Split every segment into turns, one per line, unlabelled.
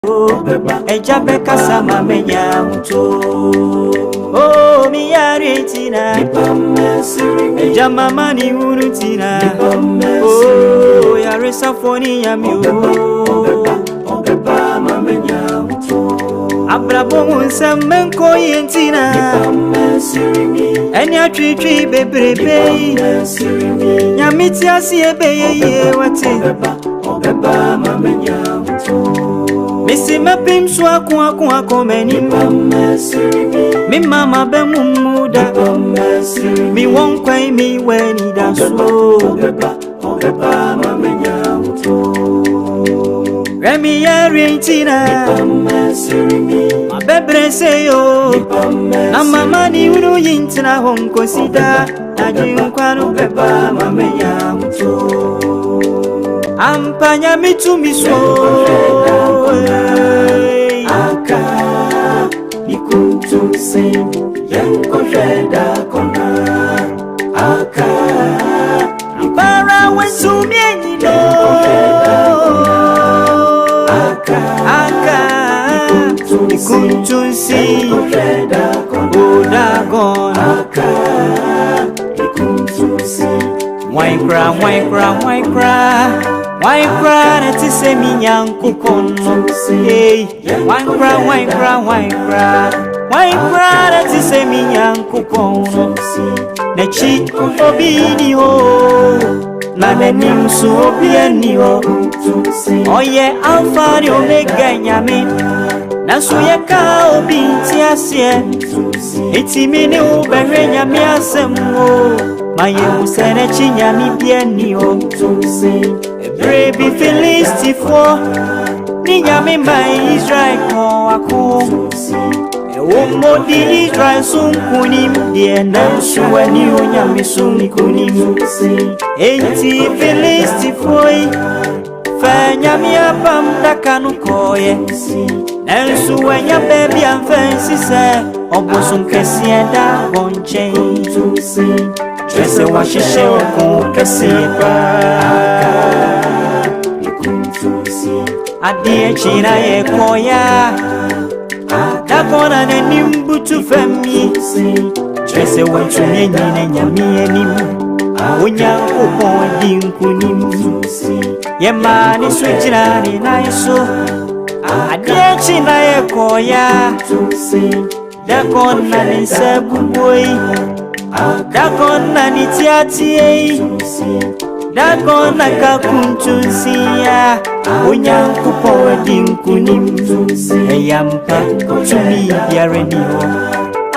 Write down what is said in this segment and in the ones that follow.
Ejabe kasama menya muto. Oh mi yaretina. Ejama mani urutina. Oh yaresa foni yamio. Abrabo munsemenko yentina. Eni atwitwi bebrebe. Nyamiti asiebe ye wate. Missy Mapim Swakwa many me mama Bemumuda me won't pay me when he does so. Remy Yarentina, my baby say, oh, I'm my money, you know, Yintina home consider. I drink one pepper, Mamma Yam. Ampanya mitu miswo aka nikuntu se yanko reda kona aka para wetu mienino aka nikuntu se reda kona aka nikuntu se why cry, that is a young coupon. Hey, why cry, that is a young coupon. The cheek of video, Nananim so be any oh, yeah, Alpha, the Omega, Yamin. Nasuya cow be Tiasia. It's a mini over Yamia Samo. My young Senachi Yami Pianio. Brave Felicity for Niyami my Israel ko Omo di Israel sun kunim die na suwani onyami sun kunim Enti Felicity for fa nyami abam dakanu koye na suwanya baby am fancy say obosun kesi da bonche Jese wa shishe ko kesi ba Adie china ye koya Dakona ne nimbutu femi Jese wanchu nyene nyami enim Onya upo dinkunim Yema ni switchina ni naiso Adie china ye koya Dakona ni sebuboi Dakona ni tiatie Dakona kakuntusia Unyankupo dinkunim Eyampa tumi yarenio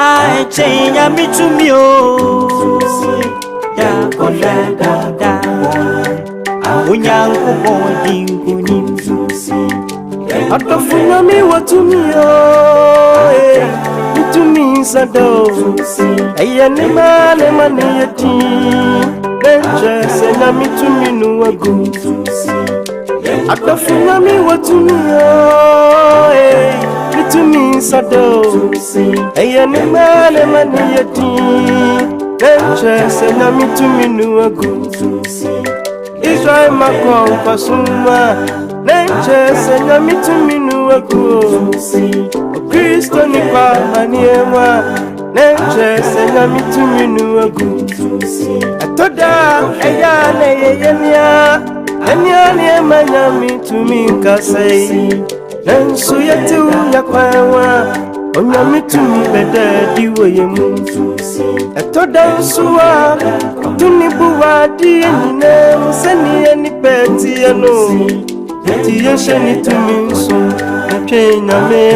Ae chenya mitumio Dakona Unyankupo dinkunim Atafuna mi watumio Mitumi sado Eyanima nemani yeti Nenche sena mitumi nuwagu Atafuna mi watumio Mitumi sado Eyanima nemani yeti Nenche sena mitumi nuwagu Israel makwa upasuma Nenche sena mitumi nuwagu Kristo ni kwa maniema Nenche sena mitumi nuwagu Atoda eyane yeyemia Enyani emanya mitumi kasei Nensu yetu ya kwaewa Onya mitumi bededi weyemu Atoda usuwa Tunibuwa diye nine Museni eni peti yano Eti yeshe nitumi nsu Neche iname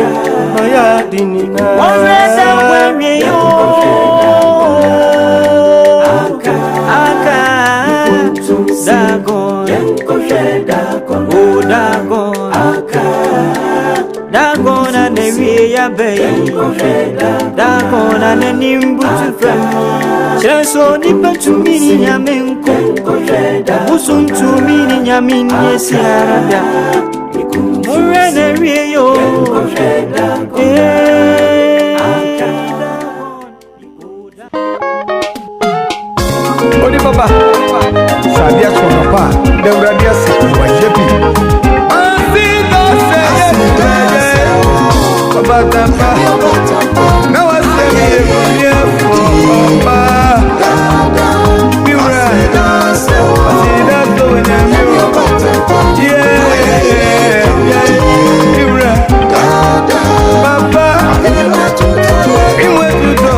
Maya dinina Waweza wemye yo Dagon, oh Dagon, Dagon and the Ria Bay, Dagon and the Nimbutu family. Cheso nipa to me in Yamenko, Usun to me in Yamin, yes, Yarada. Murene Rio,
Odi Baba, Sabia Papa, the Radias, Wajepi. I see the Obatapa. Now I say me here for Oba. Mira, I see that going on. Yeah, Mira, Papa, in what you do,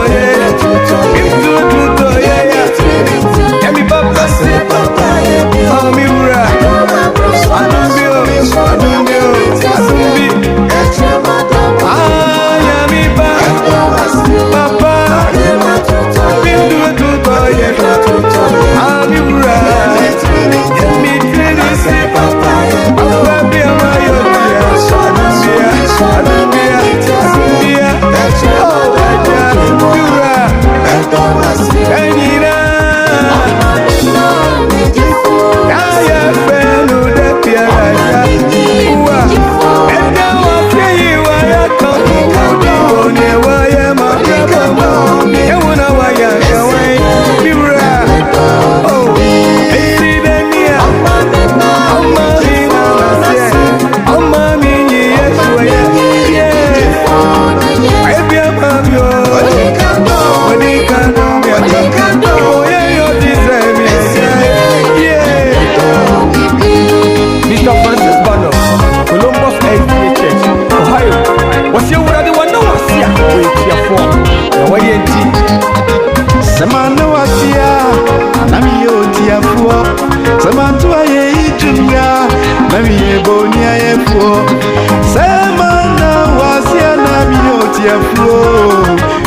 yeah, me Papa say, oh Mira, I don't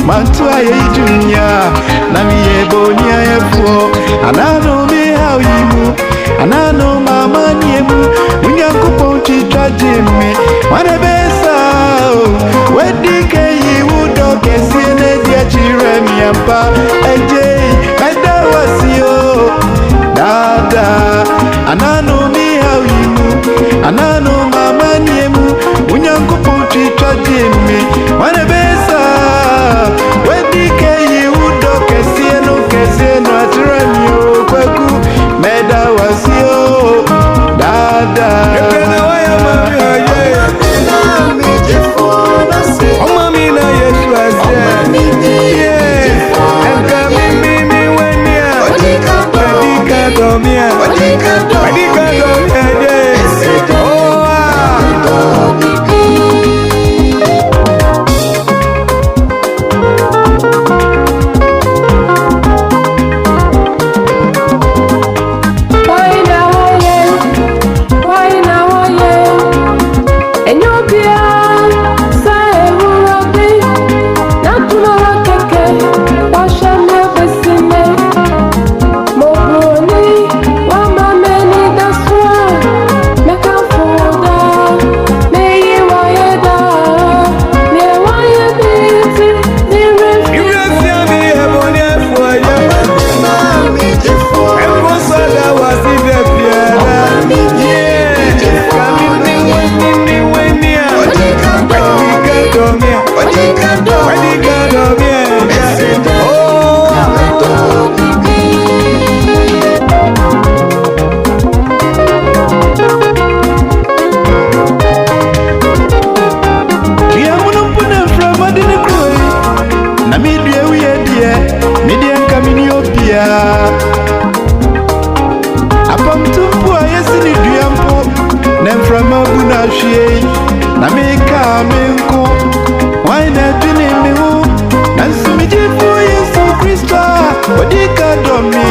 Mantua ye dunya na mi ye bonia ye fo anano me how you anano mama niemu unya kuponchi traje me wana besa wedi ke yi wudo kesi ne dia chire mi ampa eje kada wasio dada anano me how you anano mama niemu unya kuponchi traje me wana besa wedi ke yi udo kesieno atremio kwaku meda wasio dada ekena waya mami oye o mami na Yesu ase enka mimi wenia wadika domia na meka menko why na tuni mi hu na sumiji fu Yesu Kristo wadika domi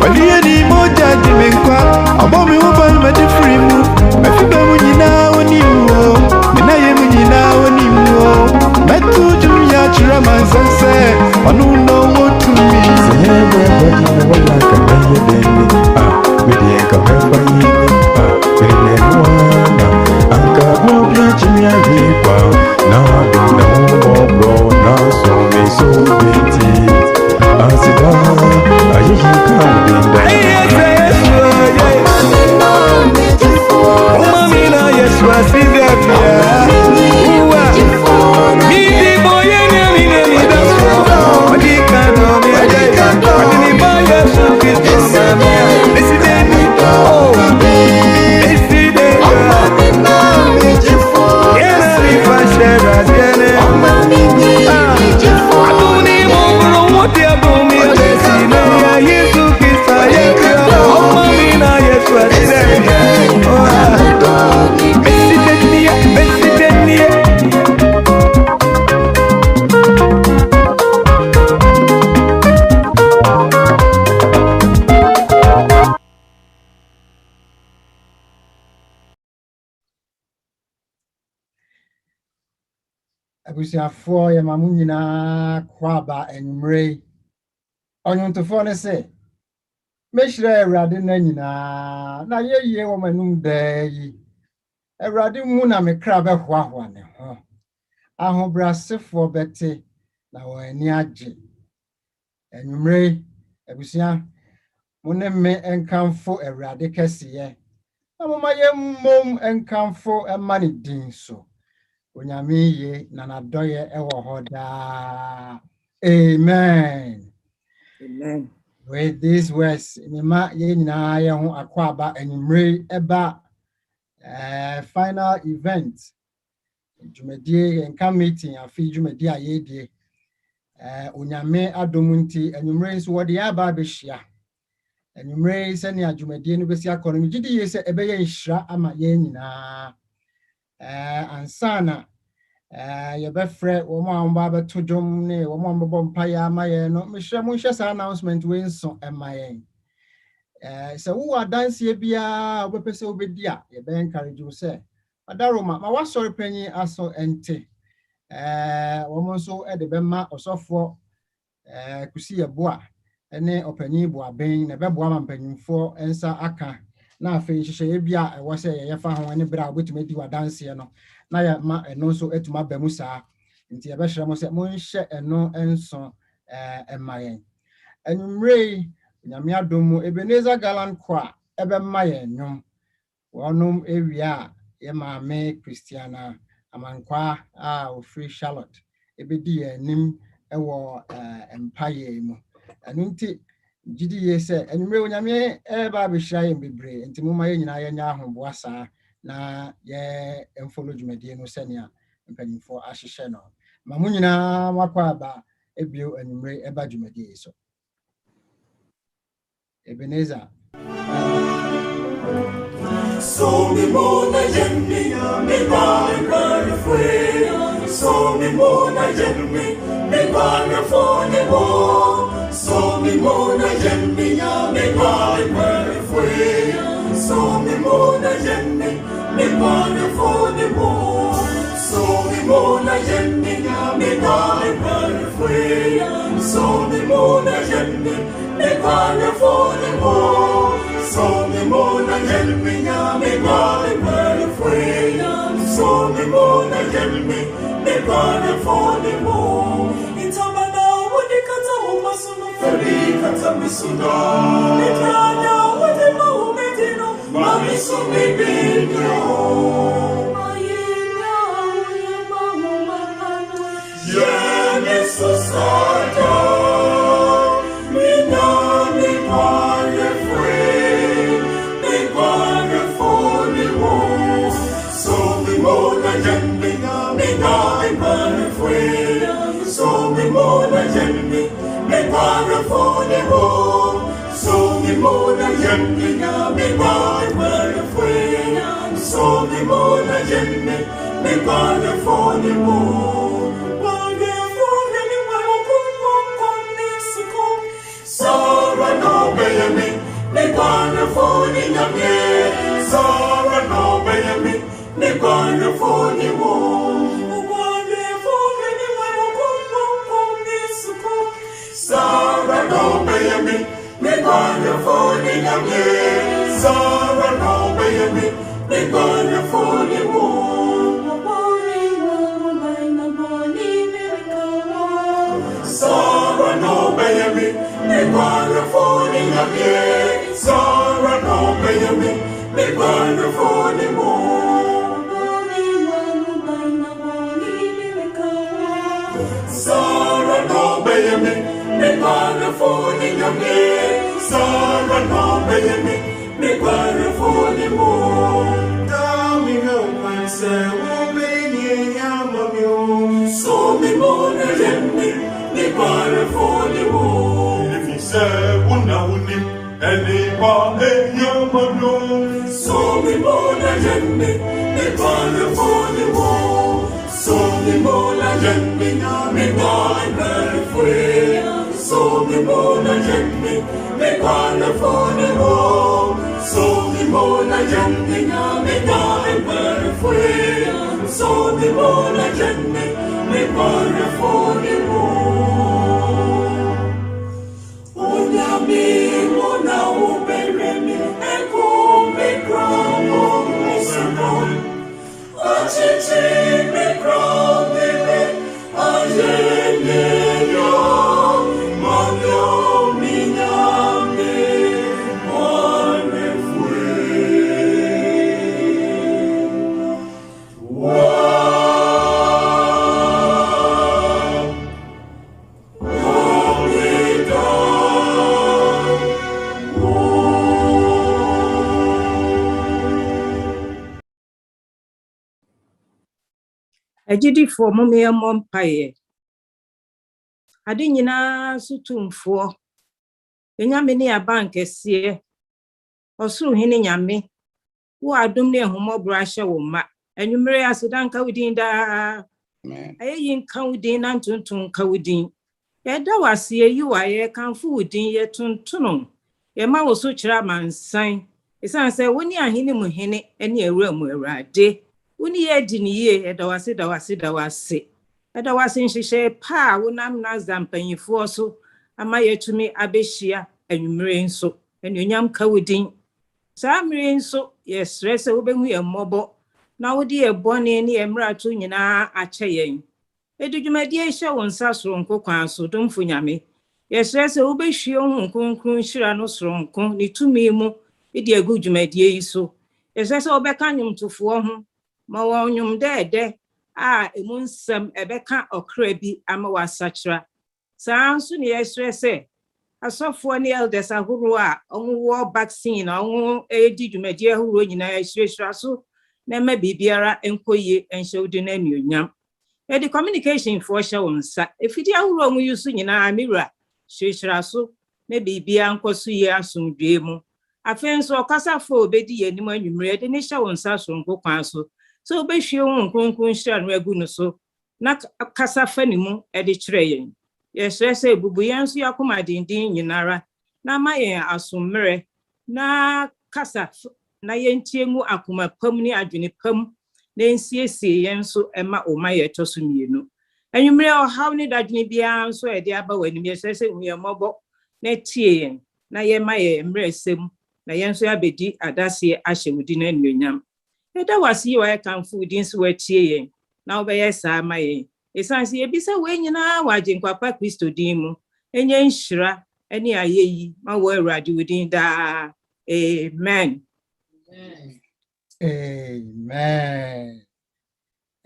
waliye ni moja di menkwa abo mi hu ba me di free mu mafiba mu nyina woni mu na ye mu nyina woni mu metu dunya chira mansanse wanu no wotu mi sebe body no wala ka ye deni me di ka fa yi me no Jimmy Ripa, now the no bro, now so me so bitty. As it I can't be there.
abusuafoɔ yɛ ma mo nyinaa kwaba enumere ɔnwontofo ne se mehyira Awurade na nyinaa na yɛyie wɔ manum daa yi Awurade mu na me kra bɛhoahoa ne ho ahobrasefoɔ bɛte na wɔn ani agye enumere abusua mo ne me enkamfo Awurade kɛseyɛ na mo ma yɛmmom enkamfo ɛma ne din so Onyame ye na nadoye ewo hɔ daa. Amen.
Amen.
With these words, mema ye nyinaa ye ho akwaba enumere eba final event. Dwumadie enka meeting afi dwumadie a ye die. Onyame adom nti enumere nso wode aba behia. Enumere se ne dwumadie no besi akɔ no gidi ye se ebeye nhira ama ye nyinaa. Ansana yɛbɛfrɛ wɔn a wɔn ba bɛto dwom ne wɔn a wɔbɛbɔ mpaeɛ ama yɛn no mehyɛ mo nhyɛ saa announcement wei nso ɛma yɛn sɛ wowɔ adanseɛ biara wobɛpɛ sɛ wobɛdi a yɛbɛyɛ encourage wo sɛ adaroma ma wasɔre panyin aso ɛnte wɔn nso de bɛma ɔsɔfoɔ kusi yɛboa ne ɔpanyin boaben na ɛbɛboa ma mpanyinfoɔ nsa aka na afei hyehyɛ bi a ɛwɔ sɛ yɛfa ho ne bere a wobɛtumi di wadanseɛ no na ya ma eno nso etuma bamu saa nti ye behye mo se mo nhye eno enso ema yen enumre nyame adom mu Ebenezer Galant kwa ebe ma yen nwom wonum ewia ye maame Christiana Amankwa a ofri Charlotte ebedi anim ewo empire mu enu nti gidi ye se enumre onyame eba behya yen bebre nti mo ma ye nyina ye nya ahoboa saa na ye enfolo dwumadie no senia mpanimfo ahyehye no ma mo nyina makwaba ebio enumre eba dwumadie so Ebenezer
so mi mona jenni mi bana fue so mi mona jenni mi bana fone mo so mi mona jenni mi bana fue so mi mona jenni mi bana fone mo so mi mona jenni mi bana fue so mi mona jenni mi bana fone mo so mi mona jenni mi bana fue so mi mona jenni mi bana fone mo itamana wodi kata umasunu feri kata misuna itranya wodi maumedino mami sumibinyo ayina maumano yene susada mina mi bana fue mi bana fone mo so mi mona jenni mi bana fue so mi mona jenni mi bana fone mo so mi mona jenni mi bana fue so mi mona jenni mi bana fone mo Sara no bayami mi bana fone nyame Sara no bayami mi bana fone mo Sara no bayami mi bana fone nyame Sara no bayami mi bana fone mo Sara no bayami mi bana fone nyame Sara no bayami mi bana fone mo Sara no bayami mi bana fone nyame Sara no bayami mi bana fone mo Dami no panse wo benye yamamyo so mi mona jenni mi bana fone mo if you say una uni eni ba yamamyo so mi mona jenni mi bana fone mo so mi mona jenni mi bana fue so mi mona jenni mi bana fone mo so mi mona jenni mi bana fue so mi mona jenne mi pare foni mo unyami mona ubere mi eko mi gramo mi sabon achichi mi gramo mi ayene yo manyo mi nyame pare
Agidifo momye mompaye ade nyina sutumfo enyame ne abank esie osuru hene nyame wo adom ne ehomobro ahye wo ma enwumere asedanka wudin da ayin kan wudin na ntuntun ka wudin yeda wase yi waye kanfo wudin ye tuntuno ye ma wo so kira mansan esan se woni ahene mu hene ene ewura mu awurade woni ye di ne ye eda wase eda wase nhihye pa wonam na zampanyifo so ama yetumi abehia anwumere nso enuonyam ka wudin sa mmiri nso ye stress wobehu ye mmobo na wodi ye bone ne ye mrato nyina ache yen edudwumadi ehye won sa soronko kwan so domfo nyame ye stress wobehwie hu konkron hira no soronko ne tumi mu edi agudwumadi yi so ye stress wobeka nwumtofo ho ma wonyum dede a emunsem ebeka okra bi ama wasachira sa nso ne ye stress asofo ne elders ahuru a onwo vaccine onwo edi dwumadi ahuru nyina ehirehira so na ma bibiara enkoye enhyewde na nuonyam the communication for shawonsa efidi ahuru onwo yusu nyina amira hirehira so na bibia nkoso ye asomdwe mu afenso okasafo obedi yenim anwumre de ne shawonsa sonko kwan so so obehwie hu konkron hira no agu no so na kasafa ni mu ede kire yen yes ebubu yanso yakoma dindin nyinara na mayen asomre na kasa na yentie mu akoma pam ni adwene pam na nsiesie yenso ema omaye toso mienu anwumre ohaw ni dadwene bia nso ede aba wani yes huyemobo na tie yen na ye maye mresem na yenso abedi adase ahye wudi na nuonyam eda wase wa kanfo wudin so watie yen na obeye sa maye esansi ebisa we nyina waje nkwapa Kristo din mu enye nhyira ene ayeyi ma wo awurade wudin da amen
Amen.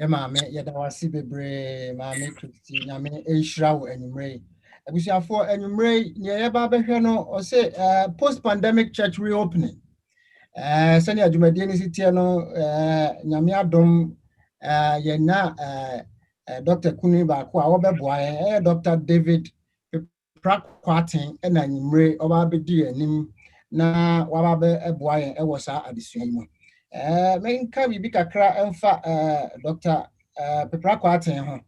Mame yeda wasi bebre mame Kristi nyame enhyira wo anwumre abusiafo anwumre ne yeba behwe no o say post pandemic church reopening sani adwumadi ni sitie no nyame adom yena Dr. Kuni ba kwa wobeboa Dr. David Prakwatin na nyimre oba bedi anim na wababe eboa yen ewo sa adesua yi mu menka bibi kakra emfa Dr. Prakwatin ho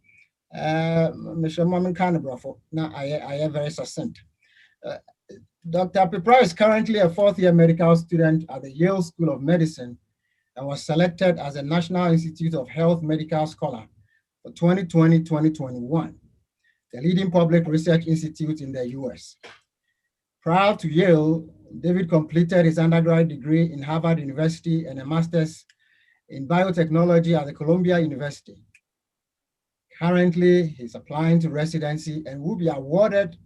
meshema menka ne brofo na aye very succinct. Dr. Pepra is currently a fourth-year medical student at the Yale School of Medicine and was selected as a National Institute of Health Medical Scholar for 2020-2021, the leading public research institute in the US. Prior to Yale, David completed his undergraduate degree in Harvard University and a master's in biotechnology at the Columbia University. Currently, he's applying to residency and will be awarded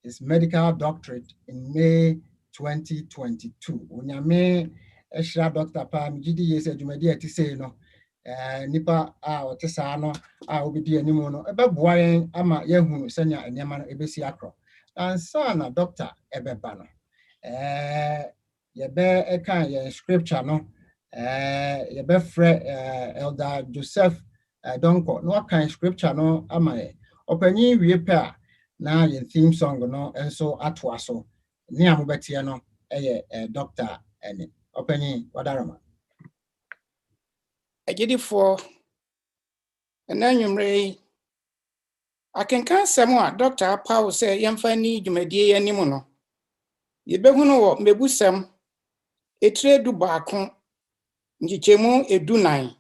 his medical doctorate in May 2022. Unyame Esha Dr. Pam Gidi yes adwumadi ati sei no nipa a otesa no a obedi animu no ebeboa yen ama yehunu senya enema no ebesi akro ansa na doctor ebeba no yebe ekan ye scripture no yebe frɛ Elder Joseph Donko no kan scripture no ama ye opanyin wie pe a na ye theme song no enso atoa so ni amobetie no doctor ene opanyin wadarama
agidifo enanwumre akenkan semo a Dr. Paul say yemfa ni dwumadie yanimu no yebehunu wo mebusam etire du baako ngichemu edunan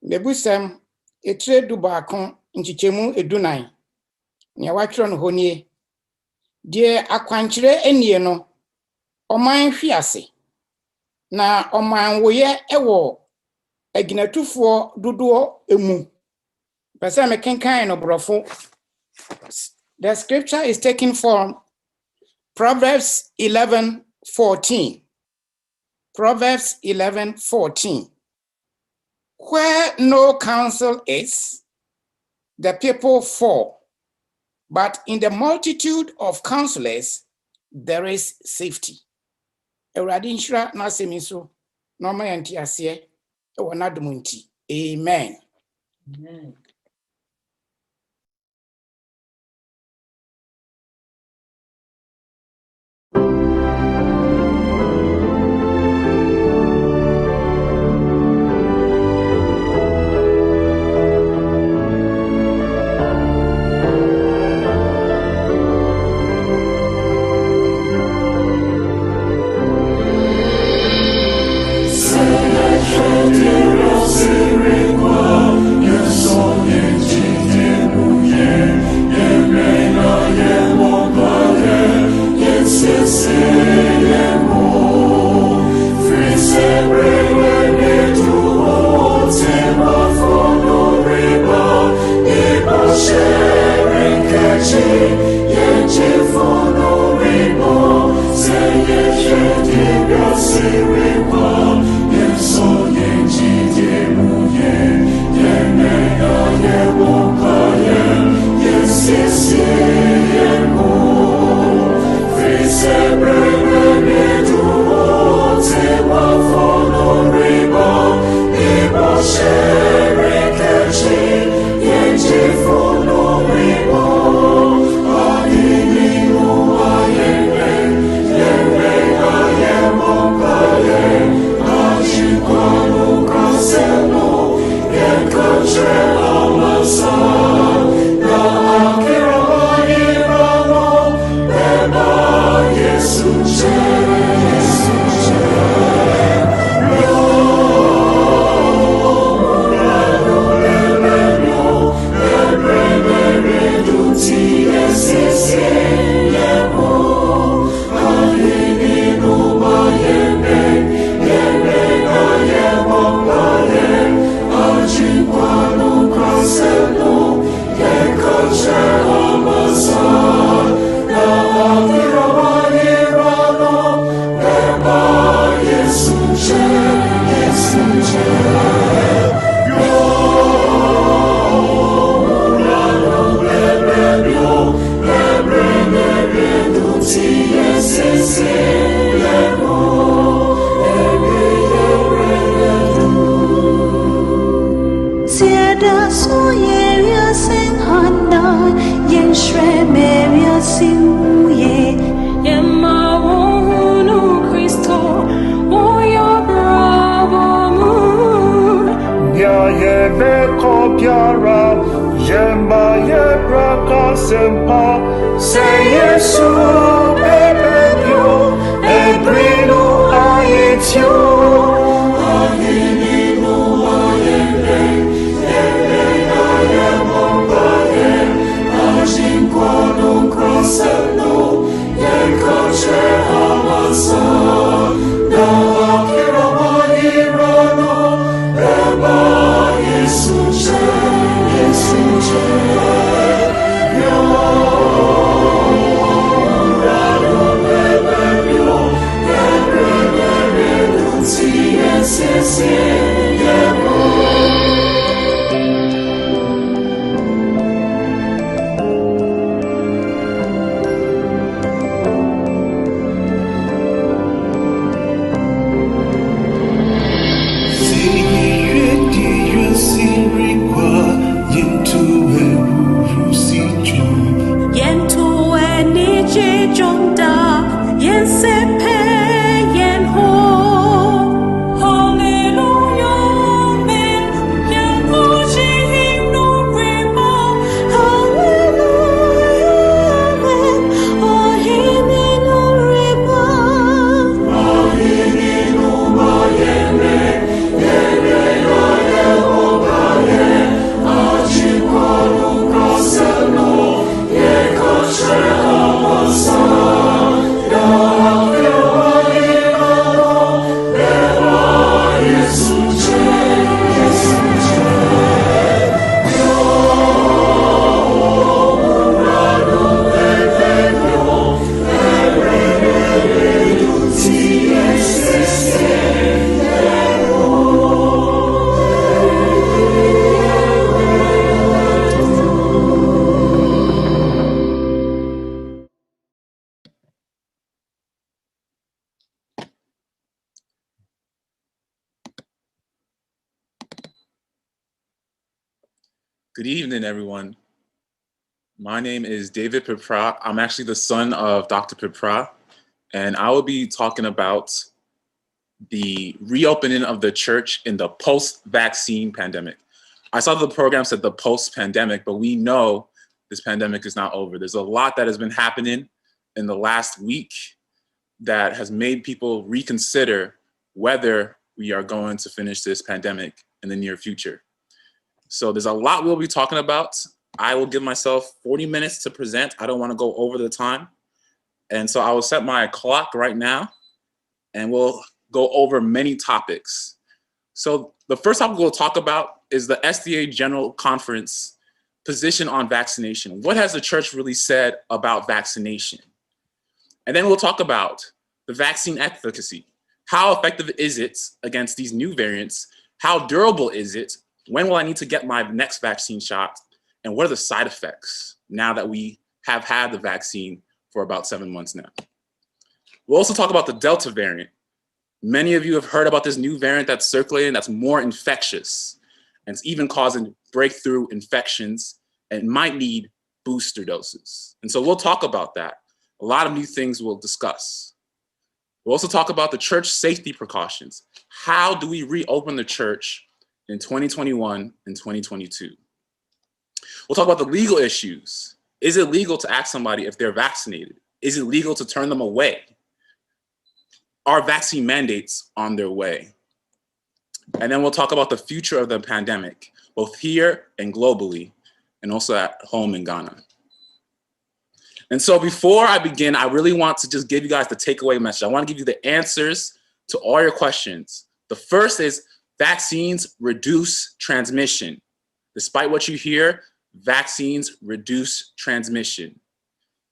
Mebusam etire du baako nchichemu edunan. Nya watro no honie. Die akwankyere enie no oman hwiase. Na oman woye ewo aginatufo dodo emu. Pese me kenkan no brofo. The scripture is taken from Proverbs 11:14. Proverbs 11:14. Where no counsel is, the people fall, but in the multitude of counselors, there is safety. Ewurade nhyira na asemiso, na ọma yɛ nteaseɛ ɛwɔ n'adom nti. Amen.
Amen.
Yes,
Good evening, everyone. My name is David Pipra. I'm actually the son of Dr. Pipra, and I will be talking about the reopening of the church in the post-vaccine pandemic. I saw the program said the post-pandemic, but we know this pandemic is not over. There's a lot that has been happening in the last week that has made people reconsider whether we are going to finish this pandemic in the near future. So there's a lot we'll be talking about. I will give myself 40 minutes to present. I don't want to go over the time. And so I will set my clock right now and we'll go over many topics. So the first topic we'll talk about is the SDA General Conference position on vaccination. What has the church really said about vaccination? And then we'll talk about the vaccine efficacy. How effective is it against these new variants? How durable is it? When will I need to get my next vaccine shot? And what are the side effects now that we have had the vaccine for about 7 months now? We'll also talk about the Delta variant. Many of you have heard about this new variant that's circulating that's more infectious and it's even causing breakthrough infections and might need booster doses. And so we'll talk about that. A lot of new things we'll discuss. We'll also talk about the church safety precautions. How do we reopen the church in 2021 and 2022? We'll talk about the legal issues. Is it legal to ask somebody if they're vaccinated? Is it legal to turn them away? Are vaccine mandates on their way? And then we'll talk about the future of the pandemic, both here and globally, and also at home in Ghana. And so before I begin, I really want to just give you guys the takeaway message. I want to give you the answers to all your questions. The first is vaccines reduce transmission. Despite what you hear, vaccines reduce transmission.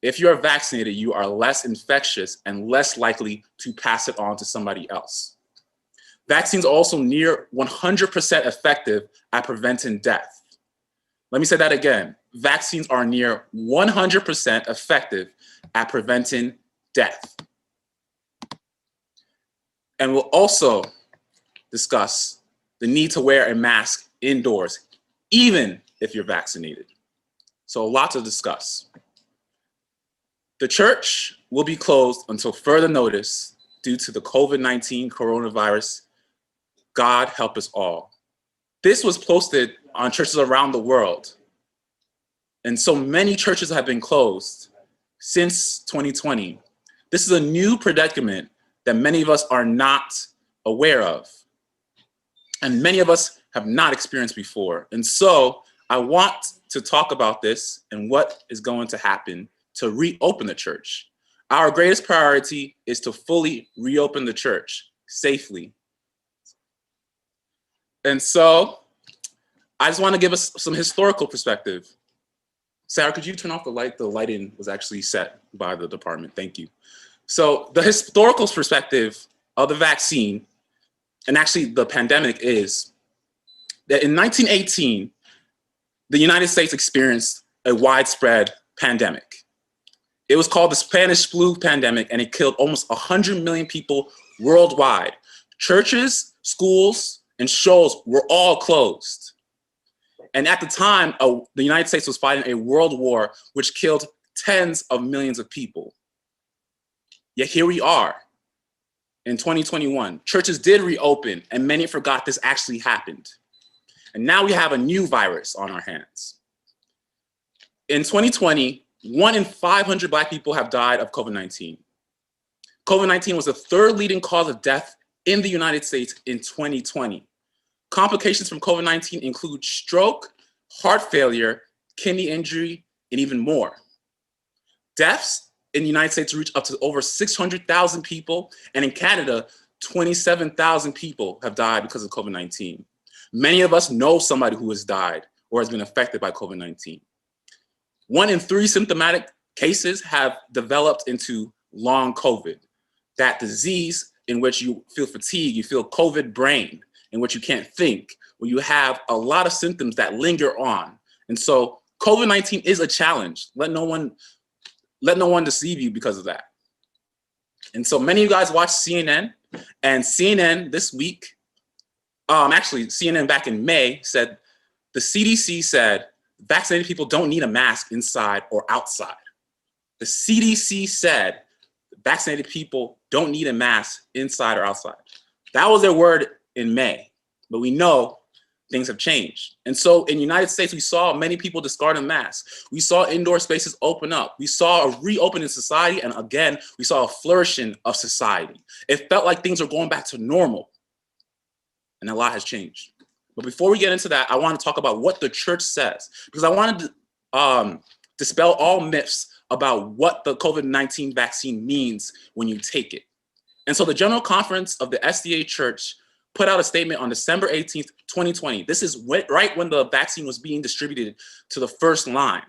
If you are vaccinated, you are less infectious and less likely to pass it on to somebody else. Vaccines are also near 100% effective at preventing death. Let me say that again. Vaccines are near 100% effective at preventing death. And we'll also discuss the need to wear a mask indoors, even if you're vaccinated. So a lot to discuss. The church will be closed until further notice due to the COVID-19 coronavirus. God help us all. This was posted on churches around the world. And so many churches have been closed since 2020. This is a new predicament that many of us are not aware of. And many of us have not experienced before. And so I want to talk about this and what is going to happen to reopen the church. Our greatest priority is to fully reopen the church safely. And so I just want to give us some historical perspective. Sarah, could you turn off the light? The lighting was actually set by the department. Thank you. So the historical perspective of the vaccine, and actually the pandemic, is that in 1918, the United States experienced a widespread pandemic. It was called the Spanish flu pandemic, and it killed almost 100 million people worldwide. Churches, schools, and shows were all closed. And at the time, the United States was fighting a world war which killed tens of millions of people. Yet here we are in 2021. Churches did reopen, and many forgot this actually happened. And now we have a new virus on our hands. In 2020, 1 in 500 Black people have died of COVID-19. COVID-19 was the third leading cause of death in the United States in 2020. Complications from COVID-19 include stroke, heart failure, kidney injury, and even more. Deaths in the United States reach up to over 600,000 people, and in Canada, 27,000 people have died because of COVID-19. Many of us know somebody who has died or has been affected by COVID-19. 1 in 3 symptomatic cases have developed into long COVID, that disease in which you feel fatigue, you feel COVID brain, in which you can't think, where you have a lot of symptoms that linger on. And so COVID-19 is a challenge. Let no one deceive you because of that. And so many of you guys watch CNN, and CNN this week, actually CNN back in May said, the CDC said vaccinated people don't need a mask inside or outside. The CDC said vaccinated people don't need a mask inside or outside. That was their word in May, but we know things have changed. And so in the United States, we saw many people discarding masks. We saw indoor spaces open up. We saw a reopening society. And again, we saw a flourishing of society. It felt like things were going back to normal. And a lot has changed. But before we get into that, I want to talk about what the church says, because I wanted to dispel all myths about what the COVID-19 vaccine means when you take it. And so the General Conference of the SDA Church put out a statement on December 18th, 2020. This is right when the vaccine was being distributed to the first line.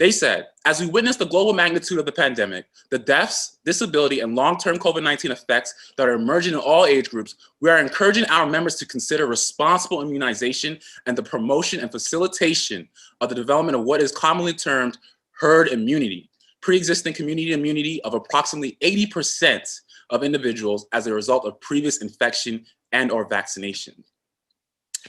They said, as we witness the global magnitude of the pandemic, the deaths, disability, and long-term COVID-19 effects that are emerging in all age groups, we are encouraging our members to consider responsible immunization and the promotion and facilitation of the development of what is commonly termed herd immunity, pre-existing community immunity of approximately 80% of individuals as a result of previous infection and or vaccination.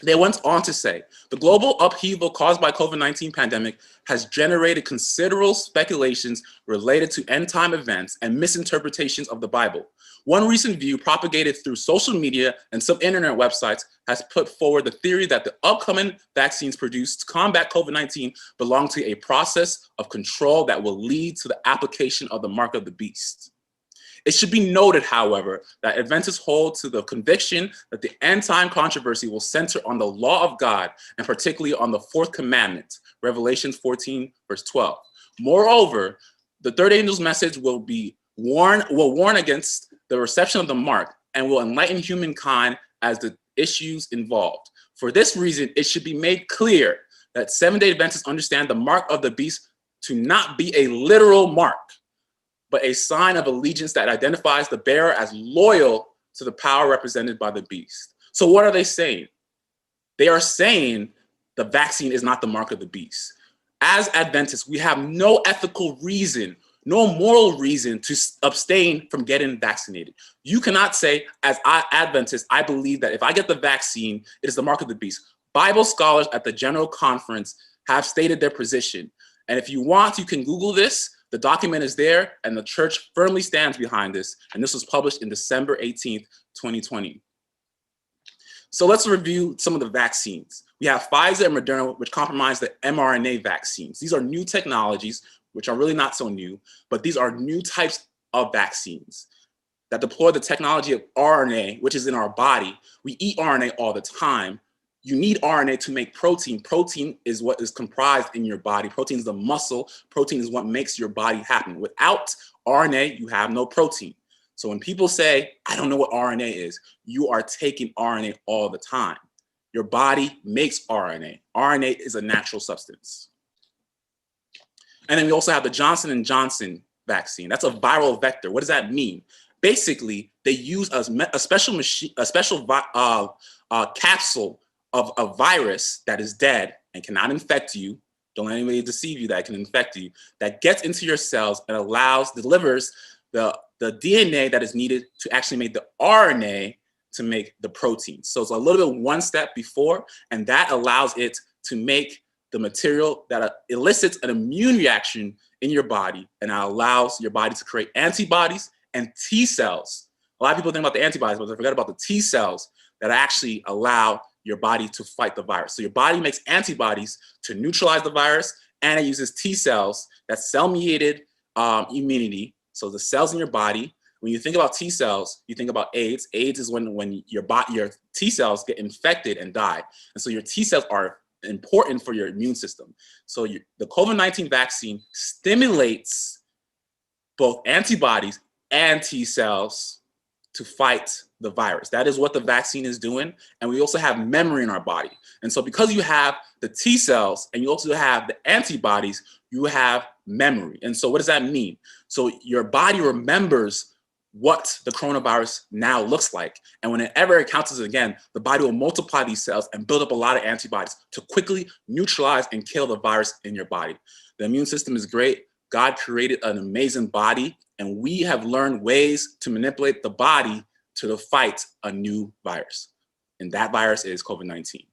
They went on to say, the global upheaval caused by COVID-19 pandemic has generated considerable speculations related to end-time events and misinterpretations of the Bible. One recent view propagated through social media and some internet websites has put forward the theory that the upcoming vaccines produced to combat COVID-19 belong to a process of control that will lead to the application of the mark of the beast. It should be noted, however, that Adventists hold to the conviction that the end-time controversy will center on the law of God, and particularly on the fourth commandment, Revelation 14, verse 12. Moreover, the third angel's message will warn against the reception of the mark and will enlighten humankind as the issues involved. For this reason, it should be made clear that Seventh-day Adventists understand the mark of the beast to not be a literal mark, but a sign of allegiance that identifies the bearer as loyal to the power represented by the beast. So what are they saying? They are saying the vaccine is not the mark of the beast. As Adventists, we have no ethical reason, no moral reason to abstain from getting vaccinated. You cannot say, as Adventist, I believe that if I get the vaccine, it is the mark of the beast. Bible scholars at the General Conference have stated their position. And if you want, you can Google this. The document is there, and the church firmly stands behind this. And this was published in December 18th, 2020. So let's review some of the vaccines. We have Pfizer and Moderna, which comprise the mRNA vaccines. These are new technologies, which are really not so new, but these are new types of vaccines that deploy the technology of RNA, which is in our body. We eat RNA all the time. You need RNA to make protein. Protein is what is comprised in your body. Protein is the muscle. Protein is what makes your body happen. Without RNA, you have no protein. So when people say, I don't know what RNA is, you are taking RNA all the time. Your body makes RNA. RNA is a natural substance. And then we also have the Johnson & Johnson vaccine. That's a viral vector. What does that mean? Basically, they use a special capsule of a virus that is dead and cannot infect you. Don't let anybody deceive you that it can infect you. That gets into your cells and delivers the DNA that is needed to actually make the RNA to make the protein. So it's a little bit one step before, and that allows it to make the material that elicits an immune reaction in your body, and that allows your body to create antibodies and T cells. A lot of people think about the antibodies, but they forget about the T cells that actually allow your body to fight the virus. So your body makes antibodies to neutralize the virus, and it uses T cells, that's cell-mediated immunity. So the cells in your body, when you think about T cells, you think about AIDS. AIDS is when your T cells get infected and die. And so your T cells are important for your immune system. So the COVID-19 vaccine stimulates both antibodies and T cells to fight the virus. That is what the vaccine is doing. And we also have memory in our body. And so because you have the T cells and you also have the antibodies, you have memory. And so what does that mean? So your body remembers what the coronavirus now looks like. And whenever it encounters it again, the body will multiply these cells and build up a lot of antibodies to quickly neutralize and kill the virus in your body. The immune system is great. God created an amazing body, and we have learned ways to manipulate the body to fight a new virus. And that virus is COVID-19.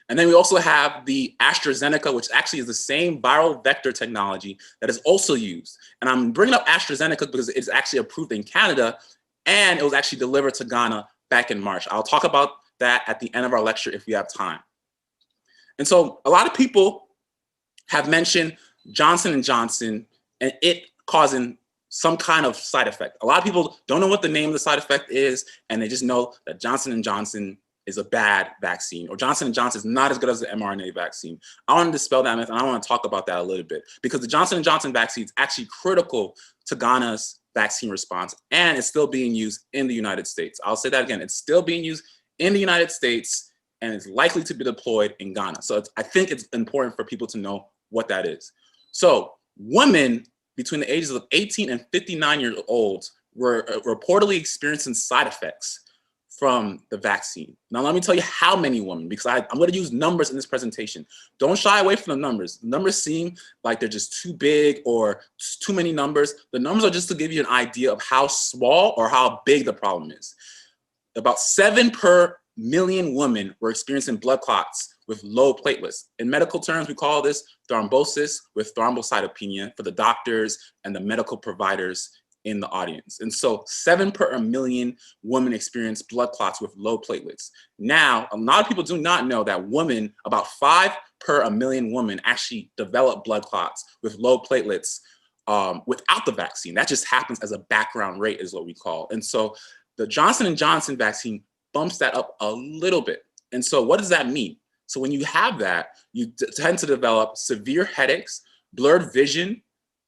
And then we also have the AstraZeneca, which actually is the same viral vector technology that is also used. And I'm bringing up AstraZeneca because it's actually approved in Canada, and it was actually delivered to Ghana back in March. I'll talk about that at the end of our lecture if we have time. And so a lot of people have mentioned Johnson & Johnson and it causing some kind of side effect. A lot of people don't know what the name of the side effect is, and they just know that Johnson & Johnson is a bad vaccine, or Johnson & Johnson is not as good as the mRNA vaccine. I want to dispel that myth, and I want to talk about that a little bit, because the Johnson & Johnson vaccine is actually critical to Ghana's vaccine response, and it's still being used in the United States. I'll say that again, it's still being used in the United States, and it's likely to be deployed in Ghana. So I think it's important for people to know what that is. So women between the ages of 18 and 59 years old were reportedly experiencing side effects from the vaccine. Now, let me tell you how many women, because I'm going to use numbers in this presentation. Don't shy away from the numbers. The numbers seem like they're just too big or too many numbers. The numbers are just to give you an idea of how small or how big the problem is. About 7 per million women were experiencing blood clots with low platelets. In medical terms, we call this thrombosis with thrombocytopenia for the doctors and the medical providers in the audience. And so 7 per million women experience blood clots with low platelets. Now, a lot of people do not know that women, about 5 per million women actually develop blood clots with low platelets without the vaccine. That just happens as a background rate is what we call. And so the Johnson & Johnson vaccine bumps that up a little bit. And so what does that mean? So when you have that, you tend to develop severe headaches, blurred vision,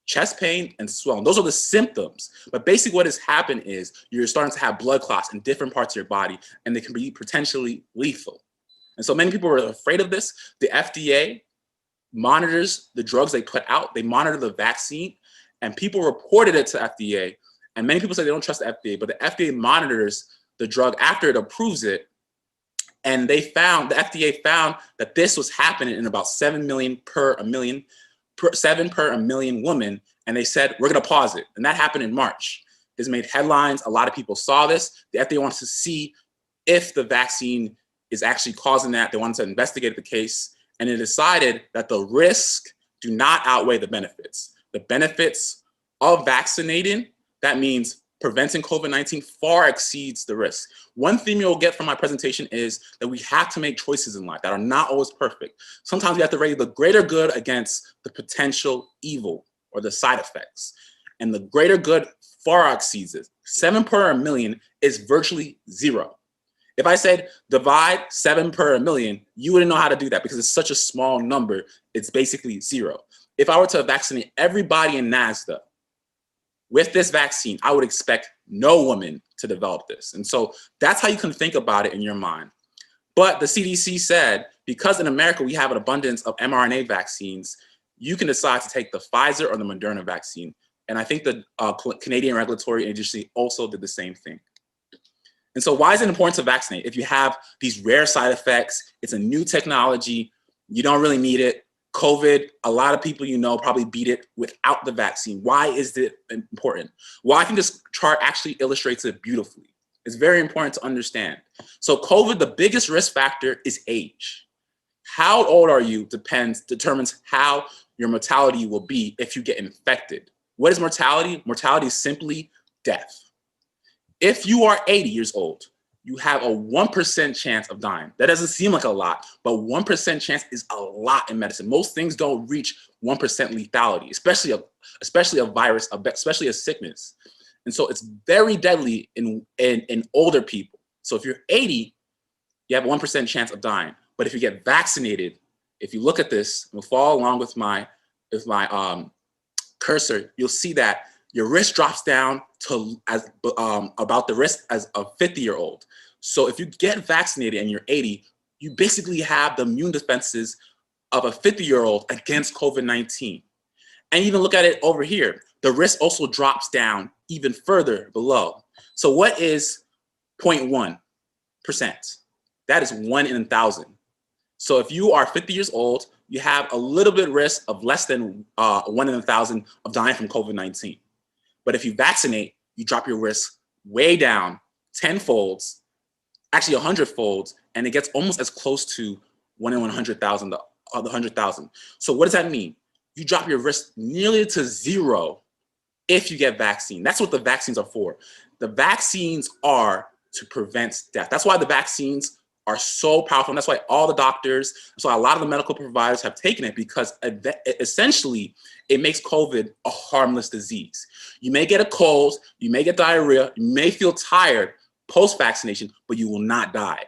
chest pain, and swelling. Those are the symptoms. But basically what has happened is you're starting to have blood clots in different parts of your body, and they can be potentially lethal. And so many people are afraid of this. The FDA monitors the drugs they put out. They monitor the vaccine, and people reported it to FDA. And many people say they don't trust the FDA, but the FDA monitors the drug after it approves it. And the FDA found that this was happening in about 7 per million women. And they said, we're going to pause it. And that happened in March. This made headlines. A lot of people saw this. The FDA wants to see if the vaccine is actually causing that. They wanted to investigate the case. And it decided that the risk do not outweigh the benefits. The benefits of vaccinating, that means preventing COVID-19, far exceeds the risk. One theme you'll get from my presentation is that we have to make choices in life that are not always perfect. Sometimes we have to weigh the greater good against the potential evil or the side effects. And the greater good far exceeds it. 7 per million is virtually 0. If I said divide 7 per million, you wouldn't know how to do that because it's such a small number. It's basically 0. If I were to vaccinate everybody in NAGSDA with this vaccine, I would expect no woman to develop this. And so that's how you can think about it in your mind. But the CDC said, because in America we have an abundance of mRNA vaccines, you can decide to take the Pfizer or the Moderna vaccine. And I think the Canadian Regulatory Agency also did the same thing. And so why is it important to vaccinate? If you have these rare side effects, it's a new technology, you don't really need it. COVID, a lot of people you know probably beat it without the vaccine. Why is it important? Well, I think this chart actually illustrates it beautifully. It's very important to understand. So COVID, the biggest risk factor is age. How old are you determines how your mortality will be if you get infected. What is mortality? Mortality is simply death. If you are 80 years old, you have a 1% chance of dying. That doesn't seem like a lot, but 1% chance is a lot in medicine. Most things don't reach 1% lethality, especially a virus, especially a sickness. And so it's very deadly in older people. So if you're 80, you have a 1% chance of dying. But if you get vaccinated, if you look at this, we'll follow along with my cursor, you'll see that your risk drops down to about the risk as a 50-year-old. So if you get vaccinated and you're 80, you basically have the immune defenses of a 50-year-old against COVID-19. And even look at it over here. The risk also drops down even further below. So what is 0.1%? That is 1 in 1,000. So if you are 50 years old, you have a little bit risk of less than 1 in 1,000 of dying from COVID-19. But if you vaccinate, you drop your risk way down 10 folds, actually 100 folds, and it gets almost as close to 1 in 100,000, the 100,000. So what does that mean? You drop your risk nearly to 0 if you get vaccine. That's what the vaccines are for. The vaccines are to prevent death. That's why the vaccines are so powerful. And that's why all the doctors, that's why a lot of the medical providers have taken it, because essentially it makes COVID a harmless disease. You may get a cold, you may get diarrhea, you may feel tired post-vaccination, but you will not die.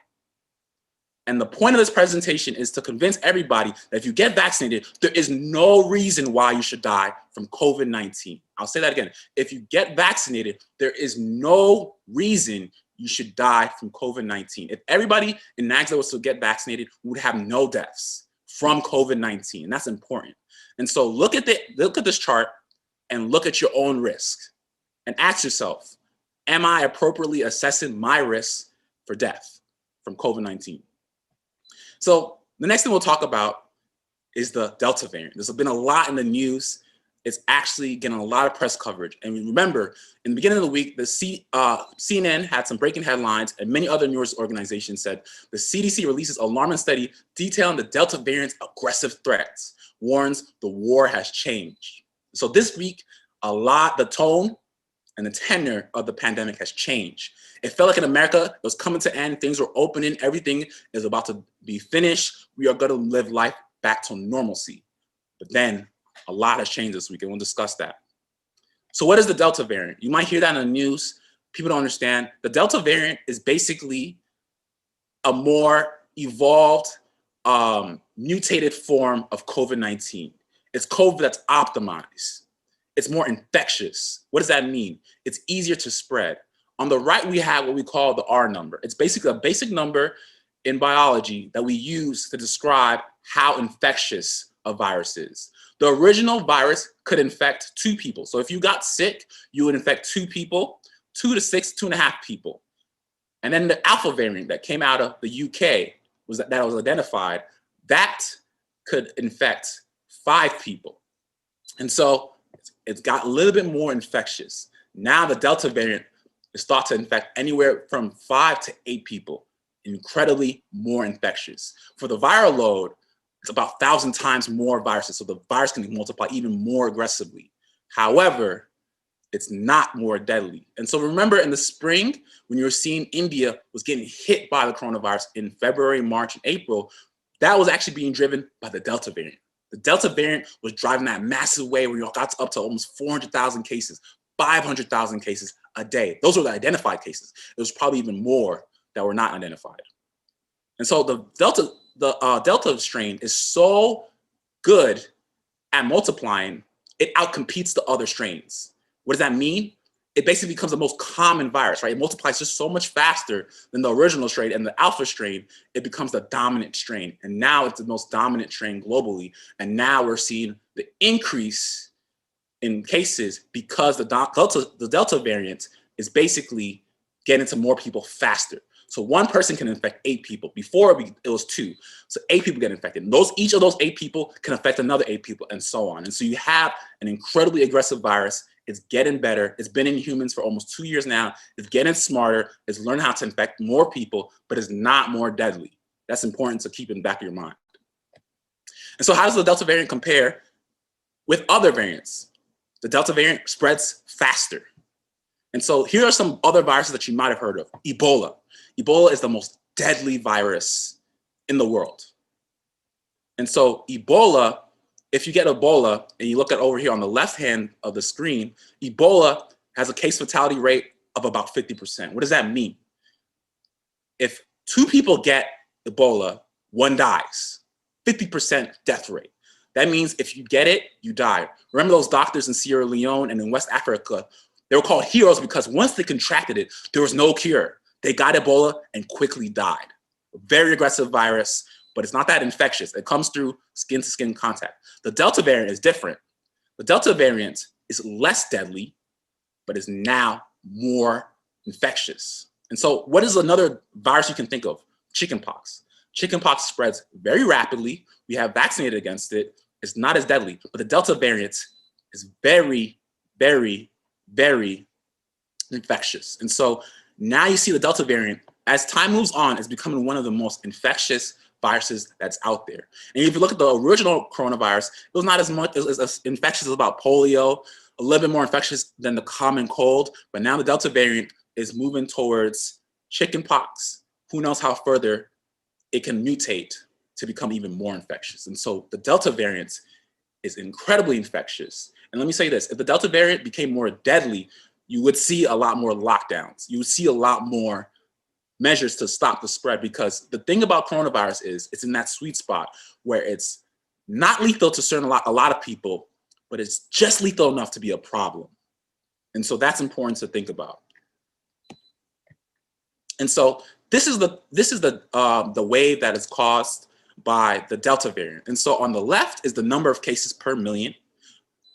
And the point of this presentation is to convince everybody that if you get vaccinated, there is no reason why you should die from COVID-19. I'll say that again. If you get vaccinated, there is no reason you should die from COVID-19. If everybody in NAGSDA was to get vaccinated, we would have no deaths from COVID-19. And that's important. And so look at this chart and look at your own risk and ask yourself, am I appropriately assessing my risk for death from COVID-19? So the next thing we'll talk about is the Delta variant. There's been a lot in the news. It's actually getting a lot of press coverage. And remember, in the beginning of the week, the CNN had some breaking headlines, and many other news organizations said the CDC releases alarming study detailing the Delta variant's aggressive threats, warns the war has changed. So this week, the tone and the tenor of the pandemic has changed. It felt like in America, it was coming to end, things were opening, everything is about to be finished. We are gonna live life back to normalcy. But then a lot has changed this week, and we'll discuss that. So what is the Delta variant? You might hear that in the news. People don't understand. The Delta variant is basically a more evolved, mutated form of COVID-19. It's COVID that's optimized. It's more infectious. What does that mean? It's easier to spread. On the right, we have what we call the R number. It's basically a basic number in biology that we use to describe how infectious a virus is. The original virus could infect 2 people. So if you got sick, you would infect 2 people, 2 to 6, 2.5 people. And then the Alpha variant that came out of the UK that was identified, that could infect 5 people. And so it's got a little bit more infectious. Now the Delta variant is thought to infect anywhere from 5 to 8 people, incredibly more infectious. For the viral load, it's about 1,000 times more viruses, so the virus can multiply even more aggressively. However, it's not more deadly. And so remember in the spring, when you were seeing India was getting hit by the coronavirus in February, March, and April, that was actually being driven by the Delta variant. The Delta variant was driving that massive wave where you got up to almost 400,000 cases, 500,000 cases a day. Those were the identified cases. There was probably even more that were not identified. And so the Delta strain is so good at multiplying, it outcompetes the other strains. What does that mean? It basically becomes the most common virus, right? It multiplies just so much faster than the original strain, and the Alpha strain, it becomes the dominant strain. And now it's the most dominant strain globally. And now we're seeing the increase in cases because the Delta variant is basically getting to more people faster. So one person can infect 8 people. Before it was 2. So 8 people get infected. And each of those 8 people can affect another 8 people, and so on. And so you have an incredibly aggressive virus. It's getting better. It's been in humans for almost 2 years now. It's getting smarter. It's learning how to infect more people, but it's not more deadly. That's important to keep in the back of your mind. And so how does the Delta variant compare with other variants? The Delta variant spreads faster. And so here are some other viruses that you might have heard of. Ebola. Ebola is the most deadly virus in the world. And so Ebola, if you get Ebola and you look at over here on the left hand of the screen, Ebola has a case fatality rate of about 50%. What does that mean? If 2 people get Ebola, 1 dies, 50% death rate. That means if you get it, you die. Remember those doctors in Sierra Leone and in West Africa? They were called heroes because once they contracted it, there was no cure. They got Ebola and quickly died. A very aggressive virus, but it's not that infectious. It comes through skin-to-skin contact. The Delta variant is different. The Delta variant is less deadly, but is now more infectious. And so what is another virus you can think of? Chickenpox. Chickenpox spreads very rapidly. We have vaccinated against it. It's not as deadly, but the Delta variant is very, very, very infectious. And so now you see the Delta variant, as time moves on, is becoming one of the most infectious viruses that's out there. And if you look at the original coronavirus, it was not as much as infectious as about polio, a little bit more infectious than the common cold, but now the Delta variant is moving towards chickenpox. Who knows how further it can mutate to become even more infectious. And so the Delta variant is incredibly infectious. And let me say this, if the Delta variant became more deadly, you would see a lot more lockdowns. You would see a lot more measures to stop the spread, because the thing about coronavirus is it's in that sweet spot where it's not lethal to a lot of people, but it's just lethal enough to be a problem. And so that's important to think about. And so this is the wave that is caused by the Delta variant. And so on the left is the number of cases per million,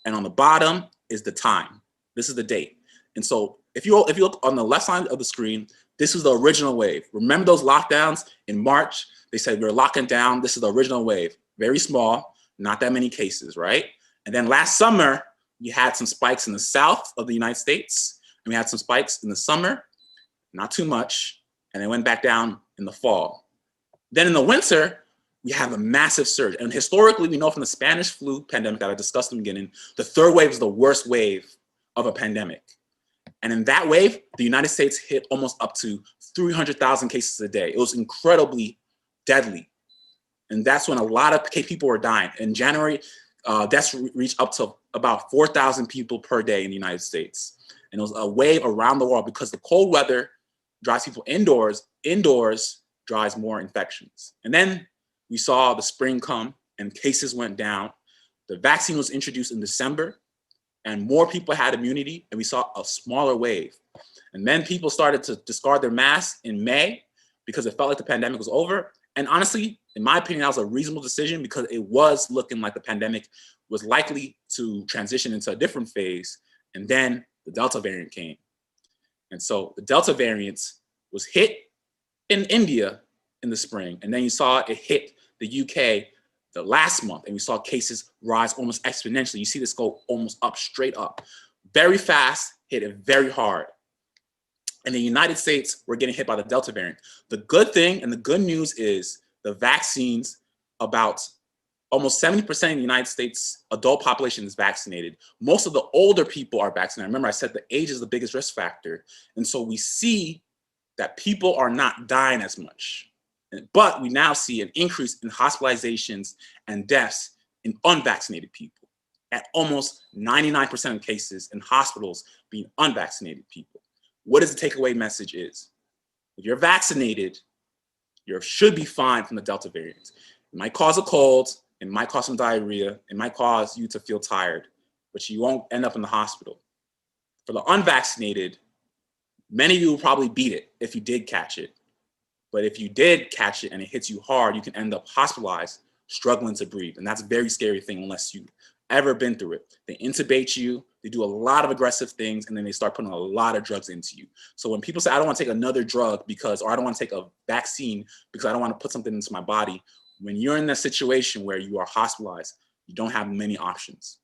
and on the bottom is the time. This is the date. And so if you look on the left side of the screen, this is the original wave. Remember those lockdowns in March? They said we're locking down. This is the original wave. Very small, not that many cases, right? And then last summer, we had some spikes in the south of the United States, and we had some spikes in the summer, not too much, and they went back down in the fall. Then in the winter, we have a massive surge. And historically, we know from the Spanish flu pandemic that I discussed in the beginning, the third wave is the worst wave of a pandemic. And in that wave, the United States hit almost up to 300,000 cases a day. It was incredibly deadly. And that's when a lot of people were dying. In January, deaths reached up to about 4,000 people per day in the United States. And it was a wave around the world because the cold weather drives people indoors. Indoors drives more infections. And then we saw the spring come and cases went down. The vaccine was introduced in December, and more people had immunity, and we saw a smaller wave. And then people started to discard their masks in May because it felt like the pandemic was over. And honestly, in my opinion, that was a reasonable decision because it was looking like the pandemic was likely to transition into a different phase. And then the Delta variant came. And so the Delta variant was hit in India in the spring, and then you saw it hit the UK the last month, and we saw cases rise almost exponentially. You see this go almost up, straight up. Very fast, hit it very hard. In the United States, we're getting hit by the Delta variant. The good thing and the good news is the vaccines, about almost 70% of the United States adult population is vaccinated. Most of the older people are vaccinated. Remember, I said the age is the biggest risk factor. And so we see that people are not dying as much. But we now see an increase in hospitalizations and deaths in unvaccinated people, at almost 99% of cases in hospitals being unvaccinated people. What is the takeaway message is? If you're vaccinated, you should be fine from the Delta variant. It might cause a cold, it might cause some diarrhea, it might cause you to feel tired, but you won't end up in the hospital. For the unvaccinated, many of you will probably beat it if you did catch it. But if you did catch it and it hits you hard, you can end up hospitalized, struggling to breathe. And that's a very scary thing unless you've ever been through it. They intubate you, they do a lot of aggressive things, and then they start putting a lot of drugs into you. So when people say, I don't want to take another drug or I don't want to take a vaccine because I don't want to put something into my body, when you're in that situation where you are hospitalized, you don't have many options.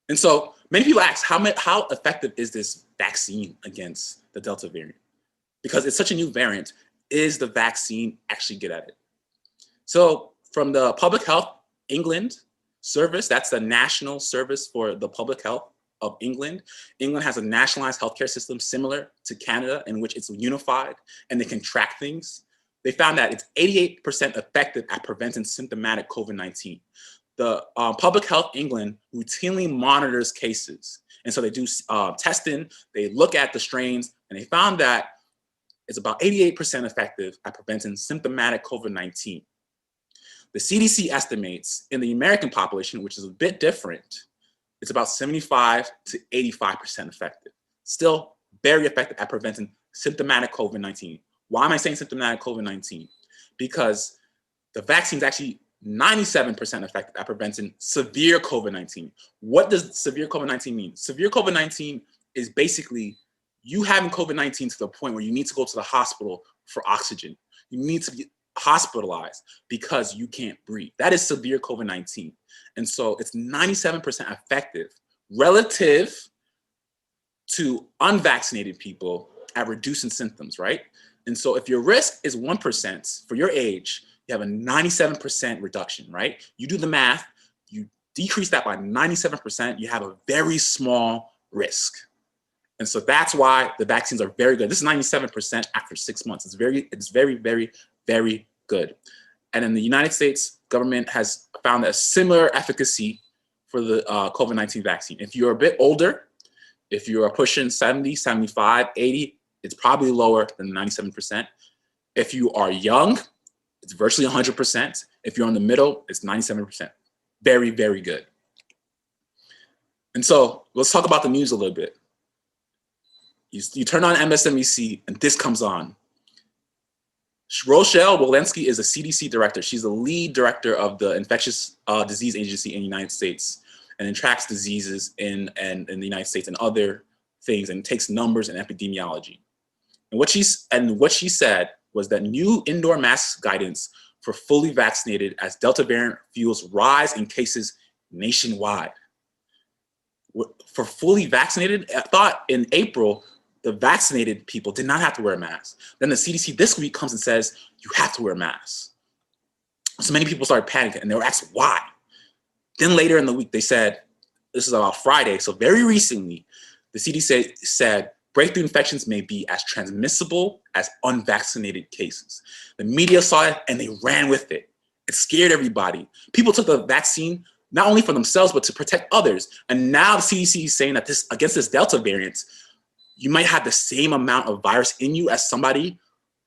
And so many people ask, how effective is this vaccine against the Delta variant? Because it's such a new variant, is the vaccine actually good at it? So from the Public Health England service, that's the national service for the public health of England. England has a nationalized healthcare system similar to Canada, in which it's unified and they can track things. They found that it's 88% effective at preventing symptomatic COVID-19. The Public Health England routinely monitors cases. And so they do testing, they look at the strains, and they found that it's about 88% effective at preventing symptomatic COVID-19. The CDC estimates in the American population, which is a bit different, it's about 75 to 85% effective. Still very effective at preventing symptomatic COVID-19. Why am I saying symptomatic COVID-19? Because the vaccine is actually 97% effective at preventing severe COVID-19. What does severe COVID-19 mean? Severe COVID-19 is basically you having COVID-19 to the point where you need to go to the hospital for oxygen. You need to be hospitalized because you can't breathe. That is severe COVID-19. And so it's 97% effective relative to unvaccinated people at reducing symptoms, right? And so if your risk is 1% for your age, you have a 97% reduction, right? You do the math, you decrease that by 97%, you have a very small risk. And so that's why the vaccines are very good. This is 97% after 6 months. It's very, very, very good. And in the United States, government has found a similar efficacy for the COVID-19 vaccine. If you're a bit older, if you are pushing 70, 75, 80, it's probably lower than 97%. If you are young, it's virtually 100%. If you're in the middle, it's 97%. Very, very good. And so let's talk about the news a little bit. You turn on MSNBC and this comes on. Rochelle Walensky is a CDC director. She's the lead director of the Infectious Disease Agency in the United States, and it tracks diseases in the United States and other things, and takes numbers and epidemiology. And what she said was that new indoor mask guidance for fully vaccinated as Delta variant fuels rise in cases nationwide. For fully vaccinated, I thought in April, the vaccinated people did not have to wear a mask. Then the CDC this week comes and says, you have to wear a mask. So many people started panicking and they were asked why. Then later in the week, they said, this is about Friday, so very recently, the CDC said breakthrough infections may be as transmissible as unvaccinated cases. The media saw it and they ran with it. It scared everybody. People took the vaccine not only for themselves, but to protect others. And now the CDC is saying that against this Delta variant, you might have the same amount of virus in you as somebody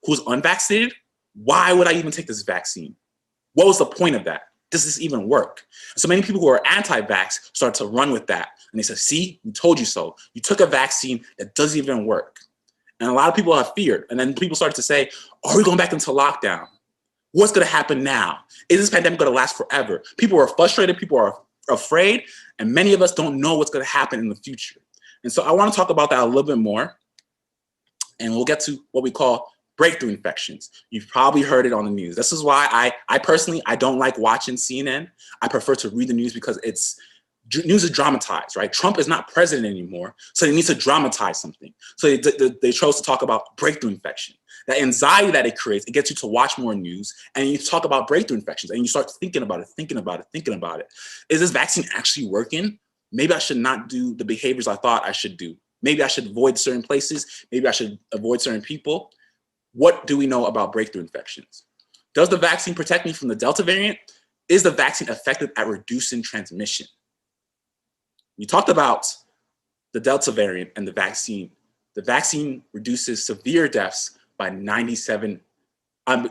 who's unvaccinated. Why would I even take this vaccine? What was the point of that? Does this even work? So many people who are anti-vax start to run with that. And they say, see, we told you so. You took a vaccine that doesn't even work. And a lot of people have feared. And then people started to say, are we going back into lockdown? What's going to happen now? Is this pandemic going to last forever? People are frustrated. People are afraid. And many of us don't know what's going to happen in the future. And so I want to talk about that a little bit more. And we'll get to what we call breakthrough infections. You've probably heard it on the news. This is why I personally, I don't like watching CNN. I prefer to read the news because news is dramatized, right? Trump is not president anymore, so they need to dramatize something. So they chose to talk about breakthrough infection. That anxiety that it creates, it gets you to watch more news, and you talk about breakthrough infections, and you start thinking about it. Is this vaccine actually working? Maybe I should not do the behaviors I thought I should do. Maybe I should avoid certain places. Maybe I should avoid certain people. What do we know about breakthrough infections? Does the vaccine protect me from the Delta variant? Is the vaccine effective at reducing transmission? We talked about the Delta variant and the vaccine. The vaccine reduces severe deaths by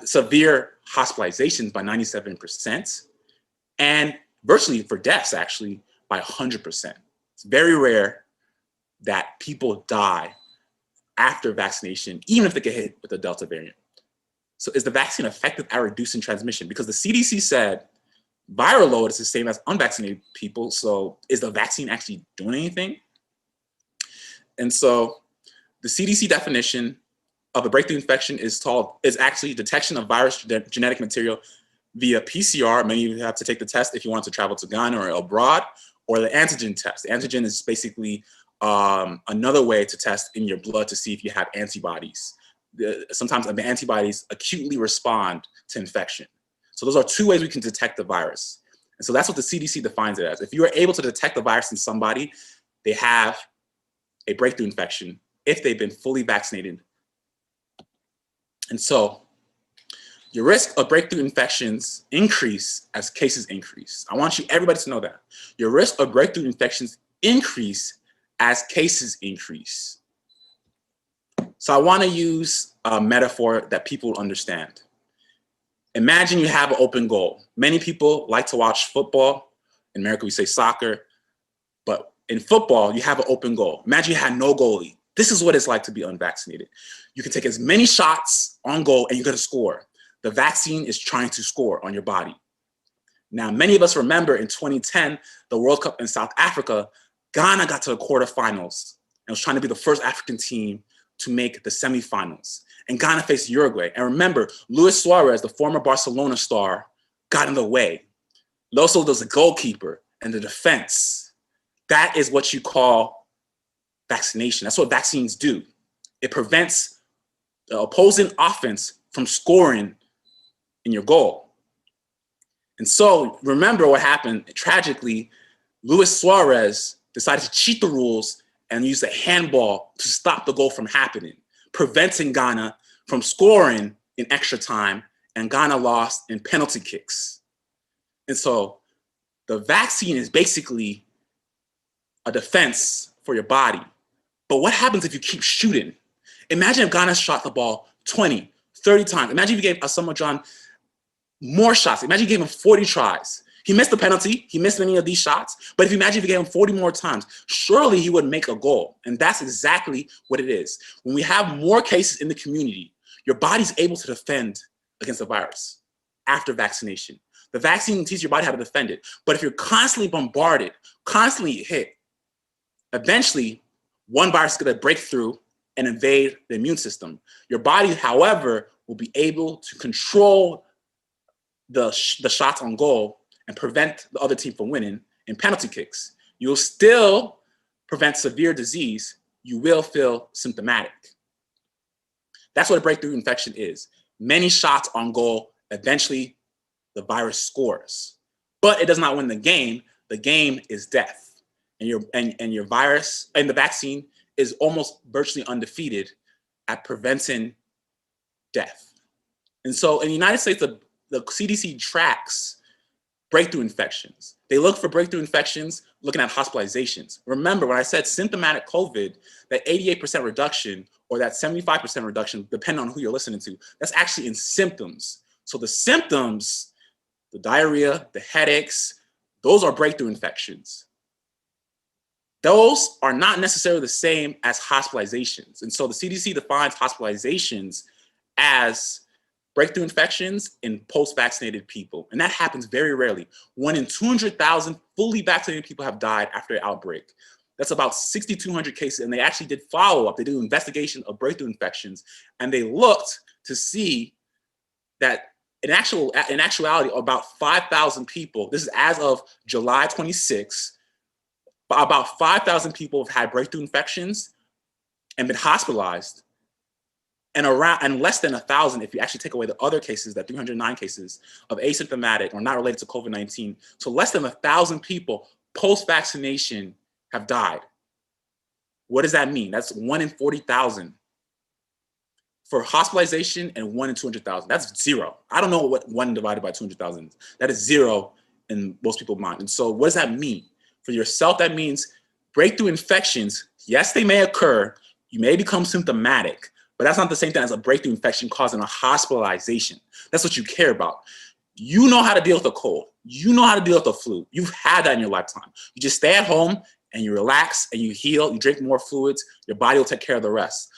severe hospitalizations by 97%, and virtually for deaths actually by 100%. It's very rare that people die after vaccination, even if they get hit with the Delta variant. So is the vaccine effective at reducing transmission? Because the CDC said viral load is the same as unvaccinated people. So is the vaccine actually doing anything? And so the CDC definition of a breakthrough infection is actually detection of virus genetic material via PCR. Many of you have to take the test if you want to travel to Ghana or abroad, or the antigen test. The antigen is basically another way to test in your blood to see if you have antibodies. Sometimes the antibodies acutely respond to infection. So those are two ways we can detect the virus. And so that's what the CDC defines it as. If you are able to detect the virus in somebody, they have a breakthrough infection if they've been fully vaccinated. And so your risk of breakthrough infections increase as cases increase. I want everybody to know that. Your risk of breakthrough infections increase as cases increase. So I want to use a metaphor that people understand. Imagine you have an open goal. Many people like to watch football. In America, we say soccer. But in football, you have an open goal. Imagine you had no goalie. This is what it's like to be unvaccinated. You can take as many shots on goal and you're going to score. The vaccine is trying to score on your body. Now, many of us remember in 2010, the World Cup in South Africa, Ghana got to the quarterfinals and was trying to be the first African team to make the semifinals. And Ghana faced Uruguay. And remember, Luis Suarez, the former Barcelona star, got in the way. Loso was the goalkeeper and the defense. That is what you call vaccination. That's what vaccines do. It prevents the opposing offense from scoring in your goal. And so remember what happened. Tragically, Luis Suarez decided to cheat the rules and use the handball to stop the goal from happening, preventing Ghana from scoring in extra time, and Ghana lost in penalty kicks. And so the vaccine is basically a defense for your body. But what happens if you keep shooting? Imagine if Ghana shot the ball 20, 30 times. Imagine if you gave Asamoah Gyan more shots. Imagine you gave him 40 tries. He missed the penalty. He missed many of these shots. But if you imagine if you gave him 40 more times, surely he would make a goal. And that's exactly what it is. When we have more cases in the community, your body's able to defend against the virus after vaccination. The vaccine teaches your body how to defend it. But if you're constantly bombarded, constantly hit, eventually one virus is going to break through and invade the immune system. Your body, however, will be able to control the shots on goal and prevent the other team from winning in penalty kicks. You'll still prevent severe disease. You will feel symptomatic. That's what a breakthrough infection is. Many shots on goal, eventually the virus scores. But it does not win the game. The game is death. And your virus and the vaccine is almost virtually undefeated at preventing death. And so in the United States, the CDC tracks breakthrough infections. They look for breakthrough infections looking at hospitalizations. Remember, when I said symptomatic COVID, that 88% reduction or that 75% reduction, depending on who you're listening to, that's actually in symptoms. So the symptoms, the diarrhea, the headaches, those are breakthrough infections. Those are not necessarily the same as hospitalizations. And so the CDC defines hospitalizations as breakthrough infections in post-vaccinated people. And that happens very rarely. 1 in 200,000 fully vaccinated people have died after an outbreak. That's about 6,200 cases. And they actually did follow-up. They did an investigation of breakthrough infections. And they looked to see that in actuality, about 5,000 people, this is as of July 26, about 5,000 people have had breakthrough infections and been hospitalized. And less than 1,000 if you actually take away the other cases, that 309 cases of asymptomatic or not related to COVID-19. So less than 1,000 people post-vaccination have died. What does that mean? That's 1 in 40,000 for hospitalization and 1 in 200,000. That's zero. I don't know what 1 divided by 200,000 is. That is zero in most people's mind. And so what does that mean? For yourself, that means breakthrough infections, yes, they may occur. You may become symptomatic, but that's not the same thing as a breakthrough infection causing a hospitalization. That's what you care about. You know how to deal with a cold. You know how to deal with the flu. You've had that in your lifetime. You just stay at home and you relax and you heal. You drink more fluids. Your body will take care of the rest.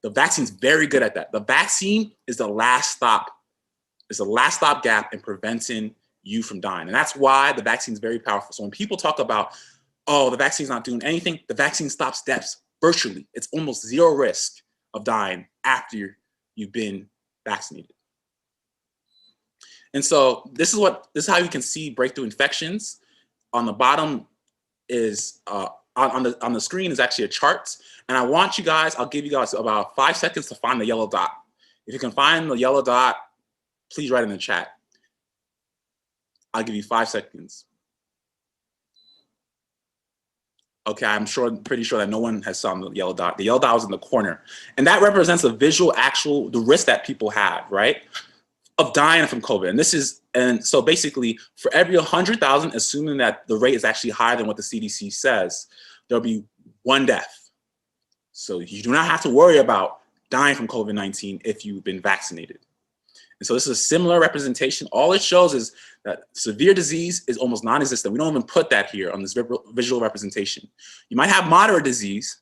The vaccine's very good at that. The vaccine is the last stop. It's the last stop gap in preventing you from dying. And that's why the vaccine is very powerful. So when people talk about, oh, the vaccine's not doing anything, the vaccine stops deaths virtually. It's almost zero risk of dying after you've been vaccinated. And so this is how you can see breakthrough infections. On the bottom is on the screen is actually a chart. And I want you guys, I'll give you guys about 5 seconds to find the yellow dot. If you can find the yellow dot, please write in the chat. I'll give you 5 seconds. Okay, pretty sure that no one has saw the yellow dot. The yellow dot was in the corner. And that represents the the risk that people have, right? Of dying from COVID. And so basically for every 100,000, assuming that the rate is actually higher than what the CDC says, there'll be 1 death. So you do not have to worry about dying from COVID-19 if you've been vaccinated. And so this is a similar representation. All it shows is that severe disease is almost non-existent. We don't even put that here on this visual representation. You might have moderate disease.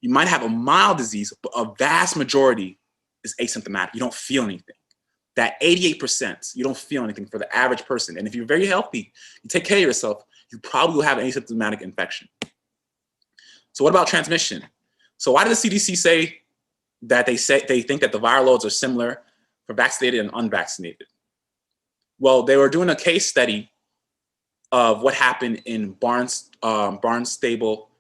You might have a mild disease, but a vast majority is asymptomatic. You don't feel anything. That 88%, you don't feel anything for the average person. And if you're very healthy, you take care of yourself, you probably will have an asymptomatic infection. So what about transmission? So why did the CDC say that they think that the viral loads are similar for vaccinated and unvaccinated? Well, they were doing a case study of what happened in Barnstable,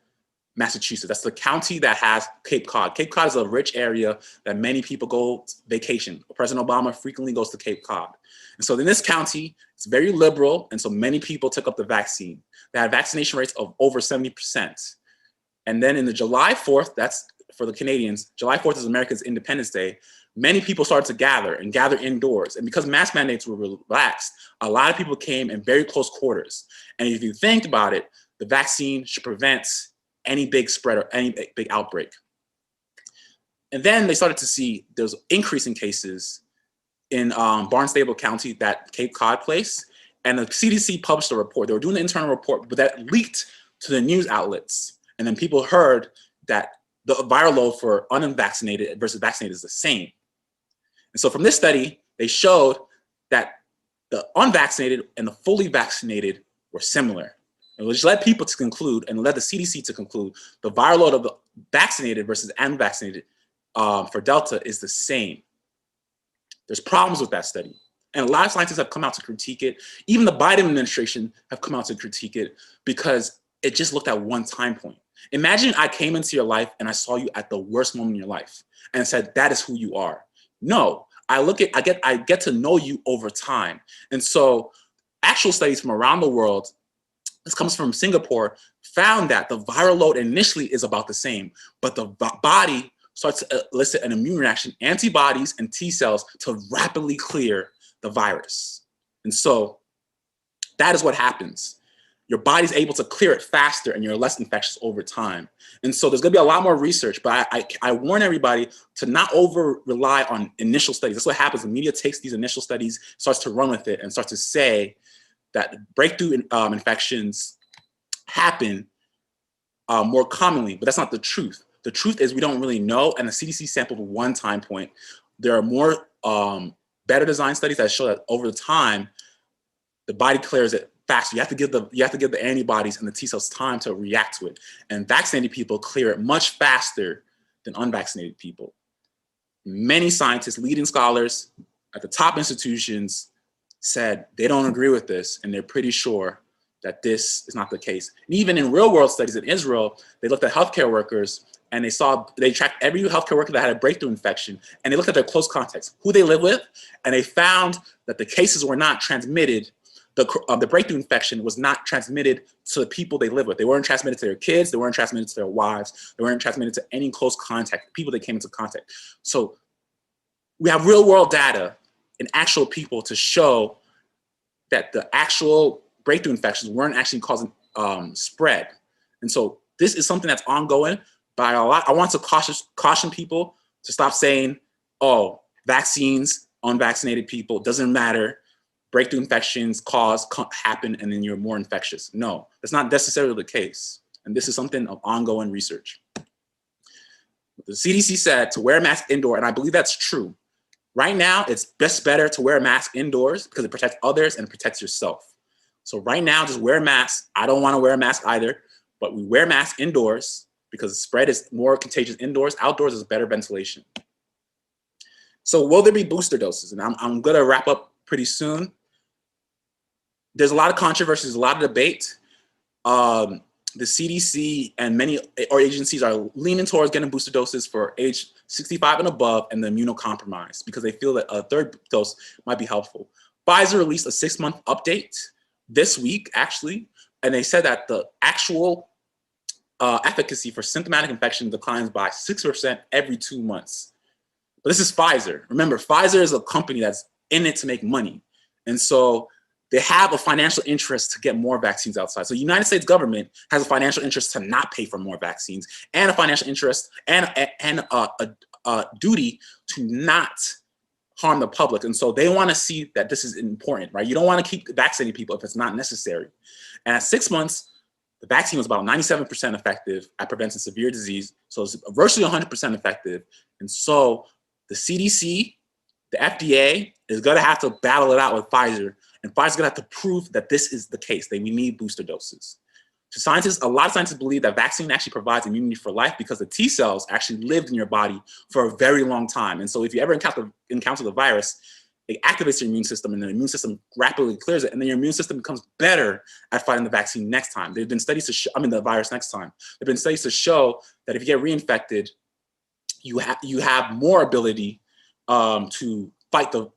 Massachusetts. That's the county that has Cape Cod. Cape Cod is a rich area that many people go vacation. President Obama frequently goes to Cape Cod. And so in this county, it's very liberal, and so many people took up the vaccine. They had vaccination rates of over 70%. And then in the July 4th, that's for the Canadians, July 4th is America's Independence Day, many people started to gather indoors. And because mask mandates were relaxed, a lot of people came in very close quarters. And if you think about it, the vaccine should prevent any big spread or any big outbreak. And then they started to see there's increasing cases in Barnstable County, that Cape Cod place. And the CDC published a report. They were doing the internal report, but that leaked to the news outlets. And then people heard that the viral load for unvaccinated versus vaccinated is the same. And so from this study, they showed that the unvaccinated and the fully vaccinated were similar. And which led people to conclude, and led the CDC to conclude, the viral load of the vaccinated versus unvaccinated for Delta is the same. There's problems with that study. And a lot of scientists have come out to critique it. Even the Biden administration have come out to critique it because it just looked at one time point. Imagine I came into your life and I saw you at the worst moment in your life and said, that is who you are. No, I get to know you over time. And so actual studies from around the world, this comes from Singapore, found that the viral load initially is about the same, but the body starts to elicit an immune reaction, antibodies and T cells to rapidly clear the virus. And so that is what happens. Your body's able to clear it faster and you're less infectious over time. And so there's gonna be a lot more research, but I warn everybody to not over rely on initial studies. That's what happens. The media takes these initial studies, starts to run with it and starts to say that breakthrough infections happen more commonly, but that's not the truth. The truth is we don't really know, and the CDC sampled one time point. There are more better design studies that show that over the time, the body clears it faster. You have to give the antibodies and the T cells time to react to it. And vaccinated people clear it much faster than unvaccinated people. Many scientists, leading scholars at the top institutions said they don't agree with this, and they're pretty sure that this is not the case. And even in real world studies in Israel, they looked at healthcare workers and they tracked every healthcare worker that had a breakthrough infection, and they looked at their close contacts, who they live with, and they found that the cases were not transmitted. The breakthrough infection was not transmitted to the people they live with. They weren't transmitted to their kids. They weren't transmitted to their wives. They weren't transmitted to any close contact, people they came into contact. So we have real world data and actual people to show that the actual breakthrough infections weren't actually causing spread. And so this is something that's ongoing, but I want to caution people to stop saying, oh, vaccines, unvaccinated people, doesn't matter. Breakthrough infections happen and then you're more infectious. No, that's not necessarily the case. And this is something of ongoing research. The CDC said to wear a mask indoor, and I believe that's true. Right now, it's better to wear a mask indoors because it protects others and it protects yourself. So right now, just wear a mask. I don't want to wear a mask either, but we wear masks indoors because the spread is more contagious indoors. Outdoors is better ventilation. So will there be booster doses? And I'm gonna wrap up pretty soon. There's a lot of controversy, there's a lot of debate. The CDC and many agencies are leaning towards getting booster doses for age 65 and above and the immunocompromised because they feel that a third dose might be helpful. Pfizer released a 6-month update this week, actually, and they said that the actual efficacy for symptomatic infection declines by 6% every 2 months. But this is Pfizer. Remember, Pfizer is a company that's in it to make money. And so they have a financial interest to get more vaccines outside. So the United States government has a financial interest to not pay for more vaccines and a financial interest and a duty to not harm the public. And so they want to see that this is important, right? You don't want to keep vaccinating people if it's not necessary. And at 6 months, the vaccine was about 97% effective at preventing severe disease. So it's virtually 100% effective. And so the CDC, the FDA is going to have to battle it out with Pfizer. And Pfizer's going to have to prove that this is the case, that we need booster doses. So a lot of scientists believe that vaccine actually provides immunity for life because the T cells actually lived in your body for a very long time. And so if you ever encounter the virus, it activates your immune system, and the immune system rapidly clears it, and then your immune system becomes better at fighting the vaccine next time. There've been studies to show, the virus next time. There've been studies to show that if you get reinfected, you have more ability to fight the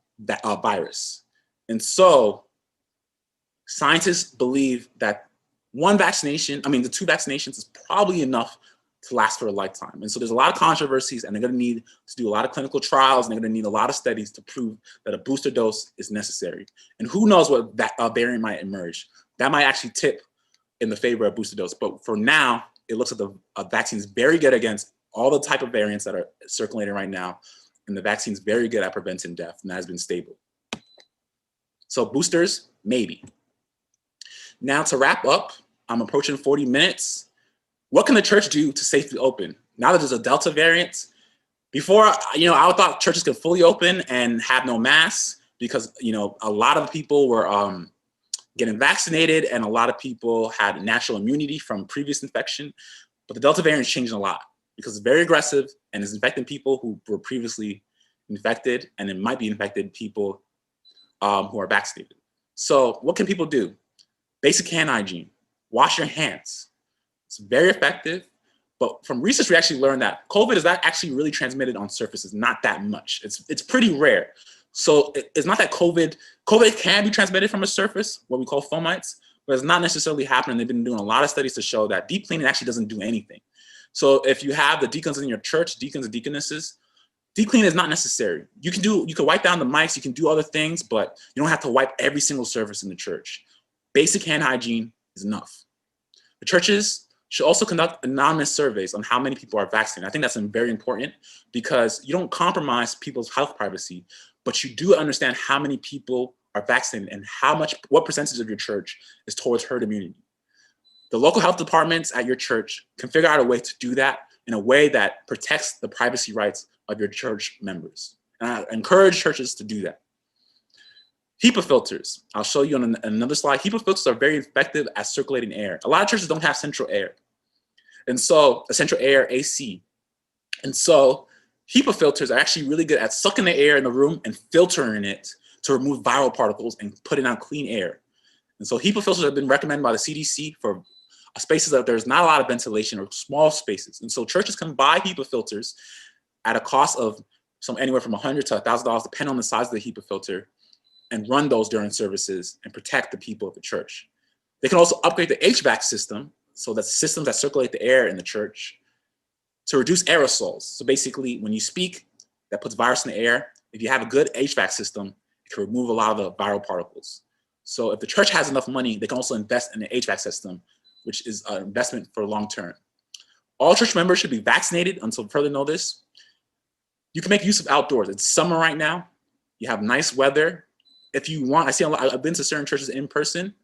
virus. And so scientists believe that the 2 vaccinations is probably enough to last for a lifetime. And so there's a lot of controversies, and they're going to need to do a lot of clinical trials, and they're going to need a lot of studies to prove that a booster dose is necessary. And who knows what variant might emerge. That might actually tip in the favor of booster dose. But for now, it looks like the vaccine is very good against all the type of variants that are circulating right now. And the vaccine is very good at preventing death, and that has been stable. So boosters, maybe. Now to wrap up, I'm approaching 40 minutes. What can the church do to safely open? Now that there's a Delta variant, before, I thought churches could fully open and have no masks because, a lot of people were getting vaccinated and a lot of people had natural immunity from previous infection. But the Delta variant is changing a lot because it's very aggressive and is infecting people who were previously infected, and it might be infected people who are vaccinated. So what can people do? Basic hand hygiene, wash your hands. It's very effective, but from research, we actually learned that COVID is not actually really transmitted on surfaces, not that much. It's pretty rare. So it's not that COVID can be transmitted from a surface, what we call fomites, but it's not necessarily happening. They've been doing a lot of studies to show that deep cleaning actually doesn't do anything. So if you have the deacons in your church, deacons and deaconesses, deep cleaning is not necessary. You can wipe down the mics, you can do other things, but you don't have to wipe every single surface in the church. Basic hand hygiene is enough. The churches should also conduct anonymous surveys on how many people are vaccinated. I think that's very important because you don't compromise people's health privacy, but you do understand how many people are vaccinated and what percentage of your church is towards herd immunity. The local health departments at your church can figure out a way to do that in a way that protects the privacy rights of your church members. And I encourage churches to do that. HEPA filters, I'll show you on another slide. HEPA filters are very effective at circulating air. A lot of churches don't have central air. And so, central air, AC. And so, HEPA filters are actually really good at sucking the air in the room and filtering it to remove viral particles and putting out clean air. And so, HEPA filters have been recommended by the CDC for spaces that there's not a lot of ventilation or small spaces. And so, churches can buy HEPA filters at a cost of anywhere from $100 to $1,000, depending on the size of the HEPA filter, and run those during services and protect the people of the church. They can also upgrade the HVAC system, so that's systems that circulate the air in the church, to reduce aerosols. So basically, when you speak, that puts virus in the air. If you have a good HVAC system, it can remove a lot of the viral particles. So if the church has enough money, they can also invest in the HVAC system, which is an investment for long term. All church members should be vaccinated until further notice. You can make use of outdoors. It's summer right now. You have nice weather. If you want, I've been to certain churches in person.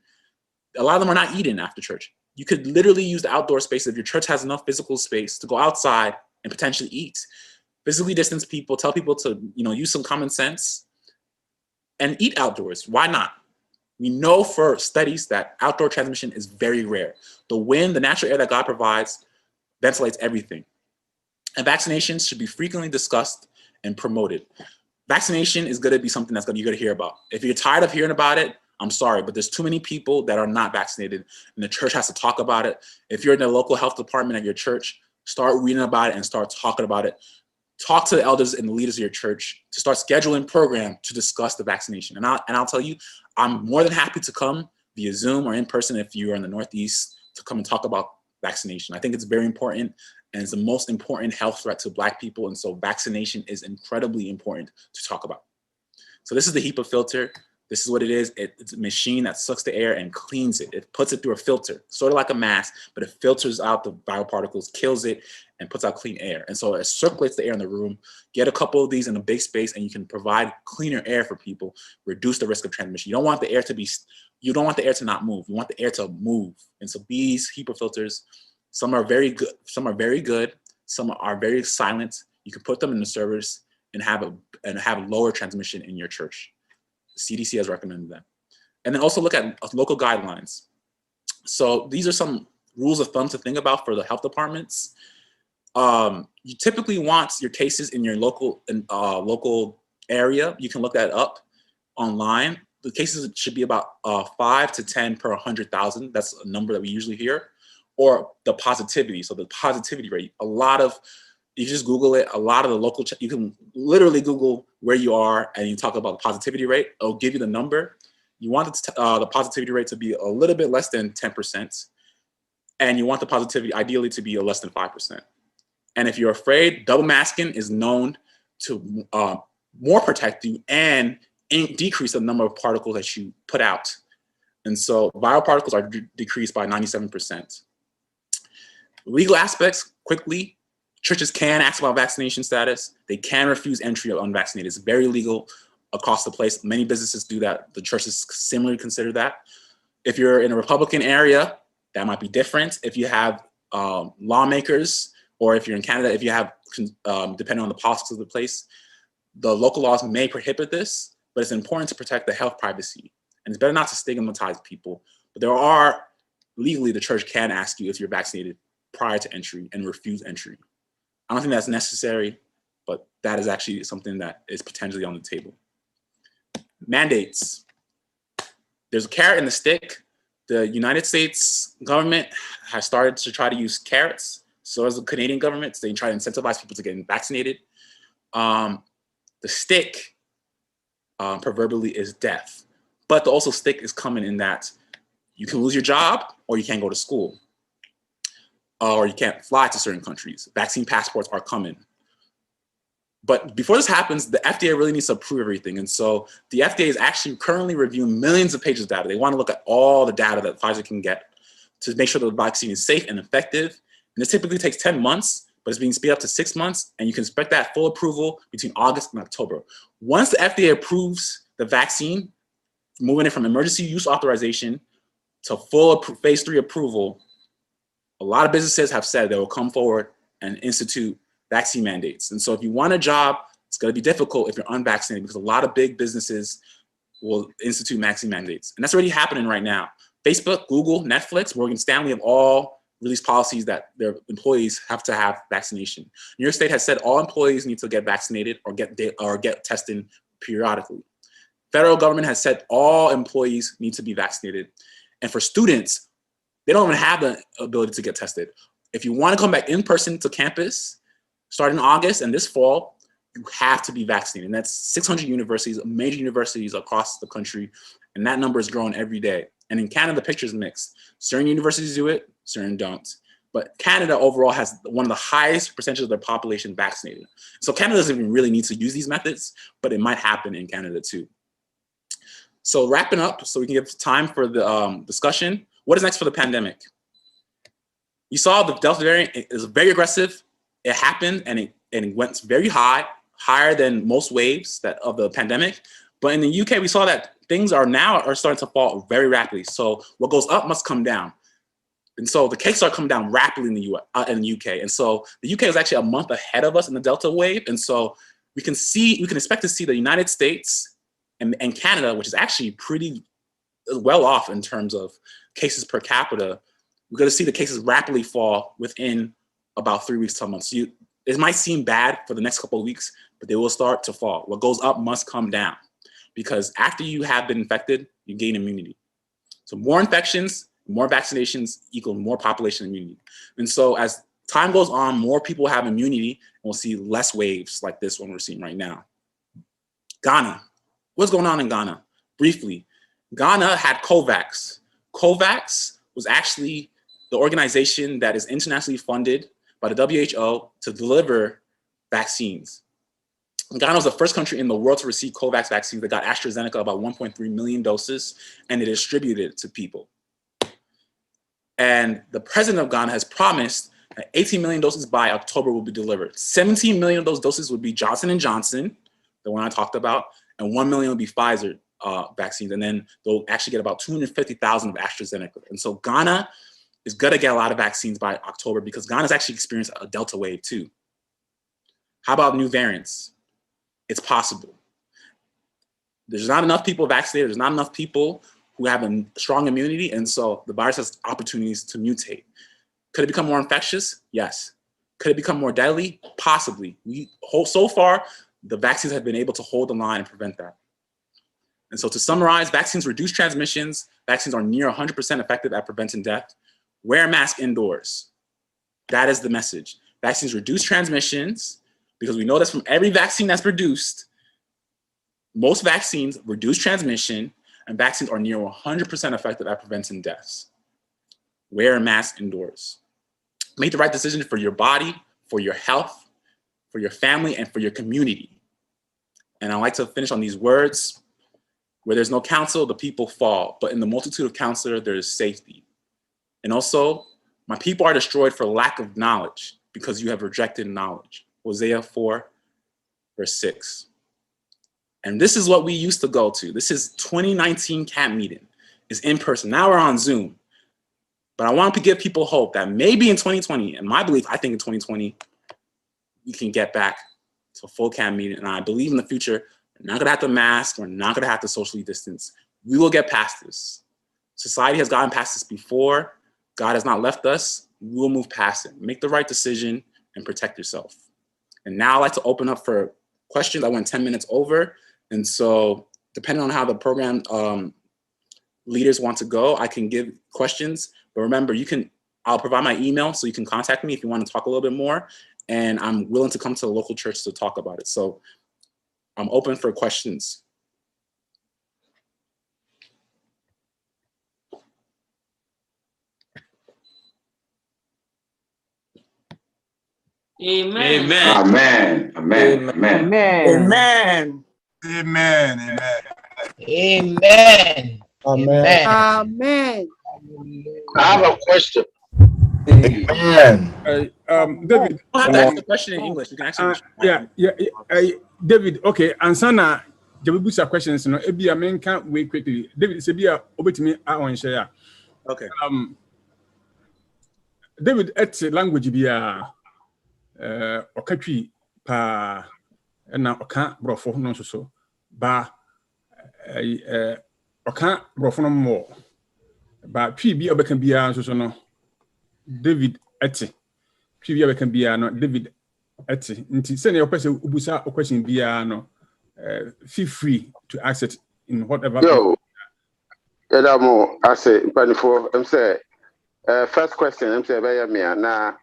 A lot of them are not eating after church. You could literally use the outdoor space if your church has enough physical space to go outside and potentially eat. Physically distance people, tell people to use some common sense and eat outdoors. Why not? We know for studies that outdoor transmission is very rare. The wind, the natural air that God provides, ventilates everything. And vaccinations should be frequently discussed and promoted. Vaccination is going to be something you're going to hear about. If you're tired of hearing about it, I'm sorry, but there's too many people that are not vaccinated, and the church has to talk about it. If you're in the local health department at your church, start reading about it and start talking about it. Talk to the elders and the leaders of your church to start scheduling programs to discuss the vaccination. And I'll tell you, I'm more than happy to come via Zoom or in person if you are in the Northeast to come and talk about vaccination. I think it's very important, and it's the most important health threat to Black people. And so vaccination is incredibly important to talk about. So this is the HEPA filter. This is what it is. It's a machine that sucks the air and cleans it. It puts it through a filter, sort of like a mask, but it filters out the viral particles, kills it, and puts out clean air. And so it circulates the air in the room. Get a couple of these in a big space, and you can provide cleaner air for people, reduce the risk of transmission. You don't want the air to not move. You want the air to move. And so these HEPA filters, some are very good, some are very silent. You can put them in the servers and have lower transmission in your church. The CDC has recommended that. And then also look at local guidelines. So these are some rules of thumb to think about for the health departments. You typically want your cases in your local area. You can look that up. online, the cases should be about 5 to 10 per 100,000. That's a number that we usually hear. Or the positivity. So the positivity rate, you just Google it, a lot of the local, you can literally Google where you are and you talk about the positivity rate, it'll give you the number. You want the positivity rate to be a little bit less than 10%. And you want the positivity ideally to be less than 5%. And if you're afraid, double masking is known to more protect you and decrease the number of particles that you put out. And so viral particles are decreased by 97%. Legal aspects, quickly, churches can ask about vaccination status. They can refuse entry of unvaccinated. It's very legal across the place. Many businesses do that. The churches similarly consider that. If you're in a Republican area, that might be different. If you have lawmakers, or if you're in Canada, if you have, depending on the politics of the place, the local laws may prohibit this, but it's important to protect the health privacy. And it's better not to stigmatize people. But there are, legally, the church can ask you if you're vaccinated prior to entry and refuse entry. I don't think that's necessary, but that is actually something that is potentially on the table. Mandates. There's a carrot and the stick. The United States government has started to try to use carrots. So as the Canadian government, they try to incentivize people to get vaccinated. The stick, proverbially, is death. But the also stick is coming in that you can lose your job or you can't go to school. Or you can't fly to certain countries. Vaccine passports are coming. But before this happens, the FDA really needs to approve everything. And so the FDA is actually currently reviewing millions of pages of data. They want to look at all the data that Pfizer can get to make sure the vaccine is safe and effective. And this typically takes 10 months, but it's being speeded up to 6 months. And you can expect that full approval between August and October. Once the FDA approves the vaccine, moving it from emergency use authorization to full phase 3 approval, a lot of businesses have said they will come forward and institute vaccine mandates. And so if you want a job, it's going to be difficult if you're unvaccinated because a lot of big businesses will institute vaccine mandates. And that's already happening right now. Facebook, Google, Netflix, Morgan Stanley have all released policies that their employees have to have vaccination. New York State has said all employees need to get vaccinated or get tested periodically. Federal government has said all employees need to be vaccinated. And for students, they don't even have the ability to get tested. If you want to come back in person to campus, starting in August and this fall, you have to be vaccinated. And that's 600 universities, major universities across the country. And that number is growing every day. And in Canada, the picture is mixed. Certain universities do it, certain don't. But Canada overall has one of the highest percentages of their population vaccinated. So Canada doesn't even really need to use these methods, but it might happen in Canada too. So wrapping up, so we can give time for the discussion. What is next for the pandemic? You saw the Delta variant is very aggressive. It happened and it went very high, higher than most waves of the pandemic. But in the UK, we saw that things are starting to fall very rapidly. So what goes up must come down. And so the cases are coming down rapidly in the UK. And so the UK is actually a month ahead of us in the Delta wave. And so we can expect to see the United States and Canada, which is actually pretty well off in terms of cases per capita. We're going to see the cases rapidly fall within about 3 weeks to a month. So it might seem bad for the next couple of weeks, but they will start to fall. What goes up must come down because after you have been infected, you gain immunity. So more infections, more vaccinations equal more population immunity. And so as time goes on, more people have immunity and we'll see less waves like this one we're seeing right now. Ghana. What's going on in Ghana? Briefly, Ghana had COVAX. COVAX was actually the organization that is internationally funded by the WHO to deliver vaccines. Ghana was the first country in the world to receive COVAX vaccines that got AstraZeneca about 1.3 million doses, and they distributed it to people. And the president of Ghana has promised that 18 million doses by October will be delivered. 17 million of those doses would be Johnson & Johnson, the one I talked about, and 1 million will be Pfizer vaccines. And then they'll actually get about 250,000 of AstraZeneca. And so Ghana is gonna get a lot of vaccines by October because Ghana's actually experienced a Delta wave too. How about new variants? It's possible. There's not enough people vaccinated. There's not enough people who have a strong immunity. And so the virus has opportunities to mutate. Could it become more infectious? Yes. Could it become more deadly? Possibly. So far, the vaccines have been able to hold the line and prevent that. And so to summarize, vaccines reduce transmissions. Vaccines are near 100% effective at preventing death. Wear a mask indoors. That is the message. Vaccines reduce transmissions because we know this from every vaccine that's produced. Most vaccines reduce transmission, and vaccines are near 100% effective at preventing deaths. Wear a mask indoors. Make the right decision for your body, for your health, for your family, and for your community. And I like to finish on these words. Where there's no counsel, the people fall, but in the multitude of counselors, there is safety. And also, my people are destroyed for lack of knowledge because you have rejected knowledge. Hosea 4, verse 6. And this is what we used to go to. This is 2019 camp meeting. It's in person. Now we're on Zoom. But I want to give people hope that maybe in 2020, and my belief, I think in 2020, we can get back to a full camp meeting. And I believe in the future, we're not gonna have to mask, we're not gonna have to socially distance. We will get past this. Society has gotten past this before. God has not left us. We will move past it. Make the right decision and protect yourself. And now I'd like to open up for questions. I went 10 minutes over. And so depending on how the program leaders want to go, I can give questions. But remember, I'll provide my email so you can contact me if you want to talk a little bit more. And I'm willing to come to the local church to talk about it. So I'm open for questions.
Amen.
Amen. Amen. Amen.
Amen.
Amen.
Amen.
Amen.
Amen.
I have a question.
Amen.
David.
You don't have to ask the question in English. You can actually.
David, okay. Ansana, Jabubusa questions, no, ebi amen can't wait quickly. David, sebia obetimi on share.
Okay.
David, it's language bia okatwi pa na oka brofo no so ba oka brofo no mo ba twi bia obeka bia so no David eti twi bia obeka bia no David eti nti se na opese ubusa question bia no feel free to ask it in whatever.
Yo, Edamo, I say, Panifo, I'm say, first question, I'm say, now,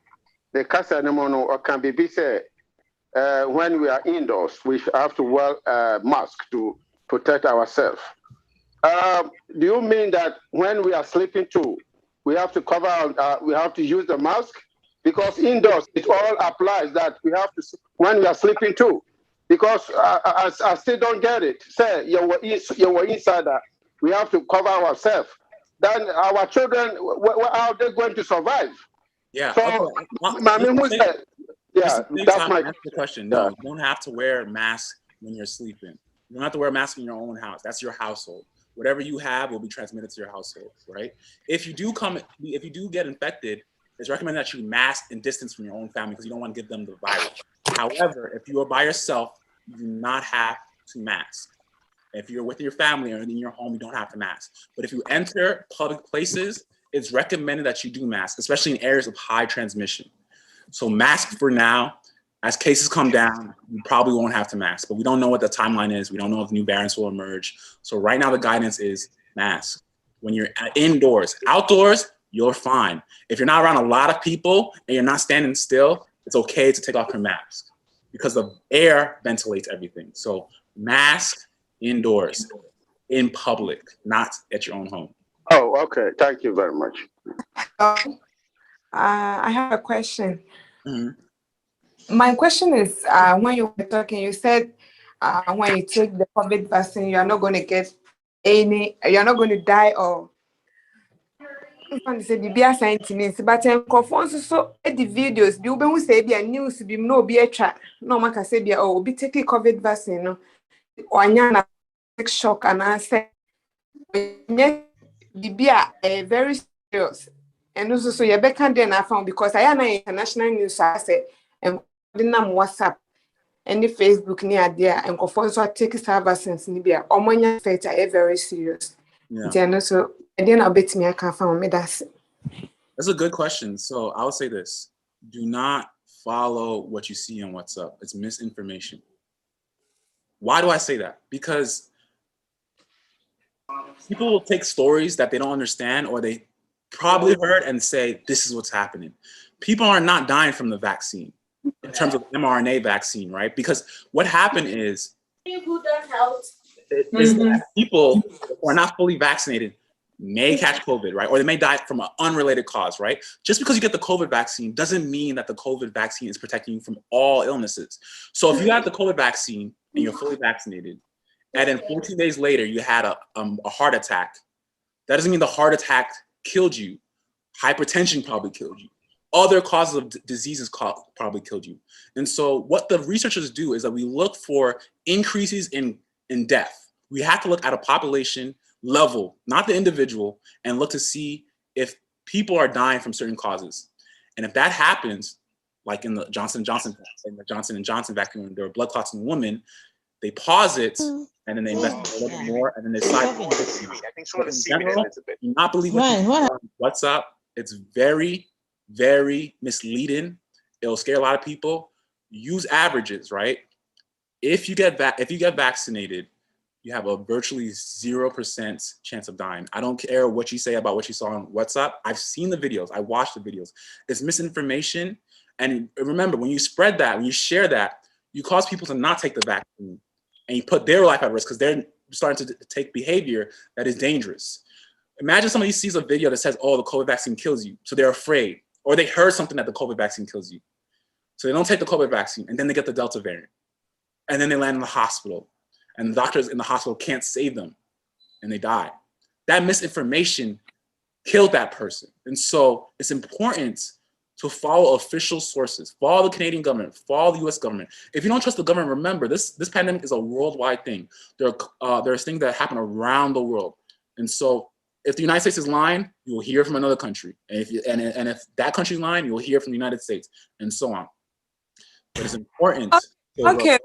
the casa no or can be said, when we are indoors, we have to wear a mask to protect ourselves. Do you mean that when we are sleeping too, we have to cover, we have to use the mask? Because indoors, it all applies that we have to, when we are sleeping too. Because I still don't get it. Say, you were inside that. We have to cover ourselves. Then our children, how are they going to survive?
Yeah.
So,
okay.
That's my
question. No, you don't have to wear a mask when you're sleeping. You don't have to wear a mask in your own house. That's your household. Whatever you have will be transmitted to your household, right? If you do get infected, it's recommended that you mask and distance from your own family because you don't want to give them the virus. However, if you are by yourself, you do not have to mask. If you're with your family or in your home, you don't have to mask. But if you enter public places, it's recommended that you do mask, especially in areas of high transmission. So mask for now. As cases come down, you probably won't have to mask, but we don't know what the timeline is. We don't know if new variants will emerge. So right now the guidance is mask. When you're indoors, outdoors, you're fine. If you're not around a lot of people and you're not standing still, it's okay to take off your mask because the air ventilates everything. So mask indoors, in public, not at your own home.
Oh, okay. Thank you very much.
I have a question.
Mm-hmm.
My question is, when you were talking, you said when you take the COVID vaccine, you are not going to get you're not going to die or say be science, but so the videos be who say be a news be no be a chat no man can say be be taking COVID vaccine no or nyana shock and I say be a very serious and also so you back and then I found because I am an international news I say and WhatsApp and the Facebook near there and so take vaccines ni be a omonya effect are very serious. Yeah. So and then I'll bet me I can find me that's
a good question. So I'll say this. Do not follow what you see on WhatsApp. It's misinformation. Why do I say that? Because people will take stories that they don't understand or they probably heard and say, this is what's happening. People are not dying from the vaccine in terms of mRNA vaccine, right? Because what happened is that people who are not fully vaccinated may catch COVID, right? Or they may die from an unrelated cause, right? Just because you get the COVID vaccine doesn't mean that the COVID vaccine is protecting you from all illnesses. So if you have the COVID vaccine and you're fully vaccinated, and then 14 days later you had a heart attack, that doesn't mean the heart attack killed you. Hypertension probably killed you. Other causes of diseases probably killed you. And so what the researchers do is that we look for increases in death. We have to look at a population level, not the individual, and look to see if people are dying from certain causes. And if that happens, like in the Johnson & Johnson vaccine, when there were blood clots in women, they pause it and then they investigate a little bit more and then they decide. In general, do not believe what's up. It's very, very misleading. It'll scare a lot of people. Use averages, right? If you get vaccinated, you have a virtually 0% chance of dying. I don't care what you say about what you saw on WhatsApp. I've seen the videos. I watched the videos. It's misinformation. And remember, when you spread that, when you share that, you cause people to not take the vaccine and you put their life at risk because they're starting to take behavior that is dangerous. Imagine somebody sees a video that says, oh, the COVID vaccine kills you. So they're afraid, or they heard something that the COVID vaccine kills you. So they don't take the COVID vaccine and then they get the Delta variant. And then they land in the hospital. And the doctors in the hospital can't save them and they die. That misinformation killed that person. And so it's important to follow official sources, follow the Canadian government, follow the US government. If you don't trust the government, remember this pandemic is a worldwide thing. There's things that happen around the world. And so if the United States is lying, you will hear from another country. And if that country's lying, you will hear from the United States and so on. But it's important.
Okay,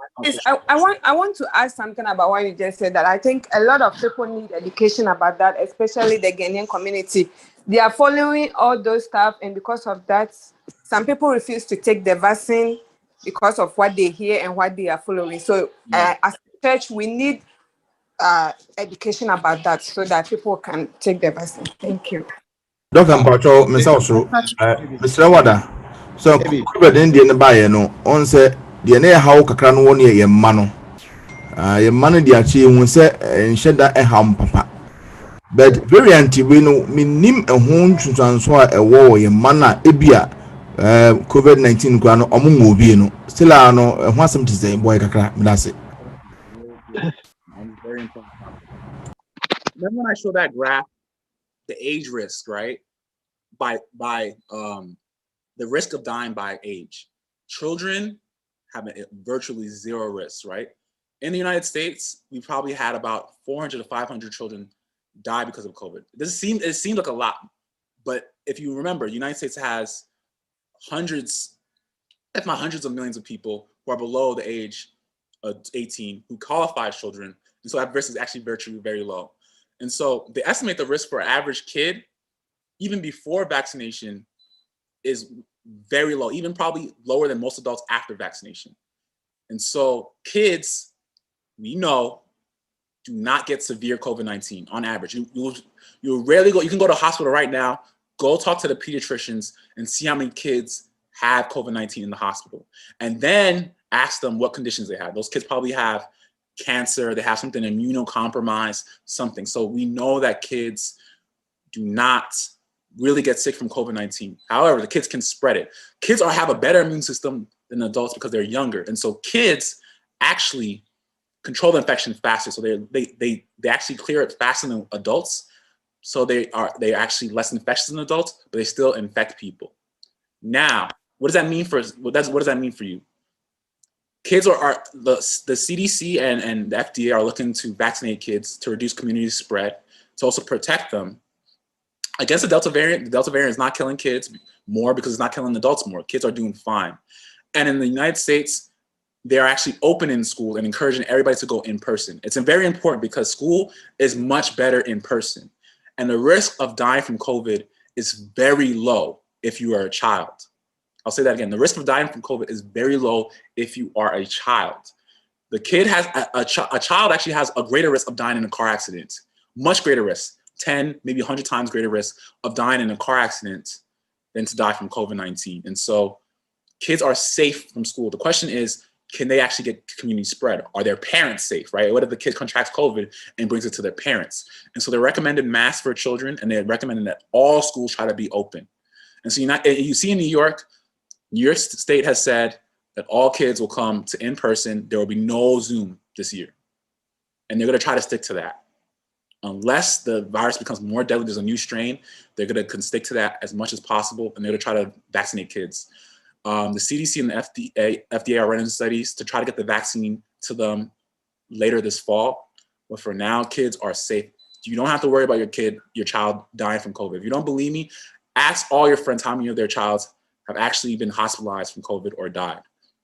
I want to ask something about what you just said, that I think a lot of people need education about that, especially the Ghanaian community. They are following all those stuff, and because of that, some people refuse to take the vaccine because of what they hear and what they are following. So as a church, we need education about that so that people can take the vaccine. Thank you.
Dr. Mpacho, Mr. Wada, so COVID in the buyer no, on say the near how kakran one year mano. Your money the achi won say and shed that a ham papa. But very anti we know me nim a home to transfer a war your mana ebia COVID-19 grano omu obi no. Still no want some to say boy kakra that's it.
Very important. Remember when I showed that graph, the age risk, right? By the risk of dying by age. Children have a virtually zero risk, right? In the United States, we probably had about 400 to 500 children die because of COVID. It seems like a lot, but if you remember, the United States has hundreds, if not hundreds of millions of people who are below the age of 18 who qualify as children. And so that risk is actually virtually very low. And so they estimate the risk for an average kid, even before vaccination, is very low, even probably lower than most adults after vaccination. And so kids, we know, do not get severe COVID-19 on average. You rarely go, you can go to a hospital right now, go talk to the pediatricians and see how many kids have COVID-19 in the hospital. And then ask them what conditions they have. Those kids probably have cancer, they have something immunocompromised, something. So we know that kids do not really get sick from COVID-19. However, the kids can spread it. Kids have a better immune system than adults because they're younger. And so kids actually control the infection faster. So they actually clear it faster than adults. So they're actually less infectious than adults, but they still infect people. Now, what does that mean for what does that mean for you? Kids are the CDC and the FDA are looking to vaccinate kids to reduce community spread, to also protect them against the Delta variant. The Delta variant is not killing kids more because it's not killing adults more. Kids are doing fine. And in the United States, they're actually opening school and encouraging everybody to go in person. It's very important because school is much better in person. And the risk of dying from COVID is very low if you are a child. I'll say that again. The risk of dying from COVID is very low if you are a child. The kid has, a child actually has a greater risk of dying in a car accident much greater risk, 10, maybe 100 times greater risk of dying in a car accident than to die from COVID-19. And so kids are safe from school. The question is, can they actually get community spread? Are their parents safe, right? What if the kid contracts COVID and brings it to their parents? And so they recommended masks for children, and they recommended that all schools try to be open. And so you see in New York State has said that all kids will come to in-person. There will be no Zoom this year. And they're gonna try to stick to that. Unless the virus becomes more deadly, there's a new strain, they're gonna stick to that as much as possible, and they're gonna try to vaccinate kids. The CDC and the FDA are running studies to try to get the vaccine to them later this fall. But for now, kids are safe. You don't have to worry about your child dying from COVID. If you don't believe me, ask all your friends how many of their child have actually been hospitalized from COVID or died.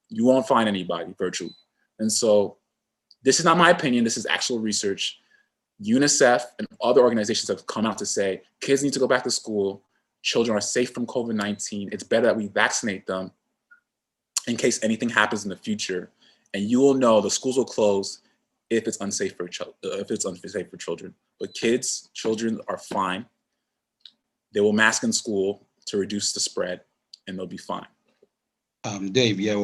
You won't find anybody virtually. And so this is not my opinion, this is actual research. UNICEF and other organizations have come out to say kids need to go back to school. Children are safe from COVID-19. It's better that we vaccinate them in case anything happens in the future. And you will know the schools will close if it's unsafe for children. But children are fine. They will mask in school to reduce the spread, and they'll be fine.
Dave,
Dave,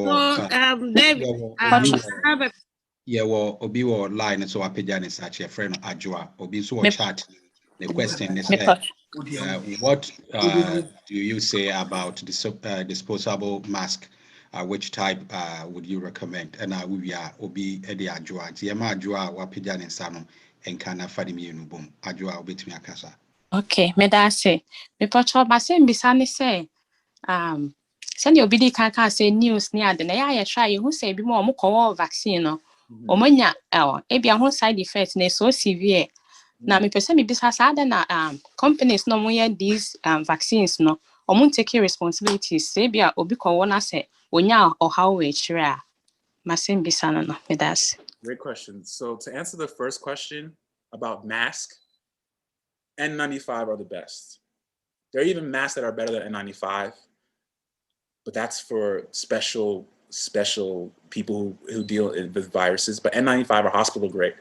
Obi will line so Apejan is actually a friend of Ajua. Obi so chat. The question is, what do you say about the disposable mask? Which type would you recommend? And we are Obi Edi Ajua. Tiema Ajua Wapijan and Sano and Kana Fadimi Nubum. Ajua Obit Miakasa.
Okay, medase. Me pacho ba se mbisane se send your BD can say news near the na try you who say be more mo vaccine no. Omanya ebia ho side effects na so severe. Na me pese me bisa sada na companies no mo these vaccines no. Omo take responsibilities say bia obi ko na say onya or how we chira. Masim bisa no medase.
Great question. So to answer the first question about mask, N95 are the best. There are even masks that are better than N95, but that's for special people who deal with viruses. But N95 are hospital grade.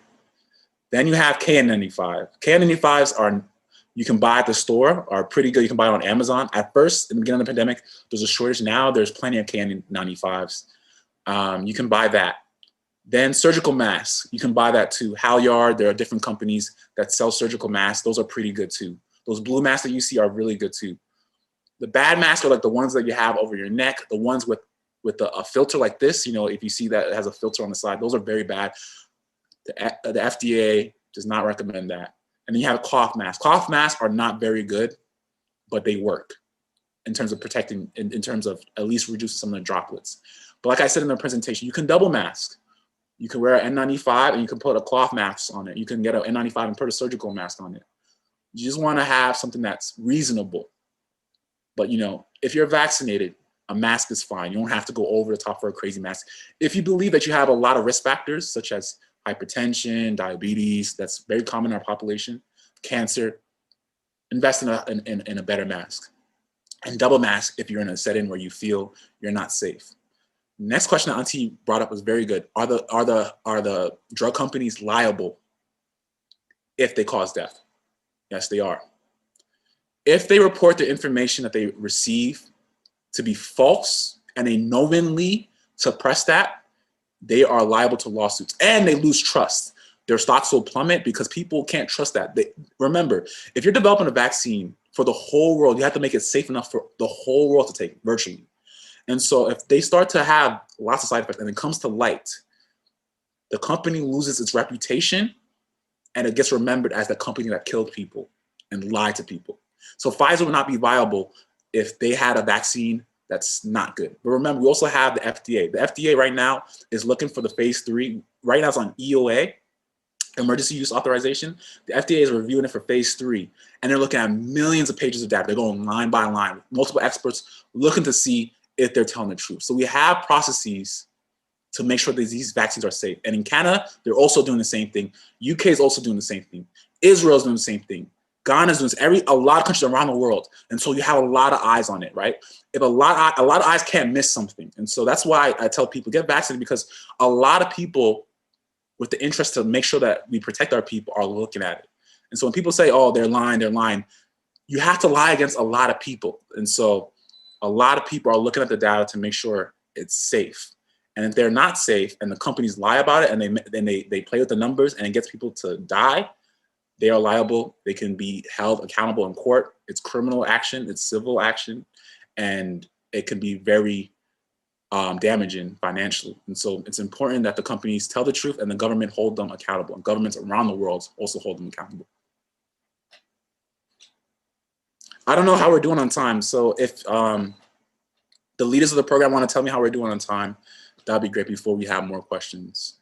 Then you have KN95. KN95s are, you can buy at the store, are pretty good. You can buy it on Amazon. At first, in the beginning of the pandemic, there's a shortage. Now there's plenty of KN95s. You can buy that. Then surgical masks, you can buy that too. Halyard, there are different companies that sell surgical masks. Those are pretty good too. Those blue masks that you see are really good too. The bad masks are like the ones that you have over your neck, the ones with a filter like this. You know, if you see that it has a filter on the side, those are very bad. The FDA does not recommend that. And then you have cloth masks. Cloth masks are not very good, but they work in terms of protecting, in terms of at least reducing some of the droplets. But like I said in the presentation, you can double mask. You can wear an N95 and you can put a cloth mask on it. You can get an N95 and put a surgical mask on it. You just want to have something that's reasonable. But you know, if you're vaccinated, a mask is fine. You don't have to go over the top for a crazy mask. If you believe that you have a lot of risk factors, such as hypertension, diabetes, that's very common in our population, cancer, invest in a better mask. And double mask if you're in a setting where you feel you're not safe. Next question that Auntie brought up was very good. Are the drug companies liable if they cause death? Yes, they are. If they report the information that they receive to be false and they knowingly suppress that, they are liable to lawsuits and they lose trust. Their stocks will plummet because people can't trust that. Remember, if you're developing a vaccine for the whole world, you have to make it safe enough for the whole world to take virtually. And so if they start to have lots of side effects and it comes to light, the company loses its reputation and it gets remembered as the company that killed people and lied to people. So Pfizer would not be viable if they had a vaccine that's not good. But remember, we also have the FDA. The FDA right now is looking for the phase 3. Right now it's on EOA, emergency use authorization. The FDA is reviewing it for phase 3, and they're looking at millions of pages of data. They're going line by line, multiple experts looking to see if they're telling the truth. So we have processes to make sure that these vaccines are safe. And in Canada, they're also doing the same thing. UK is also doing the same thing. Israel's doing the same thing. Ghana's doing this, a lot of countries around the world. And so you have a lot of eyes on it, right? If a lot of eyes can't miss something. And so that's why I tell people, get vaccinated, because a lot of people with the interest to make sure that we protect our people are looking at it. And so when people say, oh, they're lying, you have to lie against a lot of people. And so a lot of people are looking at the data to make sure it's safe. And if they're not safe and the companies lie about it and they play with the numbers and it gets people to die, they are liable. They can be held accountable in court. It's criminal action, it's civil action, and it can be very damaging financially. And so it's important that the companies tell the truth and the government hold them accountable. And governments around the world also hold them accountable. I don't know how we're doing on time. So if the leaders of the program want to tell me how we're doing on time, that'd be great before we have more questions.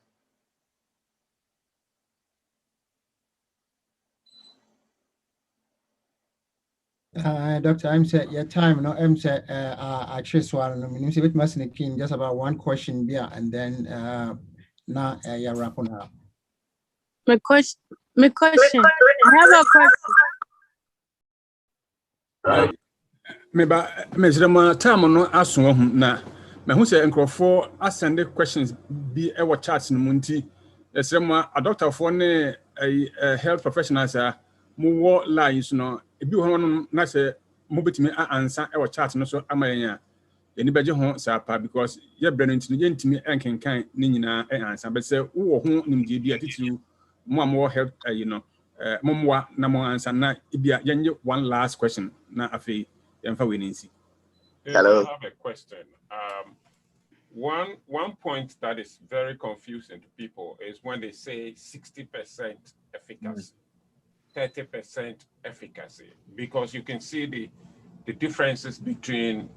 Doctor, I'm saying your time. No, I'm saying I just want to know. Bit masking just about one question here, and then now you're wrapping up.
My question. I have a question.
Mesrema time no aso ho na me hu say nkrofo asende questions bi e wo chat no munti esrema a doctor for ne health professionals mo wo lines no ebi ho no na say mo betimi answer e wo chat no so amayen eni beje ho sapa because ye bre no ntini ye ntimi enkenkan ni nyina answer but say wo ho nimje bi atitiru mo am wo health momwa na mo answer na bia yenye one last question na afi.
Hello. I have a question. One point that is very confusing to people is when they say 60% efficacy, 30% efficacy, because you can see the differences between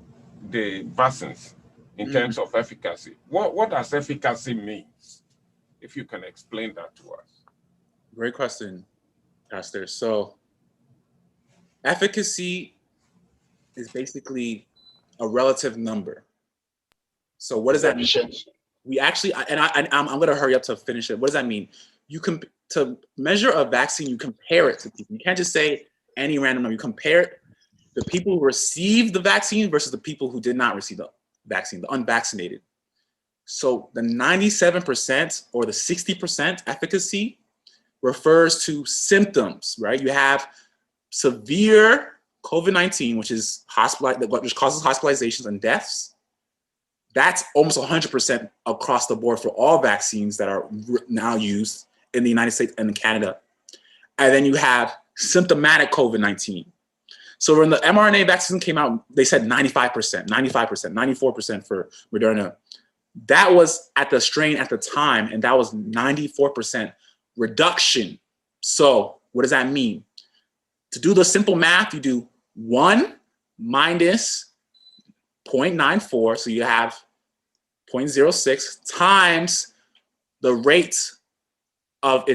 the vaccines in terms of efficacy. What does efficacy mean? If you can explain that to us.
Great question, Pastor. So efficacy is basically a relative number. So what does that mean? We actually, and I'm going to hurry up to finish it. What does that mean? You can, to measure a vaccine, you compare it to people. You can't just say any random number. You compare the people who received the vaccine versus the people who did not receive the vaccine, the unvaccinated. So the 97% or the 60% efficacy refers to symptoms, right? You have severe COVID-19, which causes hospitalizations and deaths. That's almost 100% across the board for all vaccines that are now used in the United States and in Canada. And then you have symptomatic COVID-19. So when the mRNA vaccine came out, they said 95%, 94% for Moderna. That was at the strain at the time, and that was 94% reduction. So what does that mean? To do the simple math, you do 1 minus 0.94, so you have 0.06 times the rate of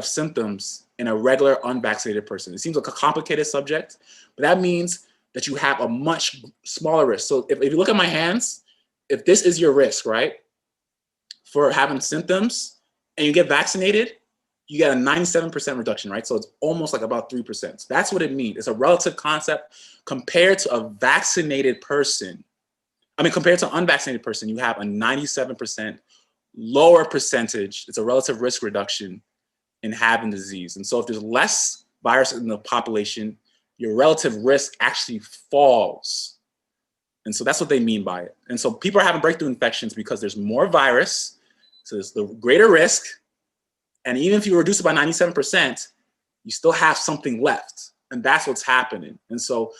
symptoms in a regular unvaccinated person. It seems like a complicated subject, but that means that you have a much smaller risk. So if you look at my hands, if this is your risk, right, for having symptoms and you get vaccinated, you get a 97% reduction, right? So it's almost like about 3%. So that's what it means. It's a relative concept. Compared to a vaccinated person, compared to an unvaccinated person, you have a 97% lower percentage. It's a relative risk reduction in having disease. And so if there's less virus in the population, your relative risk actually falls. And so that's what they mean by it. And so people are having breakthrough infections because there's more virus, so there's the greater risk. And even if you reduce it by 97%, you still have something left. And that's what's happening. And so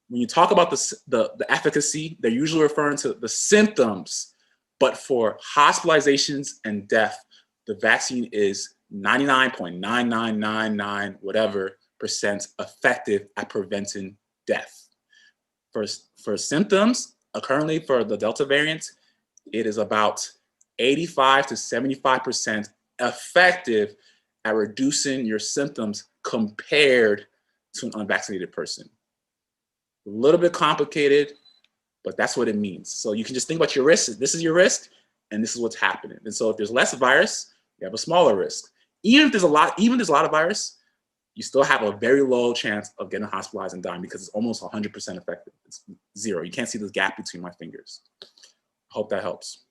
when you talk about the efficacy, they're usually referring to the symptoms. But for hospitalizations and death, the vaccine is 99.9999 whatever % effective at preventing death. For symptoms, currently for the Delta variant, it is about 85 to 75% effective at reducing your symptoms compared to an unvaccinated person. A little bit complicated, but that's what it means. So you can just think about your risk. This is your risk, and this is what's happening. And so if there's less virus, you have a smaller risk. Even if there's a lot of virus, you still have a very low chance of getting hospitalized and dying because it's almost 100% effective. It's 0. You can't see this gap between my fingers. Hope that helps.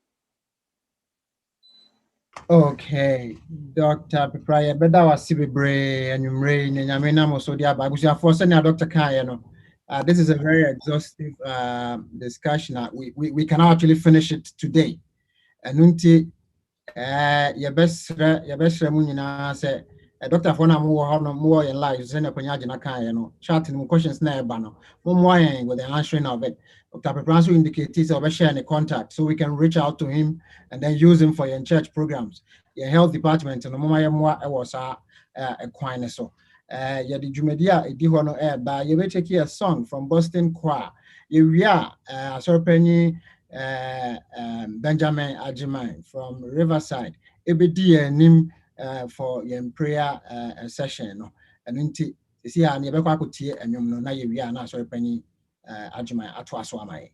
Okay, Dr. Pipraya, but that was Sibibre and Umrain and Yamina Mosodia Bagusia for sending Dr. Kayano. This is a very exhaustive discussion. We cannot actually finish it today. And until your best Munina said, Dr. Fona more in life, Zena Panyajina Kayano, chatting questions near Bano, more with the answering of it. Dr. Pipraya indicates or sharing a contact so we can reach out to him and then use them for your church programs, your health department, and the moment I was a quine so. Yeah, the Jumedia, Dihono air, but you will take a song from Boston Choir. You are sorry, Penny Benjamin Ajimai from Riverside. Ebedi nim for your prayer session. And until you see, I never could tear and you know, now you are not sorry, Penny Ajimai Atwaswamai.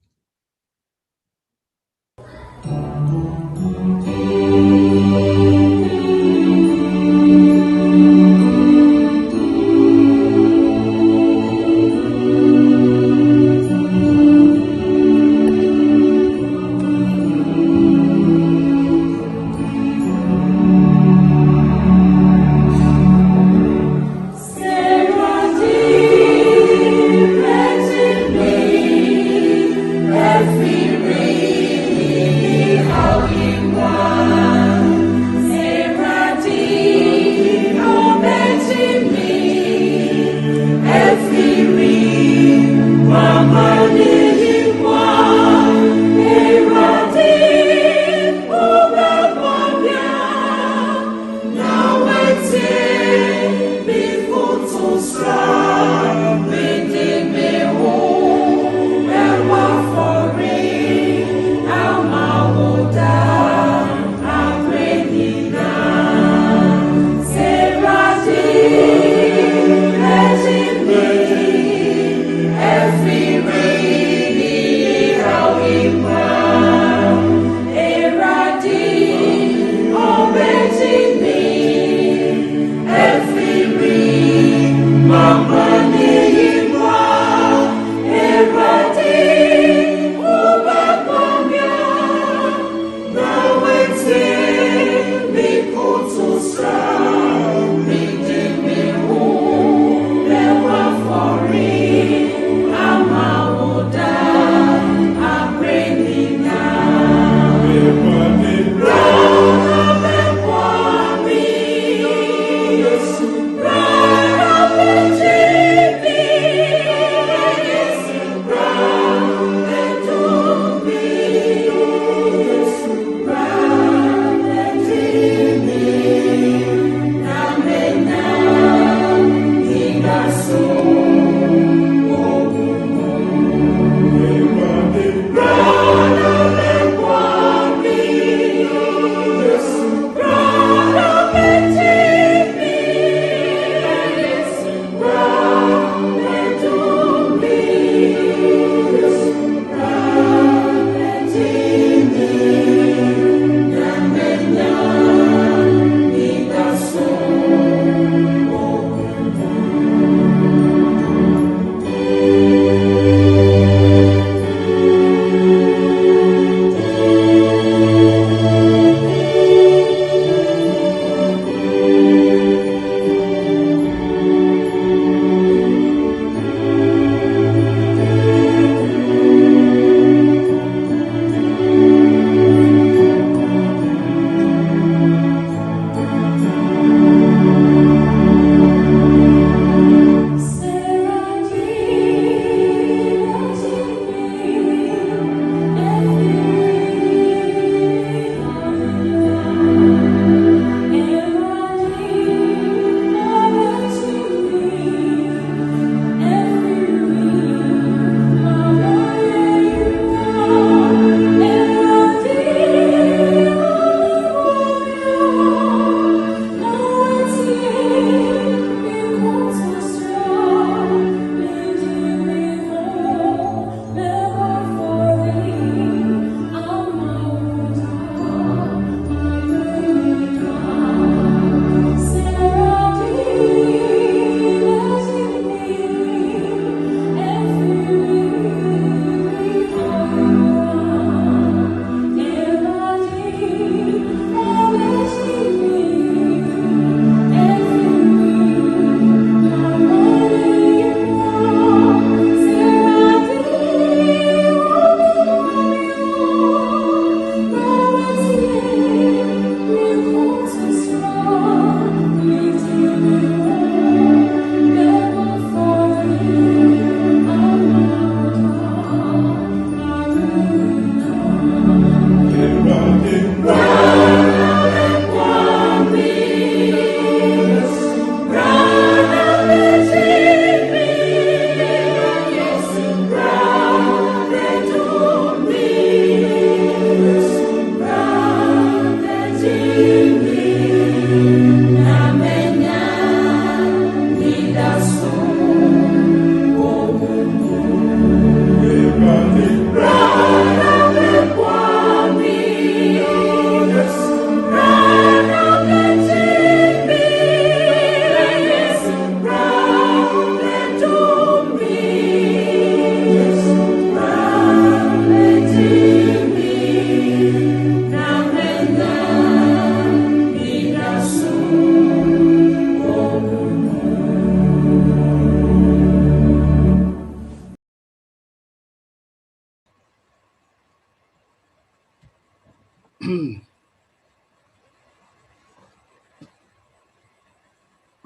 Every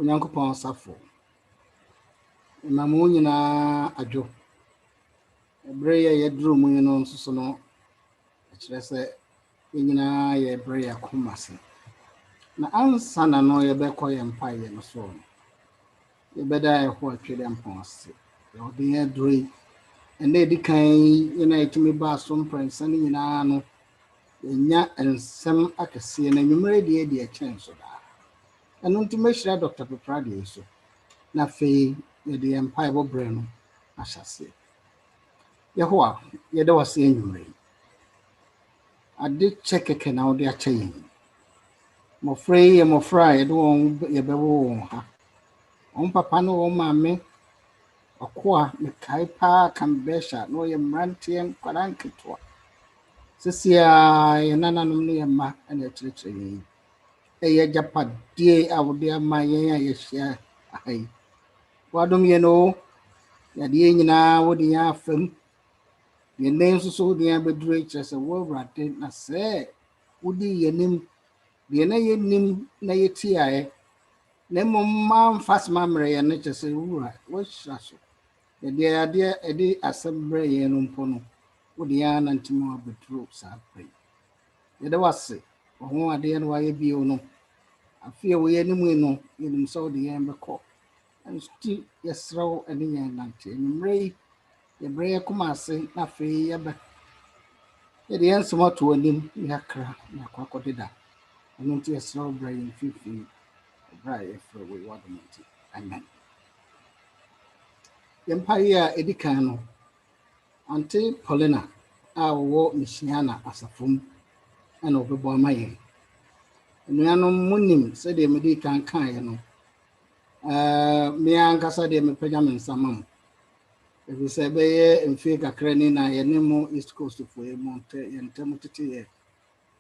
Onyankopɔn safo na mo nyinaa adwo ebre ye yeduru mu no nso so no akire sɛ nyinaa ye ebre ya komase na ansa na no ye bɛkɔ ye mpa ye no so no ye bɛda ɛho atwere mpɔn ase ye ɔde ye duri ene edi kan nyina etumi ba so mprensa ne nyinaa no enya ensem akɛse na nwumere de de ɛkyɛn so da ɛno nti mehyira Dr. Pepra de so na fe ye de mpa ɛbɔ bre no ahyase Yehowa yɛda wase nwumere ade kyekeke na wode akyɛ yɛn mofra yi mofra yɛde wɔn yɛbɛwo wɔn ha wɔn papa no wɔn maame ɔkoa mekai pa kambesha no yɛ mrantie nkwara nketewa sesia yɛ nananom ne yɛ ma na kyerɛkyerɛ yɛn ɛyɛ japadie a wode ama yɛn a yɛhyia ahai wadom yɛ no yɛde yɛn nyinaa wode yɛn afam yɛn nso so wode yɛn abɛduru kyerɛ sɛ wɔwurade na sɛ wode yɛnim deɛ na yɛnim na yɛtiaeɛ na mmom mfasma mmerɛ yɛn no kyerɛ sɛ wura wɔahyira so yɛde adeɛ ɛde asɛm brɛ yɛn no mpo no wode yɛn anantim abɛduru saa pɛi yɛde wase ɔho adeɛ no wayɛ bio no afei wɔ yɛn mu no yɛnim sɛ wode yɛn bɛkɔ nti yɛserɛw ɛne yɛn nante mmerɛ yi yɛbrɛ yɛ koma ase na afei yɛbɛ yɛde yɛn nsɛm ato anim yɛakra na akɔ deda ɛno nti yɛserɛw brɛ yɛn fifiri brɛ a yɛfrɛ wɔ wadom nti amen yɛmpa yi a ɛdi kan no ante Paulina a wɔwɔ Michiana asafom ɛna ɔbɛbɔ ama yɛn nnuanom munim sɛdeɛ mede kan kaeɛ no me ankasa deɛ mepagya me nsa ma mo ɛfiri sɛ ɛbɛyɛ mfie kakra ni na yɛne mo East Coast fo mu yɛntɛm teteyɛ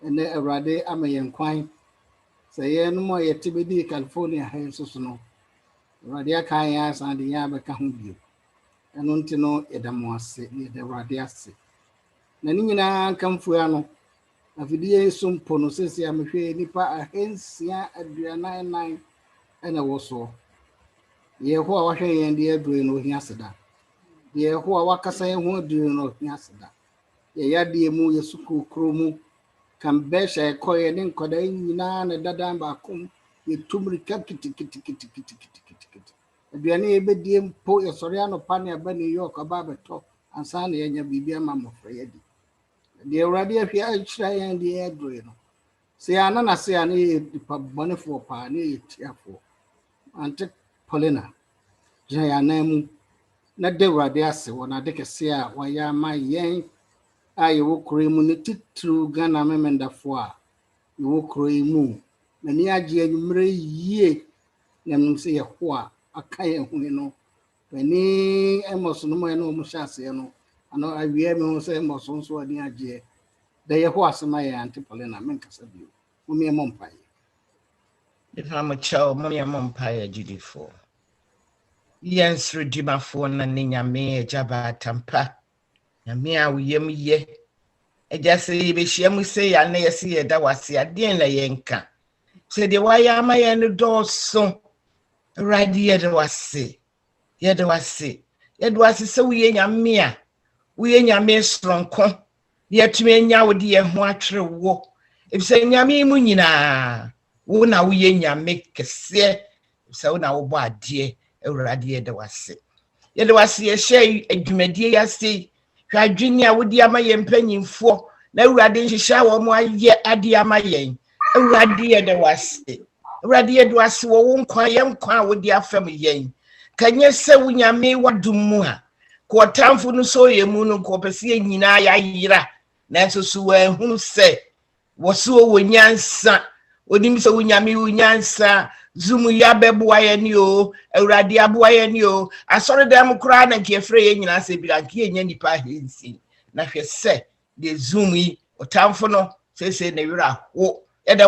ɛnɛ Awurade ama yɛn kwan sɛ yɛn no mo yɛte bɛdi California ha nso so no Awurade aka yɛn asan de yɛn abɛka ho bio ɛno nti no yɛda mo ase yɛda Awurade ase na ne nyinaa nkamfua no afidie so mpo no sɛsi a mehwɛ nipa 649 ɛna wɔ so yɛho a wahwɛ yɛn de aduro no ohia seda yɛho a wakasa yɛn ho aduro no ohia seda yɛyadeɛ mu yɛsuku kuro mu kambesha ɛkɔyɛ ne nkɔda nyinaa na dadan baako yɛtumrika kiti aduane yɛbɛdie mpo yɛsɔre anɔpa ne aba New York aba abɛtɔ ansa na yɛnya biribi ama mmɔfra yɛdi deɛ Awurade ahwɛ akyira yɛn de aduro no sɛ yɛana na sɛ yɛane yɛ nipa bɔnefoɔ paa ne yɛ tiafoɔ ante Paulina gyina yɛanan mu na da Awurade ase wɔ n'ade kɛse a wɔyɛ ama yɛn a yɛwɔ kuro mu ne titiriw Ghana memendafoɔ a yɛwɔ kuro yi mu na ni agye anwummerɛ yie na mmom sɛ yɛho a aka yɛn ho no pani ɛmɔso no mu ɛna ɔmo hyɛ aseɛ no ano awie me ho sɛ ɛmɔso nso ɔde agye da yɛho asɛm ayɛ ante Paulina menkasa bio momyɛ mmɔ mpaeɛ
If I'm a child, mommy, I'm on Paya Judifo. Yes, Redima for Nanya me, Jabba Tampa. And me, I will ye. I just say, be shame we say, I never see it. That was a dinner yanka. Say the why am I in the door so? Right here, there was say. Yet was say. It was so we ain't a mere. We ain't a mere strong con. Yet me and ya would dear watcher walk. If saying Yami Munina. Wona woyɛ nyame kɛseɛ sɛ wona wobɔ adeɛ Awurade yɛda wase yɛhyɛ adwumadie yɛase hwɛ adwene a wodi ama yɛn mpanyimfoɔ na Awurade nhyehyɛ wɔ mo ayɛ ade ama yɛn Awurade yɛda wase wɔ wo nkwa yɛn nkwa a wodi afam yɛn kanyɛ sɛ wo nyame wadom mu a kɔ tamfo no so yɛ mu no kɔ pɛsɛ nyinaa yɛayera nanso so wɔahunu sɛ wɔso wɔ nyansa onim sɛ wunyame wunyansa zumu ya beboa ye ni o Awurade aboa ye ni o asɔre dam kura na nkefre ye nyina sɛ bi anke ye nya nipa hensi na hwɛ sɛ de zumu yi otamfo no sese na wira ho yɛda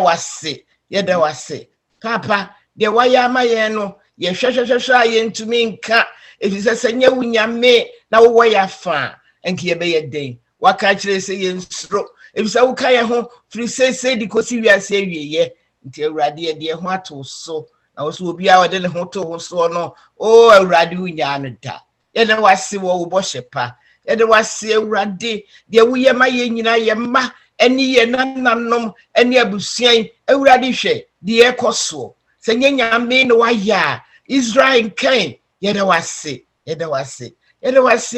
wase papa de waya ama ye no ye hwehwehwehwe a ye ntumi nka efisɛ sɛ nya wunyame na wo ya fa anke ye be ye den waka kyerɛ sɛ ye nsuro efisɛ woka ye ho firi sese di kosi wiase awieye nti Awurade ye de ho ato so na wo so obi a wode ne ho to ho so no o awurade unya no da yɛde wase wo bo hyepa yɛde wase awurade de woyɛ ma yɛ nyina yɛ ma ɛne yɛ nananom ɛne abusuan awurade hwɛ de ɛkɔso sɛ nyame no wayɛ Israel kan yɛde wase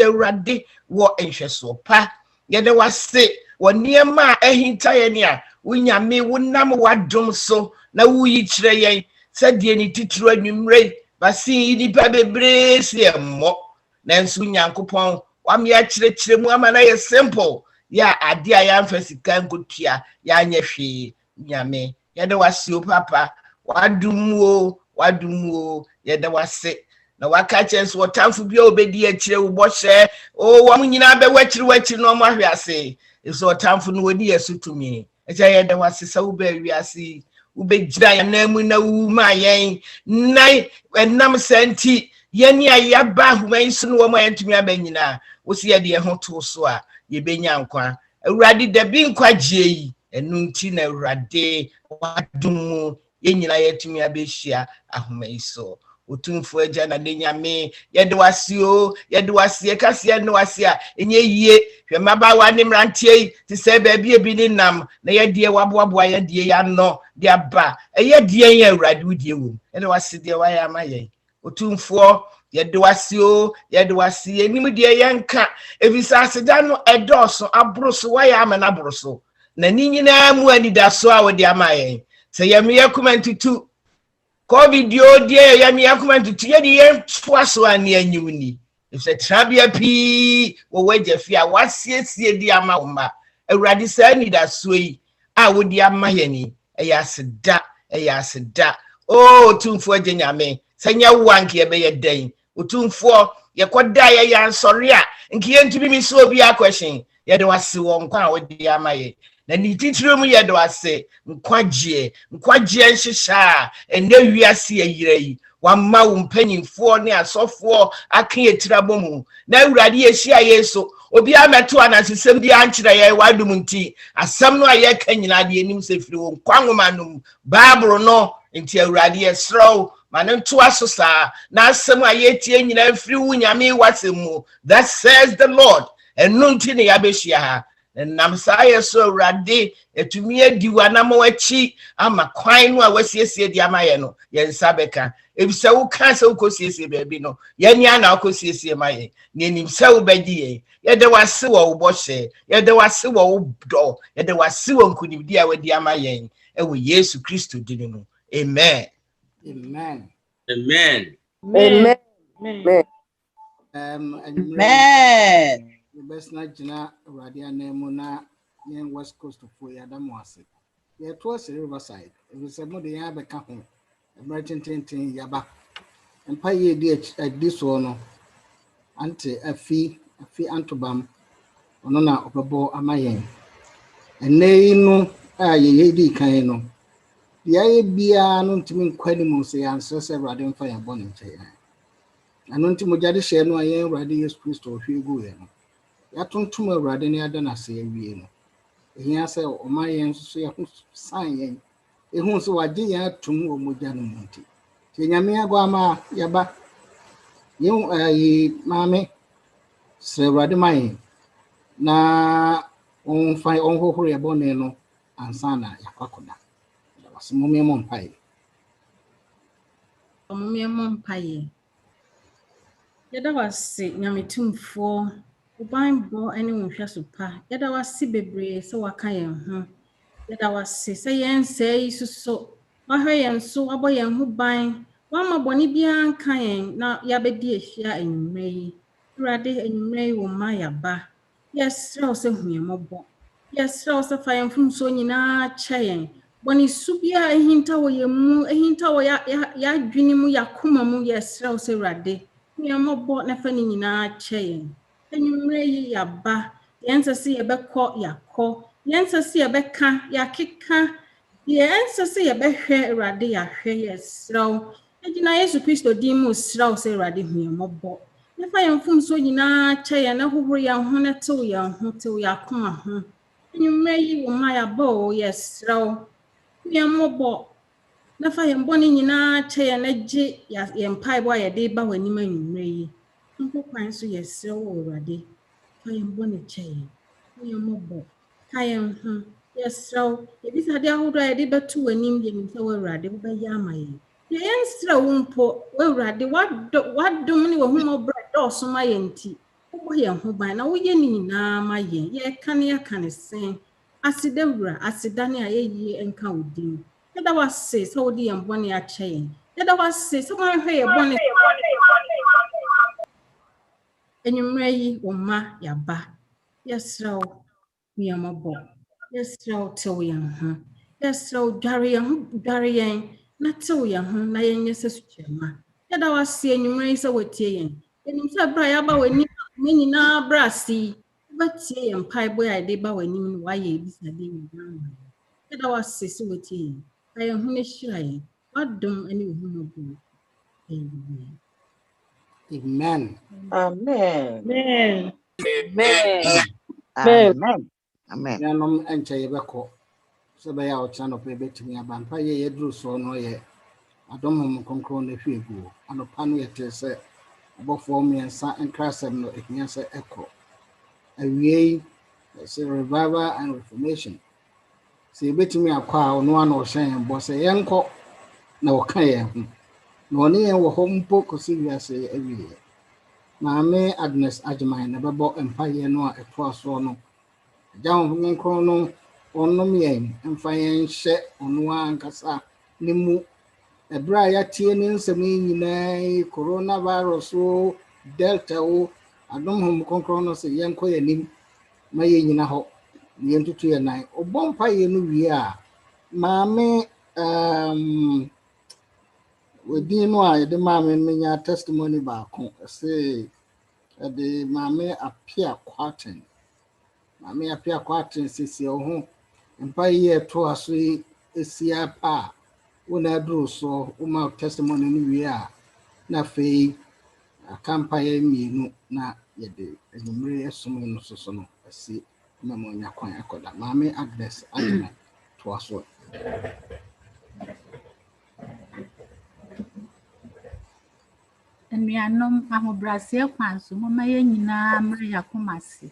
awurade wo nhwɛso pa yɛde wase wo niema ɛhinta yɛ ne a unyame wonam wadom so na wuyi kyerɛ yɛn sɛ de ni titiro anwumre basi nipa bebree se emmo nanso nyankopɔn wame akyerɛkyerɛ mu ama na yɛ simple ya ade a yɛamfa sika nkotua yɛanyɛ hwee nyame yɛde wase o papa wadum o yɛde wase na waka kyerɛ so wɔtamfo bia obedi akyerɛ wo bɔhyɛ o wɔn nyinaa bɛwakyi no ɔmo ahwe ase eso wɔtamfo no wodi yɛsotumi ɛkyɛ yɛde wase sɛ wo bɛ wiase wo bɛ gyira yɛnamu na wo ma yɛn na ɛnam santi yɛni a yɛba ahoma so no wɔn a yɛntumi aba nyinaa wo si yɛde yɛn ho to so a yɛbɛnya nkwa awurade dabi nkwagye yi ɛnu nti na awurade wadum yɛn nyinaa yɛtumi abɛhyia ahoma so otumfo agya na de nyame yɛde wase kase no wase a enye yie hwɛ mabawa ne mrantie yi te sɛ baabi ebi ne nam na yɛde waboaboa yɛde yɛano de aba ɛyɛ de yɛn awurade wudie wom yɛde wase de wayɛ ama yɛn otumfo yɛde wase enim de yɛnka ebisa aseda no ɛdɔso aboroso wayɛ ama na aboroso na ni nyinaa mu anidaso a wɔde ama yɛn sɛ yɛmeyɛ komantutu COVID die yami yakuma tutie di yen twaso ani anyuni se trabia pi wo waje fi a wasiesie di ama woma awurade sa ni da so yi a wo di ama yani eya aseda o tumfo agye nyame sanya wanke be ye den otumfo ye koda ye yansore a nki yentumi mi so obi akwehyen ye de wase wo nkwa a wo di ama ye na ni titire mu yɛ do ase nkwagye nhyehyɛ ene wiase ayira yi wamma wo mpanyimfoɔ ne asɔfoɔ aka etirabɔ mu na awurade yɛhyia yeso obi ameto anasesɛm di ankyerɛ yɛ wadum nti asɛm no a yɛka nyina de anim sɛ firi wo nkwanwoma no bible no nti awurade yɛsrɛw ma ne nto aso saa na asɛm a yɛtie nyina firi wo nyame wasɛm mu that says the Lord ɛno nti ne yɛabɛhyia ha nam saa yɛ so awurade etumi adi wanam wachi ama kwan no a wasiesie di ama yɛ no yɛ nsa bɛka ebisa wo ka sɛ wo kosiesie baabi no yɛni ana wo kosiesie ma yɛ ne anim sɛ wo bɛdi yɛde wase wɔ wo bɔhyɛ yɛde wase wɔ wo dɔ yɛde wase wɔ nkunimdi a wadi ama yɛn ɛwɔ Yesu Kristo din mu amen
best na jina radia nemu na yen West Coast for Yadamu ase. Ye to ase Riverside. It was a mo de ya be ka ho. Emerging tin yaba. Empa ye di this one ante afi antobam ono na obebo amayen. Ene no a ye di kan no. Ya ye bia no ntimi nkwani mu se answer se rade mfa ya bɔ ne nkyɛn. Ano ntimo jade hye no ayen rade Yesu Kristo hwe gu ye no. Yatuntum awurade ne ada na se awie no ehia sɛ ɔman so yɛ ho san yɛn ehu so wagye yɛn atum wɔ mogya no mu nti te nyame agwa ama yaba yɛn maame sɛ awurade man na ɔnhohoro yɛ bɔne no ansa na yakwakoda da wase momiɛmɔ mpaeɛ
yɛda wase nyame tumfoɔ Bible any unhwɛ so pa yɛda wase bebree sɛ waka yɛn ho yɛda wase sɛ yɛn sɛ yi so wahwɛ yɛn so wabɔ yɛn ho ban wama bɔne biara nka yɛn na yɛabɛdi ahyia anwummerɛ yi awurade anwummerɛ yi wɔ ma yɛaba yɛsrɛw sɛ hu yɛn mmɔbɔ yɛsrɛw sɛ fa yɛn mfomsoɔ nyinaa kyɛ yɛn bɔne su biara ehinta wɔ yɛn mu ehinta wɔ yɛadwene mu yɛakoma mu yɛsrɛw sɛ awurade hu yɛn mmɔbɔ na fa ne nyinaa kyɛ yɛn enyumre yi yaba yense se yebekɔ yakɔ yense se yebeka yakeka yense se yebehwɛ awurade yahwɛ yɛsrɛw egina Yesu Kristo din mu srɛw sɛ awurade hu yɛn mmɔbɔ ne fa yɛn mfomso nyinaa kyɛ yɛn na hohoro yɛn ho ne tew yɛn ho tew yɛakoma ho enyumre yi wo ma yaba o yɛsrɛw hu yɛn mmɔbɔ na fa yɛn bɔne nyinaa kyɛ yɛn na gye yɛn mpaebɔ a yɛde ba w'anim anwummerɛ yi. Mpo kwan so yɛsrɛ wo Awurade, fa yɛn bɔne kyɛ yɛn. Fa yɛn mmɔbɔ, ka yɛn ho, yɛsrɛ wo. Ebisade ahodoɔ a yɛde bɛto w'anim deɛ nim sɛ wo Awurade wobɛyɛ ama yɛn. Deɛ yɛnsrɛ wo mpo, wo Awurade, w'adom ne w'ahummɔborɔ dɔɔso ma yɛn nti, wobɔ yɛn ho ban na woyɛ ne nyinaa ma yɛn. Yɛka ne yɛka ne sɛn. Aseda wura, aseda ne a yɛyie nka wo din. Yɛda wase sɛ wode yɛn bɔne akyɛ yɛn. Yɛda wase sɛ woanhwɛ yɛn bɔne. Anwummerɛ yi wo mma yɛaba. Yɛsrɛ wo hu yɛn mmɔbɔ. Yɛsrɛ wo tew yɛn ho. Yɛsrɛ wo dware yɛn na tew yɛn ho na yɛnyɛ sɛ sukyerɛmma. Yɛda wase anwummerɛ yi sɛ wotie yɛn. Yɛnim sɛ berɛ a yɛaba w'anim ne nyinaa berɛ ase yi, wobɛtie yɛn mpaebɔ a yɛde ba w'anim no woayɛ ebisade nyinaa ma yɛn. Yɛda wase sɛ wotie yɛn. Ka yɛn ho ne hyira yɛn. W'adom ne wo hummɔborɔ. Amen.
Amen.
Amen.
Amen.
Amen. Amen.
Yanom enche yebekọ sɛ bɛyɛ a ɔkyerɛ nɔpɛ bɛtumi aba mpa yɛ yɛduru soɔ no yɛ adom hom kronkron no hwɛ gu anɔpa no yɛte sɛ abɔfoɔ mmiɛnsa nkrasɛm no ɛhia sɛ ɛkɔ awie sɛ revival and reformation sɛ yɛbɛtumi akɔ a ɔno ana ɔhyɛ yɛn bɔ sɛ yɛnkɔ na ɔka yɛn ho na ɔne yɛn wɔ hɔ mpo kɔsi wiase awie maame Agnes Agyeman na bɛbɔ mpayɛ no a ɛtoa soɔ no agya ho kronkron no ɔnom yɛn mfa yɛn hyɛ ɔno ankasa ne mu ɛberɛ a yɛatie ne nsɛm yi nyinaa yi coronavirus o delta o adom ho kronkron no sɛ yɛnkɔ yɛn anim ma yɛnyina hɔ na yɛntutu yɛn nan ɔbɔ mpayɛ no wie a maame wedin no a yɛde maame menya testimony baako ɛsɛ ɛde maame Apia Kwaten maame Apia Kwaten sisi ho mpa yɛ to aso esia pa wona aduro so uma testimony no wie a na fei akampa yɛ mienu na yɛde enumere esom no so no asi na mo nya kwan akoda maame Agnes Agyeman to aso
Nnuanom ahobrɛaseɛ kwan so moma yɛn nyinaa mmra yɛakoma ase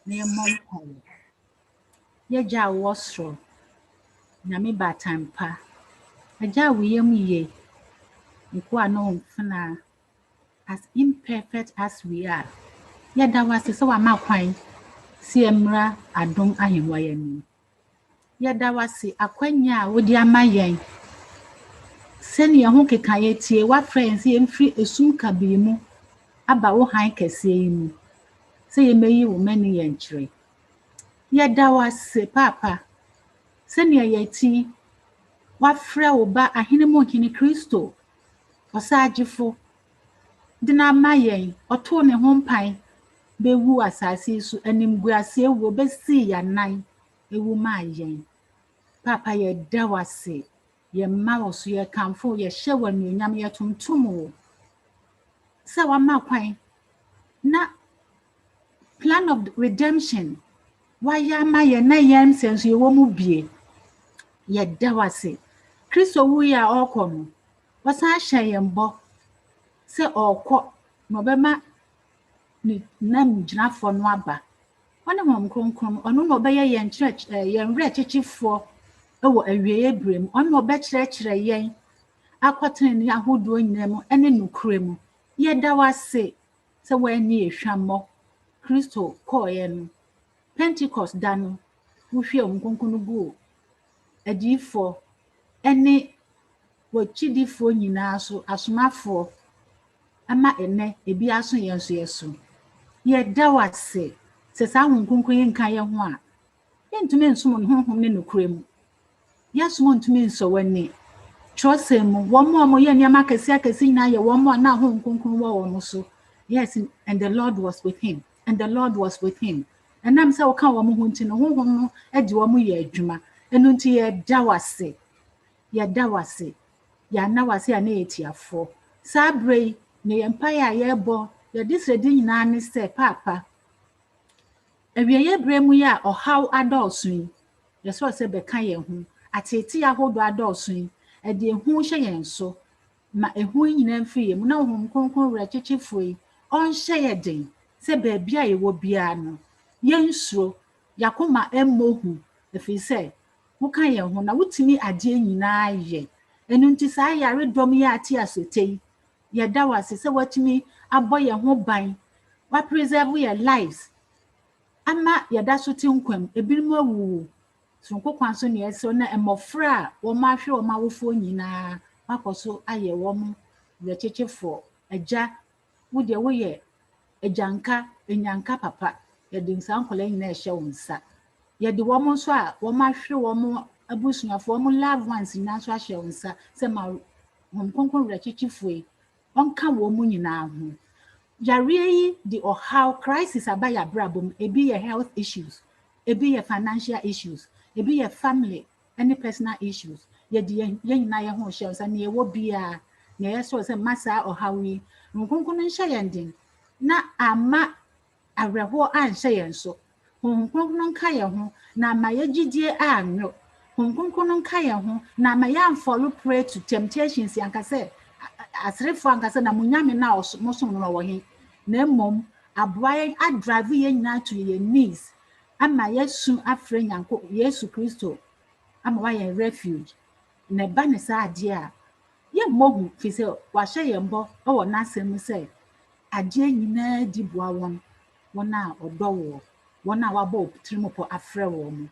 na yɛmmɔ mpaeɛ. Yɛgya a wɔ soro, Nyame batampa, agya a woyɛ mu yie, nkoa na ɔmfena, as imperfect as we are. Yɛda wase sɛ wama kwan si mmra adom ahengua yɛn anim. Yɛda wase akwanya a wode ama yɛn sɛnea ho keka yɛtie wafrɛ yɛn sɛ yɛmfiri esum kabii mu aba wo han kɛseɛ yi mu sɛ yɛmɛyi wo mani yɛn kyerɛ. Yɛda wase papa sɛnea yɛti wafrɛ wo ba ahene mu hene Kristo ɔsaagyefo de na ama yɛn ɔtoo ne ho mpan bɛwu asase yi so animguaseɛ wuo bɛsii yɛanan ewu maa yɛn. Papa yɛda wase yɛmma wɔ so yɛkamfo yɛhyɛ wɔ anuonyam yɛtontom wo sɛ wama kwan na plan of redemption wayɛ ama yɛn na yɛn nsɛnso yɛwɔ mu bie. Yɛda wase Kristo wuyi a ɔkɔ no wɔsan hyɛ yɛn bɔ sɛ ɔkɔ na ɔbɛma ne nam gyinafoɔ no aba. Ɔne wɔn kronkron ɔno na ɔbɛyɛ yɛn yɛn werɛ kyekyefoɔ ɛwɔ awiei berɛ mu. Ɔno na ɔbɛkyerɛkyerɛ yɛn akɔtene ne ahodoɔ nyinaa mu ɛne nokora mu. Yɛda wase sɛ wɔani ehwammɔ Kristo kɔɔeɛ no Pentecost da no wohwie wɔn kronkron no gu adiyifoɔ ɛne wɔkyidifoɔ nyinaa so asomafoɔ ama ɛnɛ ebi aso yɛn so yɛso. Yɛda wase sɛ saa ho kronkron yi nka yɛn ho a yɛntumi nsom ne honhom ne nokora mu. Yɛsom ntumi nsɔ w'ani. Kyerɛwsɛm mu wɔn a wɔyɛ nneɛma akɛse nyinaa yɛ wɔn a na ho kronkron wɔ wɔn so. Yes, and the Lord was with him. And the Lord was with him. Ɛnam sɛ wɔka wɔn ho nti no honhom no de wɔn yɛ adwuma. Ɛno nti yɛda wase. Yɛda wase. Yɛana wase a na yɛtiafoɔ. Saa berɛ yi na yɛn mpaeɛ a yɛrebɔ yɛde srɛdi nyinaa ne sɛ papa awiei berɛ mu yi a ɔhaw adɔɔso yi yɛsɛ sɛ bɛka yɛn ho atete ahodoɔ adɔɔso yi ɛde ehu hye yɛn so ma ehu nyina mfiri yɛn mu na honhom kronkron wura kyekyefoɔ yi ɔnhyɛ yɛ den sɛ baabi a yɛwɔ biara no yɛnsuro yakoma ɛmmɔhu ɛfiri sɛ woka yɛn ho na wotumi adeɛ nyinaa yɛ ɛno nti saa yaredɔm yi ate asote yi yɛda wase sɛ watumi abɔ yɛn ho ban wapreserve yɛ lives ama yɛda so te nkwam ebinom awuwu sonko kwan so ne ɛsɛ na mmɔfra a wɔn ahwɛ wɔn awofoɔ nyinaa wakɔ so ayɛ wɔn yɛkyekyefoɔ agya wodeɛ woyɛ agyanka enyanka papa yɛde nsa nkɔla nyinaa ɛhyɛ wɔn nsa yɛde wɔn nso a wɔn ahwɛ wɔn abusuafoɔ wɔn loved ones nyinaa nso ahyɛ wɔn nsa sɛ ma wɔn kronkron yɛkyekyefoɔ yi ɔnka wɔn mu nyinaa ho yareɛ yi de ɔhaw crisis aba yɛ abrabɔ mu ebi yɛ health issues ebi yɛ financial issues ebi yɛ family any personal issues yɛde yɛn nyinaa yɛn ho hyɛ nsa na yɛwɔ biara na yɛsɔ sɛ masa ɔhaw yi nkonkron nhyɛ yɛn den na ama awerɛhoɔ anhyɛ yɛn so nkonkron nka yɛn ho na ama yɛgyidie anyo nkonkron nka yɛn ho na ama yɛamfollow prey to temptations yankasɛ asrefo ankasa na munyame na mosom no wɔ he na mmom aboa yɛn adrive yɛn nyinaa to yɛn knees ama yesu afrɛ nyanko yesu kristo ama wayɛ refuge na ba ne saa adeɛ a yɛmmɔhu fi sɛ wahyɛ yɛn bɔ wɔ n'asɛm mu sɛ adeɛ nyinaa di boa wɔn a ɔdɔ wɔ wɔn a wabɔ tirimɔpɔ afrɛ wɔ mu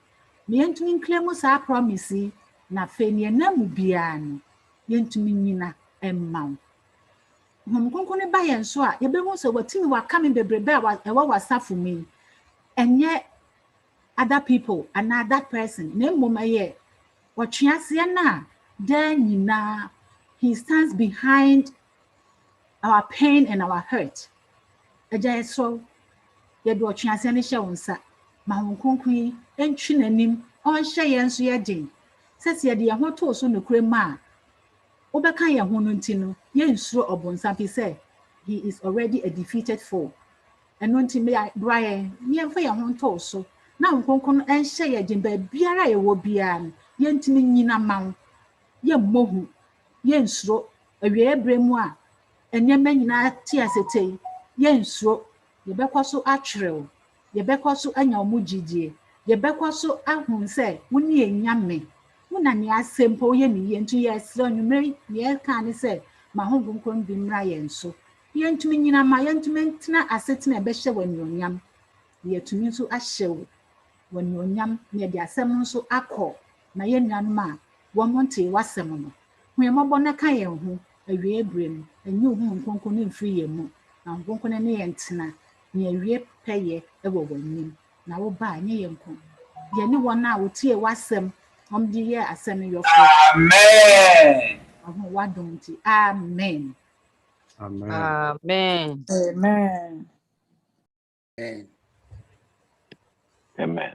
na yɛntumi nklɛmu saa promise na afei ne yɛnam mu biara no yɛntumi nyina ɛmma wo kronkron ba yɛn so a yɛbɛhu sɛ watumi waka me bebrebe a ɛwɔ wasafo mu ɛnyɛ other people and that person na mmom ɛyɛ wɔtweaseɛ na daa nyinaa he stands behind our pain and our hurt ɛgya yɛsɔ yɛde ɔtweaseɛ no hyɛ wo nsa ma wo kronkron yi ɛntwi n'anim ɔnhyɛ yɛn nso yɛ den sɛsɛ yɛde yɛn ho too so nokura mu a wobɛka yɛn ho no nti no yɛnsuro ɔbonsam fi sɛ he is already a defeated foe ɛno nti bra yɛn yɛmfa yɛn ho ntoo so na nkonkron ɛnhyɛ yɛn den baabiara yɛwɔ biara no yɛntumi nyina ma wo yɛmmɔhu yɛnsuro awiɛ brɛ mu a ɛnneɛma nyinaa te asete yɛnsuro yɛbɛkɔ so atwerɛw yɛbɛkɔ so anya wo mu gyidie yɛbɛkɔ so ahu sɛ wo ne yɛnyame wona ne asɛm po yɛ ne yɛ nto yɛsrɛ nwumere yɛka ne sɛ ma ho nkonkron bi mmra yɛn so yɛntumi nyina ma yɛntumi ntena asetena ɛbɛhyɛ wɔ anuonyam yɛtumi nso ahyɛ wo wɔ anuonyam na yɛde asɛm nso akɔ na yɛnuanom a wɔn nte wasɛm no hu yɛmmɔbɔ na ka yɛn ho awie brɛ mu ɛnyɛ wo nkonkron no mfiri yɛn mu na nkonkron ne yɛn tena na yɛwie pɛyɛ ɛwɔ wɔn anim na wo ba nyɛ yɛn nko yɛne wɔn a wotie wasɛm de yɛ asɛm yɔfo amen aho wadom nti amen
Amen.
Amen. Amen.
Amen.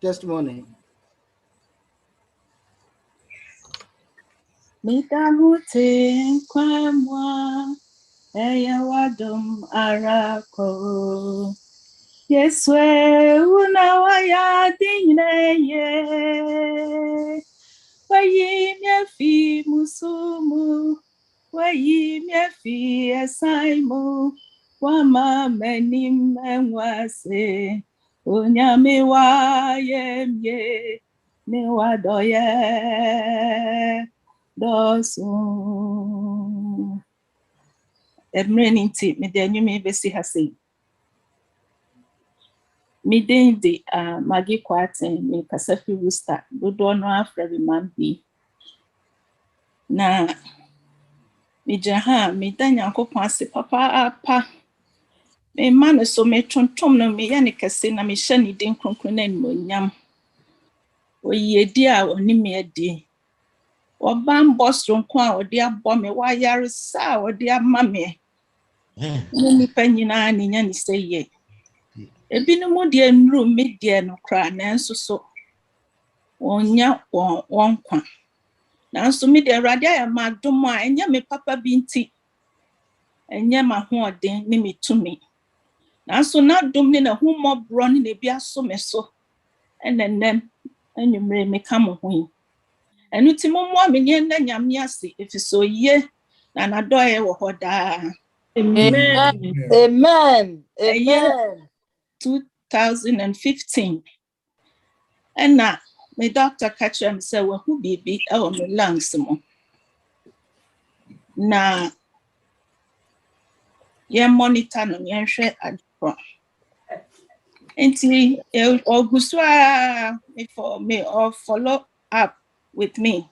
Testimony.
Mitahute kwa mwa eya wadom arako Yeswe unawaya dinye wayi myefi musumu wayi myefi esaimu wama menim enwase onyame wa yemye ne wadoye dosu emreninti medenyumi besi hasi Midende Magi Kwaten me Pacific Rooster dodo no afra bi mambi na me jaha me danya kokon ase papa apa me man so me tontom no me ya ne kase na me hye ne den kronkron na nimonyam oyedi a oni me adi oban bosronko a odi abọ me wa yare sa odi ama me ni panyina ni nya ni seye Ebinu de nru media no kra nanso so wonya wonkwa nanso media awrade ayama dom a enya me papa bi nti enya ma hoɔden ne metumi nanso na dom ne na humɔbro ne na bi aso me so enenem anwumre me ka mo ho And it's more minion than Yamiasi if it's so ye, and I do a
Amen. Amen.
A year
Amen.
2015. And now, my doctor catch him say, well, who be our lungs more. Now, ye monitor no ye share at Enti Augustua me or follow up with me.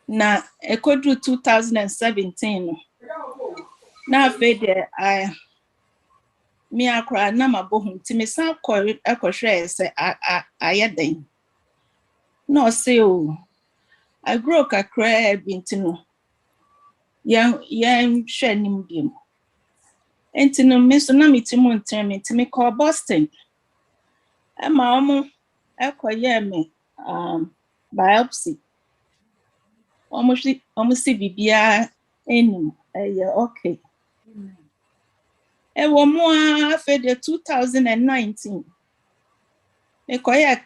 Na ekodru 2017. Na afede me akra na mabohum ti me san ekwohwe se ayeden. No say o. I grow kakra binti no. Yan hwe nim biem. Enti no me so na metimu ntren me call Boston. Ema omo ekwoye me biopsy. Almost bibia enim okay. E wo mo after the 2019. E koya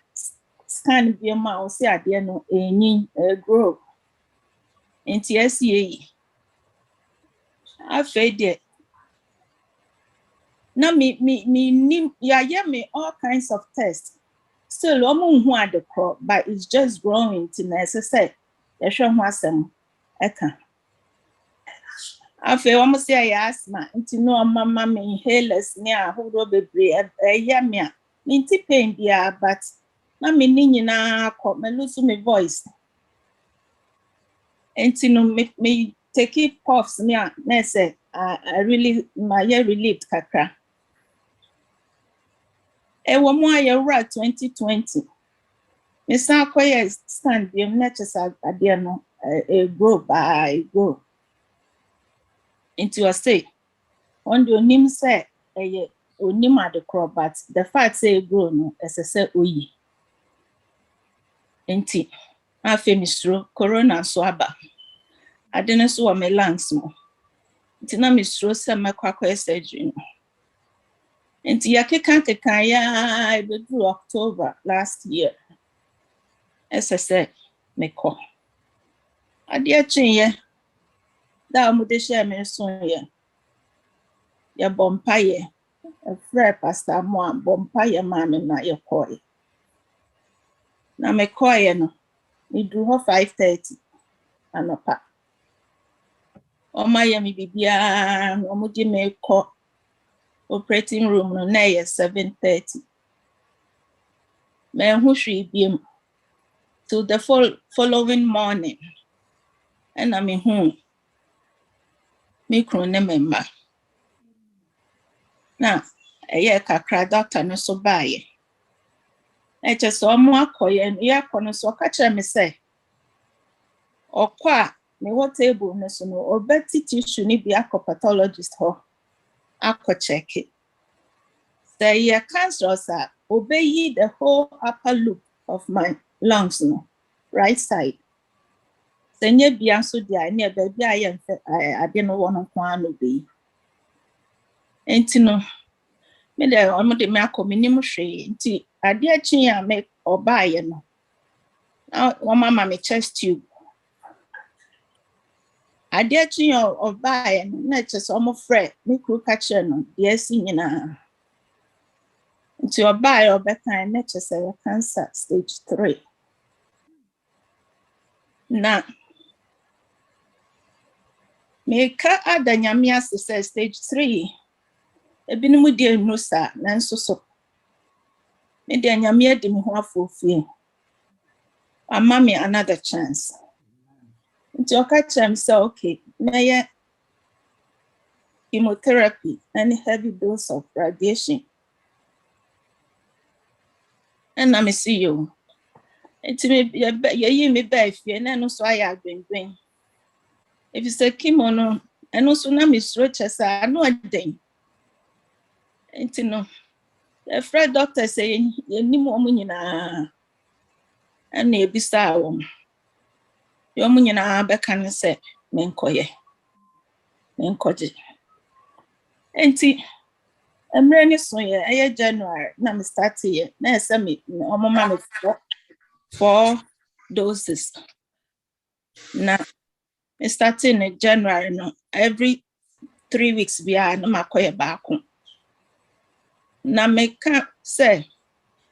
scan bi ma o se ade no enyin grow. Enti SEA. After the na me ya me all kinds of tests. Still omo hu adekro, but it's just growing to necessary. Yehwe ho asem eka. Afi almost say asthma nti no mama me inhalers ni ahodo bebre eya me a nti pain bia but na me ni nyina akọ me lose my voice nti no me take puffs me a na say I really my relieved kakra e wo mo ayewra 2020 me san akoye stand bi me na chesa ade no grow by grow into your say on the onim say onim adekro but the fact say grow no say oyi enti afi misro corona so aba adene so o me lungs mo enti na misro say makwa surgery no enti yakeka ya be do October last year say me ko ade achinye da mo de share me so ye ya bompaye a friend pastor mo bompaye ma me na ye koy na me koy no me do 5:30 anopa o ma ye me bibia o mo di me ko operating room no na ye 7:30 me hu hwe biem till the following morning and I me hu me kro ne memba na eye kakra doctor no so baye e che so mo akoye ye akono so ka kire me say okwa me wo table no so no obeti tissue ni bi pathologist ho akọ check it say ye cancerous obey the whole upper loop of my lungs no right side senye bia so dia na be bia ye ade no wono kwa no be enti no me de omo de me akominim hwe enti ade achi ya me obaye no na mama me chest tube ade achi ya obaye no na chest omo frɛ me kru catcher no de asi nyina nti obaye obekan na chest cancer stage 3 na me ka adanyamia se stage 3 ebinimu die no sa na nso so me de anyamia di me ho afofie amma me another chance nti okachem say okay me chemotherapy and heavy dose of radiation and I see you nti me ye me ba fie na no so aya gbengbeng if you say chemo no and also na me stretch asa no aden nti no the friend doctor say ye ni mo nyina and e bisa wo yo mo nyina be kan say me nkoye enti emre ni so ye January na me start ye na ese me omoma me 4 doses. Now, starting in January, no, every 3 weeks, we are no makoye back. Now, me can't say,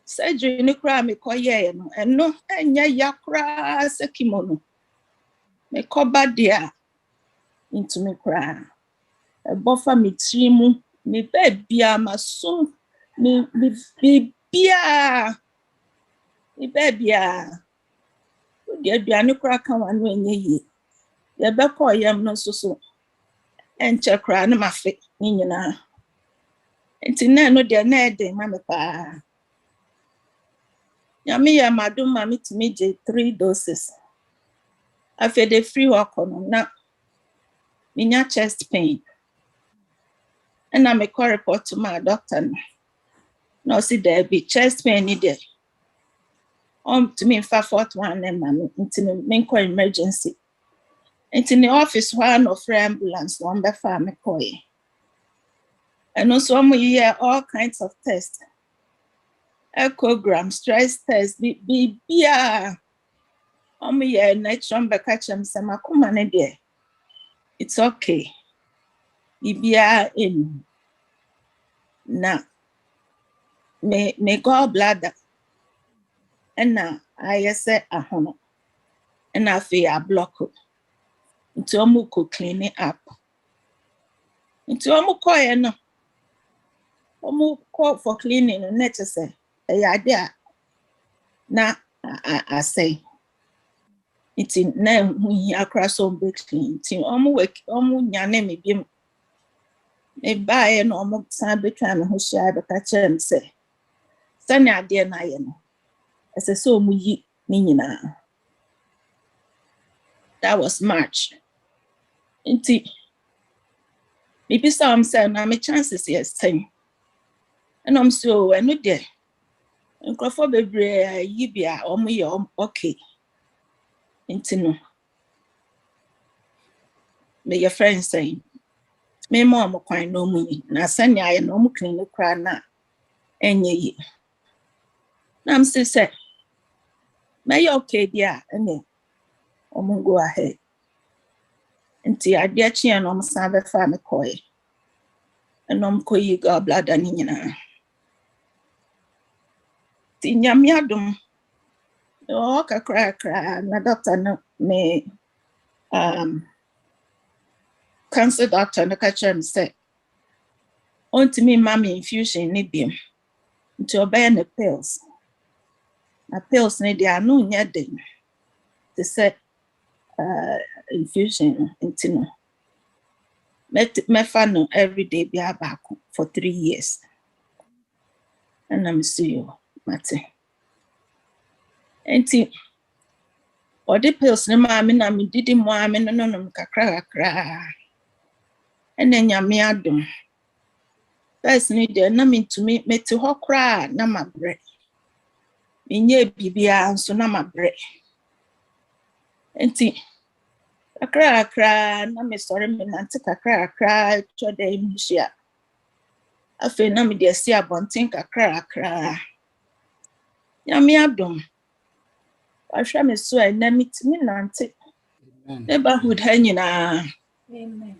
surgery ni kura me koye no, and no, enya yakra se kimono. Me koba dia into me kura. A buffer me trimu, me bebia masum, me bibia, me bebia. The aduane kura kan wanu enye yi. Ye be ko yam no so. Enche kura na mafe ni nyina. Enti na no de na ede ma me pa. Nyame ya madum ma mitimi je 3 doses. Afi de free work on na minya chest pain. And I make a report to my doctor. No, see there be chest pain ni there. To me, 441 and man into the emergency. Into the office one of ambulance one by family koi. And also we hear all kinds of tests. Echogram, stress test, be here next one by catch them some akumane there. It's okay. Be in now. Me gallbladder. And now I say a hono. And I feel a block into a muko clean it up. Into a muko no. Omu call for cleaning and nature say, a idea. Now I say it's in name we across on big clean. Till work yane me be me buy an almost time between who share the catcher and say, Sunny idea na yen. As I saw me nina. That was March. Inti maybe some say na me chances yes time. And I'm so I know there. And Crawford bebre yibia okay. Inti no. Me your friend say me mom kwai no mu na sanya ya no mu clinic kra na enye yi. Na am say me okay dia ene go ahead. Inti adia chi an om sabe fa me koy. Enom koyi gallbladder ni nyina. Ti nyam yadum. O kakra na doctor no me cancer doctor no catch him say onto me mommy infusion ni bim. Nti obey the pills. Na pills ni dia no nya den. They say infusion intino. Me fan every day be back for 3 years. And I'm see you, Mate. Enti or the pills ni mama na me didi mo ame no kakra. And then nyame adom. First ni dey na me to me to hokra na mabre. Minye bibia nso na mabre. Enti kakra na me sorry me nante kakra to dey mhia. Afi na me dey see abonten kakra. Nyame adom. Ahwa me so na me timi nante. Neighborhood ha nyina.
Amen.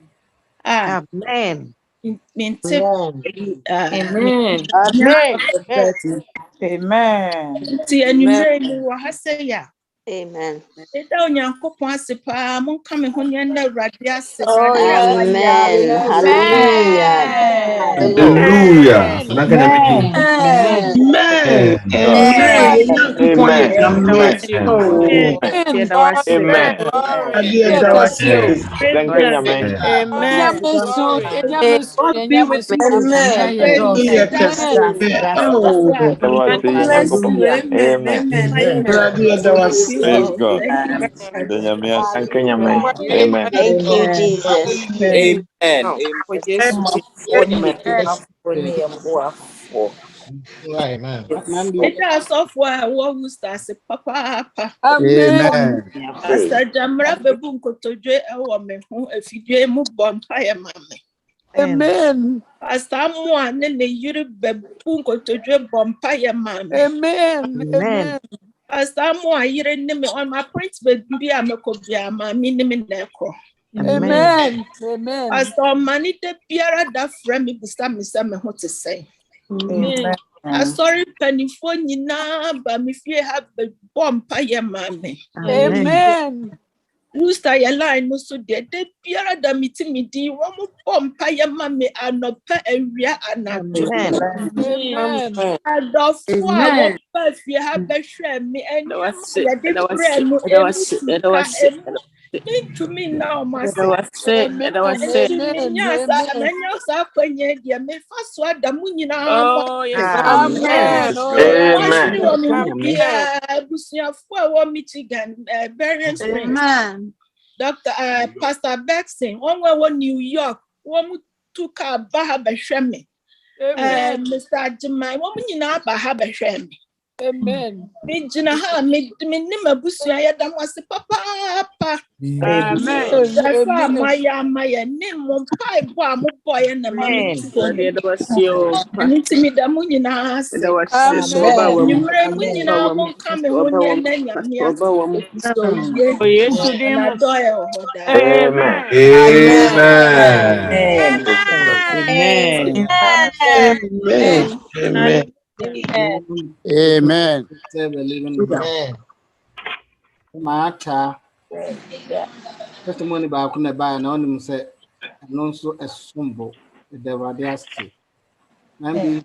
Amen. Minte
Amen. Amen.
Amen.
Ti anwumre ni wo ha say ya.
Amen.
Eda onyankopon ase pa mon ka me ho ne na awurade ase
Oh,
awurade
amen. Hallelujah.
Hallelujah.
Amen.
Amen.
Amen. Amen. Thank you, Amen.
Amen.
God be with you.
Amen.
Bless you. Amen. Praise God. Thank you, Amen. Amen.
Thank you, Jesus.
Amen.
Amen.
It has software who starts papa.
Amen.
Pastor Jamra bebu nkotodwe ewo me ho afidwe mu bompa ye mame.
Amen.
Pastor mo ane ne yiri bebu nkotodwe bompa ye mame.
Amen. Amen.
Asamo ayire nime on my appointment be a mekobia ma minime neko.
Amen. Amen.
Pastor mani de biara da frame me busta me say me ho te say.
Amen.
Sorry penifo nyina ba me fie have bomb pa ye ma me.
Amen.
Rooster your line no so de biara da miti di wo mo bomb pa ye ma me anopa awia anajo.
Amen.
Adolfo a wo pa fie ha be hwe me enya ya de frame no into me now, my son.
Amen.
Oh,
yes.
Amen.
Michigan,
Berrien Springs. Dr. Pastor Bexing, one New York, one took a Bahabashemi. Mr. Jemai, woman in our Bahabashemi.
Amen.
Mijina ha minima busia ya dam wase papa.
Amen.
Dafa maya nemo pai bo mo boy na mami tuko. Aniti mi da mu nyina ase. Nyumre mu nyina mo ka me ho ne na nyame ase. So ye.
Yesu di
Na
mu.
doye ohoda.
Amen.
Amen. Amen. Mata testimony ba kuna ba na onim se no nso esombo the radiasti nambi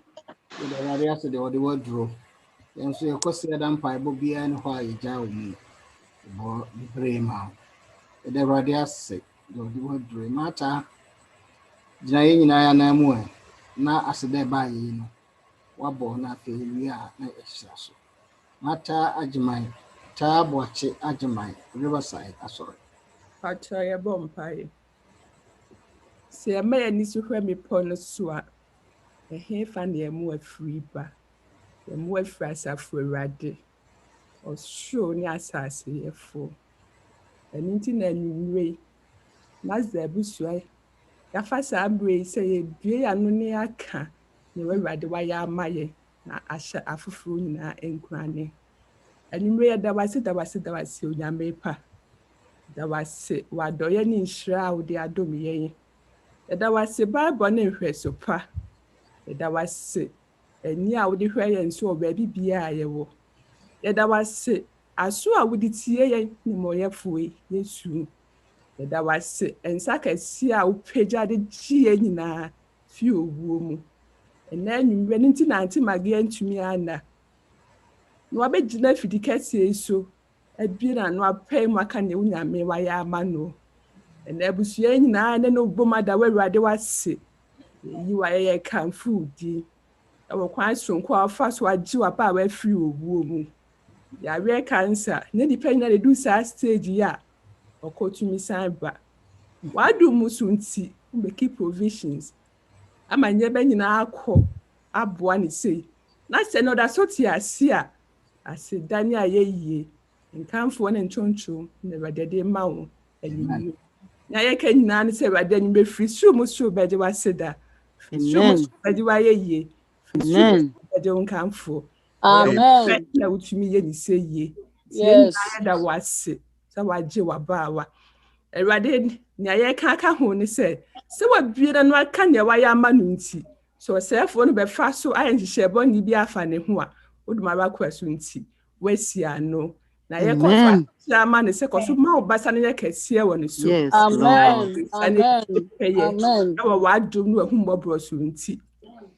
the radiasti the wardrobe enso yekosi adam paibo bia ne ho ayeja omu bo brema the radiasti the wardrobe mata jina nyina ya na mu na asede ba yi no wabo na fe wi a na ehira so mata ajimai ta boache ajimai riverside asoro
Pacha ya bompaye. Se ya maya nisu hwe mi pono swa. Ehe fan ya mu afri ba. Ya mu afri asafo rade. O show ni asase ye fo. Eninti na nyumre. NAGSDA busua. Ya fasa abre se ye due ya no ne aka. Ne we rade wa ya amaye na asha afufuru nyina enkurane. Enyumre ya dawase onyame pa. Dawase wadoye ni nshira wo de adom yen. Dawase Bible ne hweso pa. Dawase eni a wo de hwe yen so ba bibia yewo. Dawase aso a wo de tie yen ni moyefue Yesu. Dawase ensa kasi a wo peja de gie nyina fi owuo mu. Ena nwumre nti na anti mage antumi ana. No abegina fidi kase so abira no apɛ mu aka ne unyame wa ya amano na abusua nyina ne no bomada wawurade wase yi wa ye kanfu di ɛwɔ kwan sonko afa so agye wa pa wa free owuo mu ya we cancer ne dipa nyina de do sa stage ya okotumi san ba wadu musunti make provisions amanye ba nyina akɔ aboa ne sei na se no da so ti asia ase dani ayeye nkanfo ne ntonto ne radede ma wo anyinyo na ye ka nyina ne se radede ni be free so mo so be de waseda so mo so be de wayeye so be de nkanfo
amen
na utumi ye ni se ye
yes
da wase sa waje wabawa radede na ye ka ho ne se wabiera no aka ne waye ama no nti so sefo no be fa so ayenhye boni bi afa ne ho a odumara kwaso nti wasiano na ye kofa ama ne se koso ma obasa ne kese wo ne so
amen amen
na wa dum no ahumbobro so nti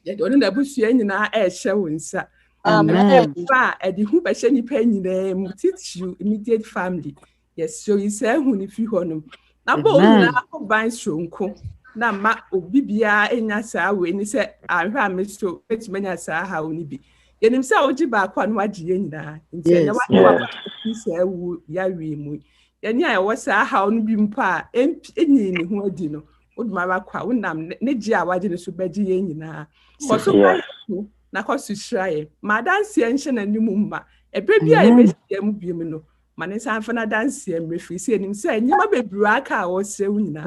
ye do na busua nyina e hye wo nsa
amen
fa edi hu be hye nipa nyina mu titchu immediate family yes so isa hu ni fi honum na bo nyina ban sonko na ma obibia enya saa we ni se ahwa me so etimanya saa ha oni bi yenim se oji ba kwa no agye nyina nti na wa isa wu ya wi mu yeni a wo saa ha onu bi mpa enyi ni ho adi no odumara kwa wonam ne gye a wagye ne so bagye ye nyina koso na koso hirae ma danse enhye na nimu mma ebe bi a ebe hye mu bi mu no mane sanfa na danse emrefi se enim se nyima bebru aka a wo se nyina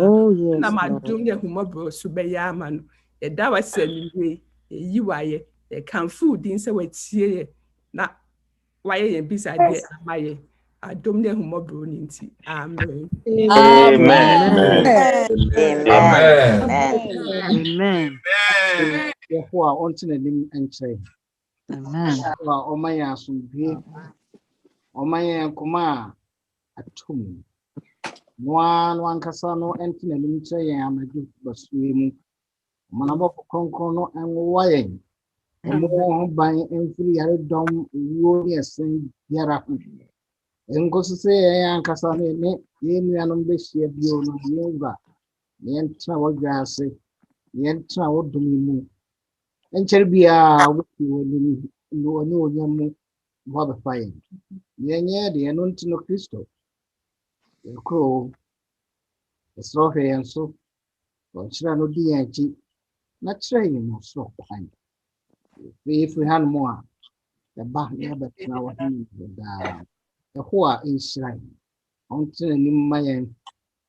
na madum ye humobro so be ya ama no e da wase niwe yi waye e kan food din se watie ye na waye ye bisa de amaye adom ne humobro ni nti amen.
Amen.
Amen.
Yɛhoa ɔnte n'anim nkyerɛ.
Amen.
Yɛhoa ɔma yɛn asomdwie, ɔma yɛn nkɔma a atom. Noa no ankasa no ɛnte n'anim nkyerɛ yɛn anadwo basue mu. Ɔmanabɔfo kronkron no ɛnwowa yɛn. Ɛmmɔ wɔn ho ban ɛmfiri yaredɔm, owuo ne ɛsɛn biara ho. Nkosi sɛ yɛn ankasa ne yɛn nuanom bɛhyia bio no yɛnwura na yɛntena wɔdwa ase, yɛntena wɔdom mu. Enkyere biara wofi w'anim na wɔne onyam mu wɔabɛfa yɛn. Yɛnyɛ de ɛno nti no Kristo. Yɛkoro ɛsrɛ hwɛ yɛn so, ɔkyerɛ no di yɛn akyi, na kyerɛ yɛn no so kwan. Firi hanom a yɛba na yɛbɛtena wɔ he daa. Yɛhoa nhyira yɛn. Ɔnte n'anim ma yɛn.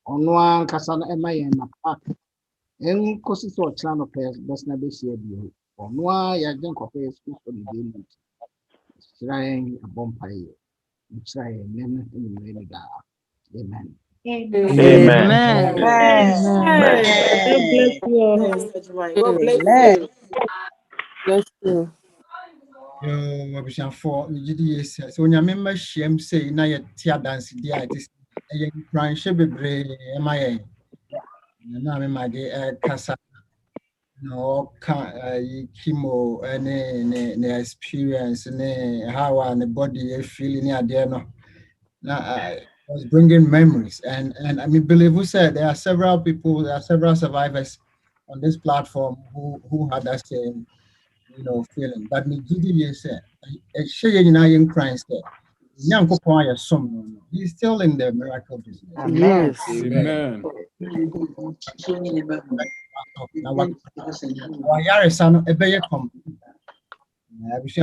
Ɔno ankasa no ɛma yɛn napa. Nkosi sɛ ɔkyerɛ no pɛ bɛsena bɛhyia bio. Ɔno a yɛagye nkɔpɛ Yesu Kristo ne din mu. Hyira yɛn abɔ mpaeɛ. Nhyira yɛn nnɛ ne nnwummerɛ ni daa. Amen. Abusuafoɔ megye di yie sɛ onyame mma hyiam sei na yɛte adansedie a ɛte ɛyɛ nkuranhyɛ bebree ɛma yɛn. Na memade ɛkasa na ɔka chemo ne experience ne how the body is feeling adeɛ no. Now was bringing memories, and I mean, believe who said there are several people, there are several survivors on this platform who had that same, feeling. But me GD said, he's still in the miracle business.
Yes.
Amen.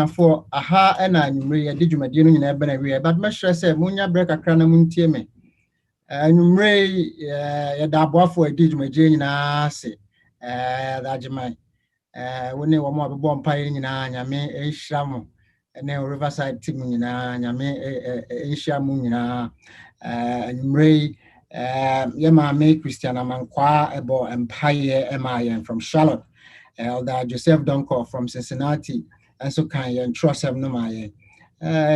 For aha and I did you my but my stress said Munya break a crana muntieme. And you may a for a did my jane say that you might when they were more born pie in Yame a shamo and then riverside team in Yame a shamun and Ray Yama me Christiana Manqua about Empire MIN from Charlotte, Elder Joseph Donko from Cincinnati. And so can you trust him no my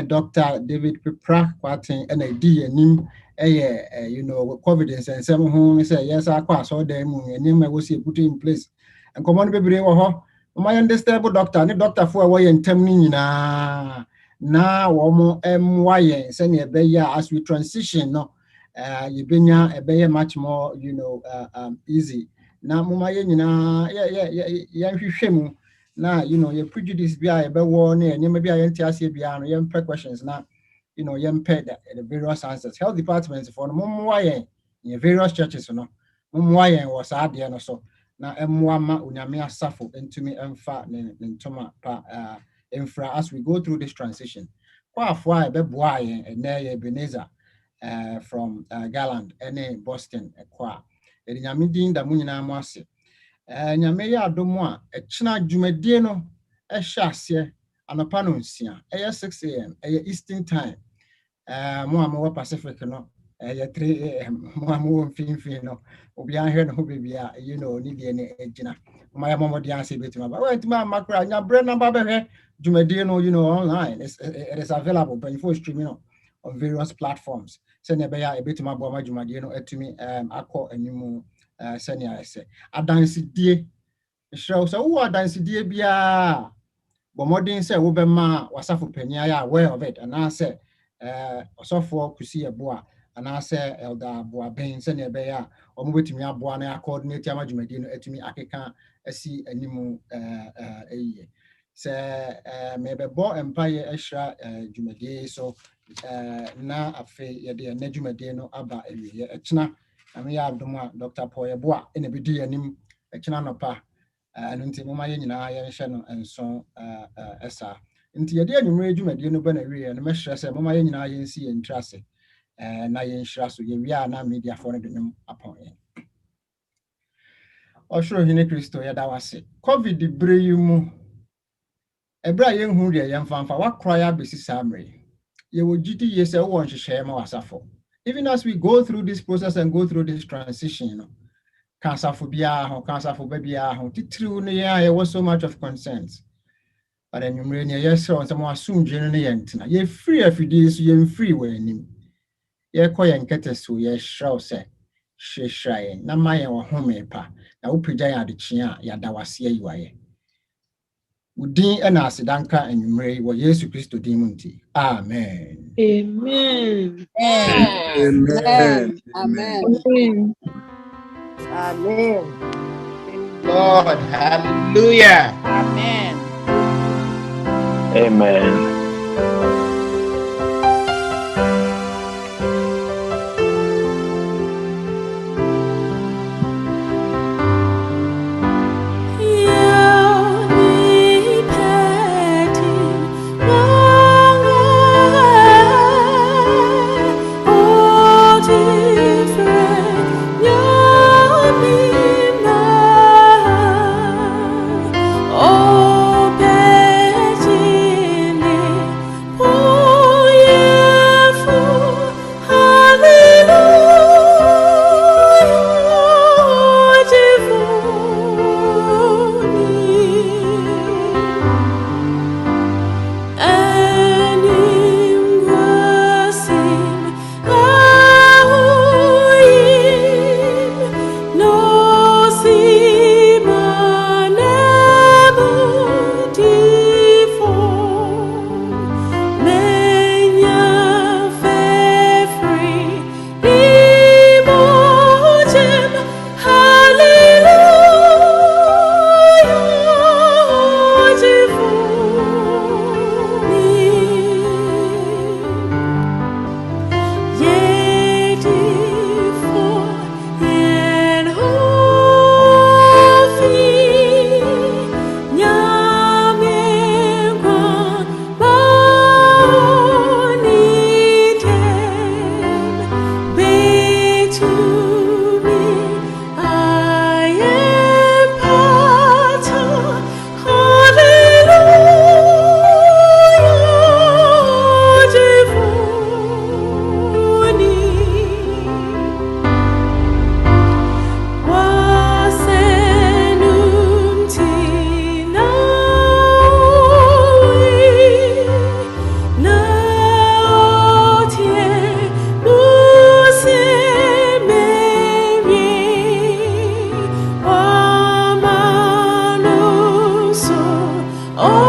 Dr. David Pepra Quatin and a D and him with confidence and some who say yes I pass all them and him I was put in place and come on baby my understandable doctor and doctor for a way and temning now womo MY send a beya as we transition no you been a beya much more easy now muma yeah now, your prejudice be a better warning, and you may be a NTSC beyond your questions now, you pay the various answers. Health departments for Mumwayan in various churches, Mumwayan was out there, and so now Mwama Unyamia suffer into me and fat and Toma infra as we go through this transition. Quite why Beboy and Nay Ebenezer from Galland, and Boston, a qua. And Yamidin the Munina Masi. Nyame ya adomo a echina dwumadie no ehya ase anapa no nsia 6 a.m. Eastern time mo am Pacific no 3 a.m. mo am finfin no obi ahwe no bebia ni de ne agina mo ya mo de anse betima ba wait ma makra nya bre number behwe dwumadie no online it is available but before streaming on various platforms so ne be ya betima bo ma dwumadie no atumi akọ animu senior say adansidie show so who adansidie bia bo modern say wo be ma wasafo pania ya aware of it and I say osofo kusi ebo and I say elder boa ben senior be ya omo betimi aboa na coordinate amadwumadi no atumi akeka asi animu say maybe bo empire extra dwumadi so na afe ye de na dwumadi no aba ewie echna ami ya abdoma Dr. Paul Yeboa ene bidi anim echina nopa nti moma ye nyina ye hye no enso esa nti ye de anwumre dwumadi no ba na wie no mehre se moma ye nyina ye nsi ye ntrase na ye nhira so ye wi na media for no dwum apon ye Oshoro hine Kristo ye da wase covid bre yi mu ebra ye hu de ye mfanfa wakra ya besi samre You will GT say one share more asafo. Even as we go through this process and go through this transition, you know, cancer phobia, cancer phobia, there was so much of concerns. But then you yes, so someone soon generally you're free if you do, so you're free when you're quite and get us so yes, shall say, she shy, na my or home pa, na upija the chia, yadawasia you are. Udin and Asidanka and Mary were Yesu Christo Dimunti. Amen.
Amen.
Amen.
Amen.
Amen.
Lord, hallelujah.
Amen.
Amen.
Oh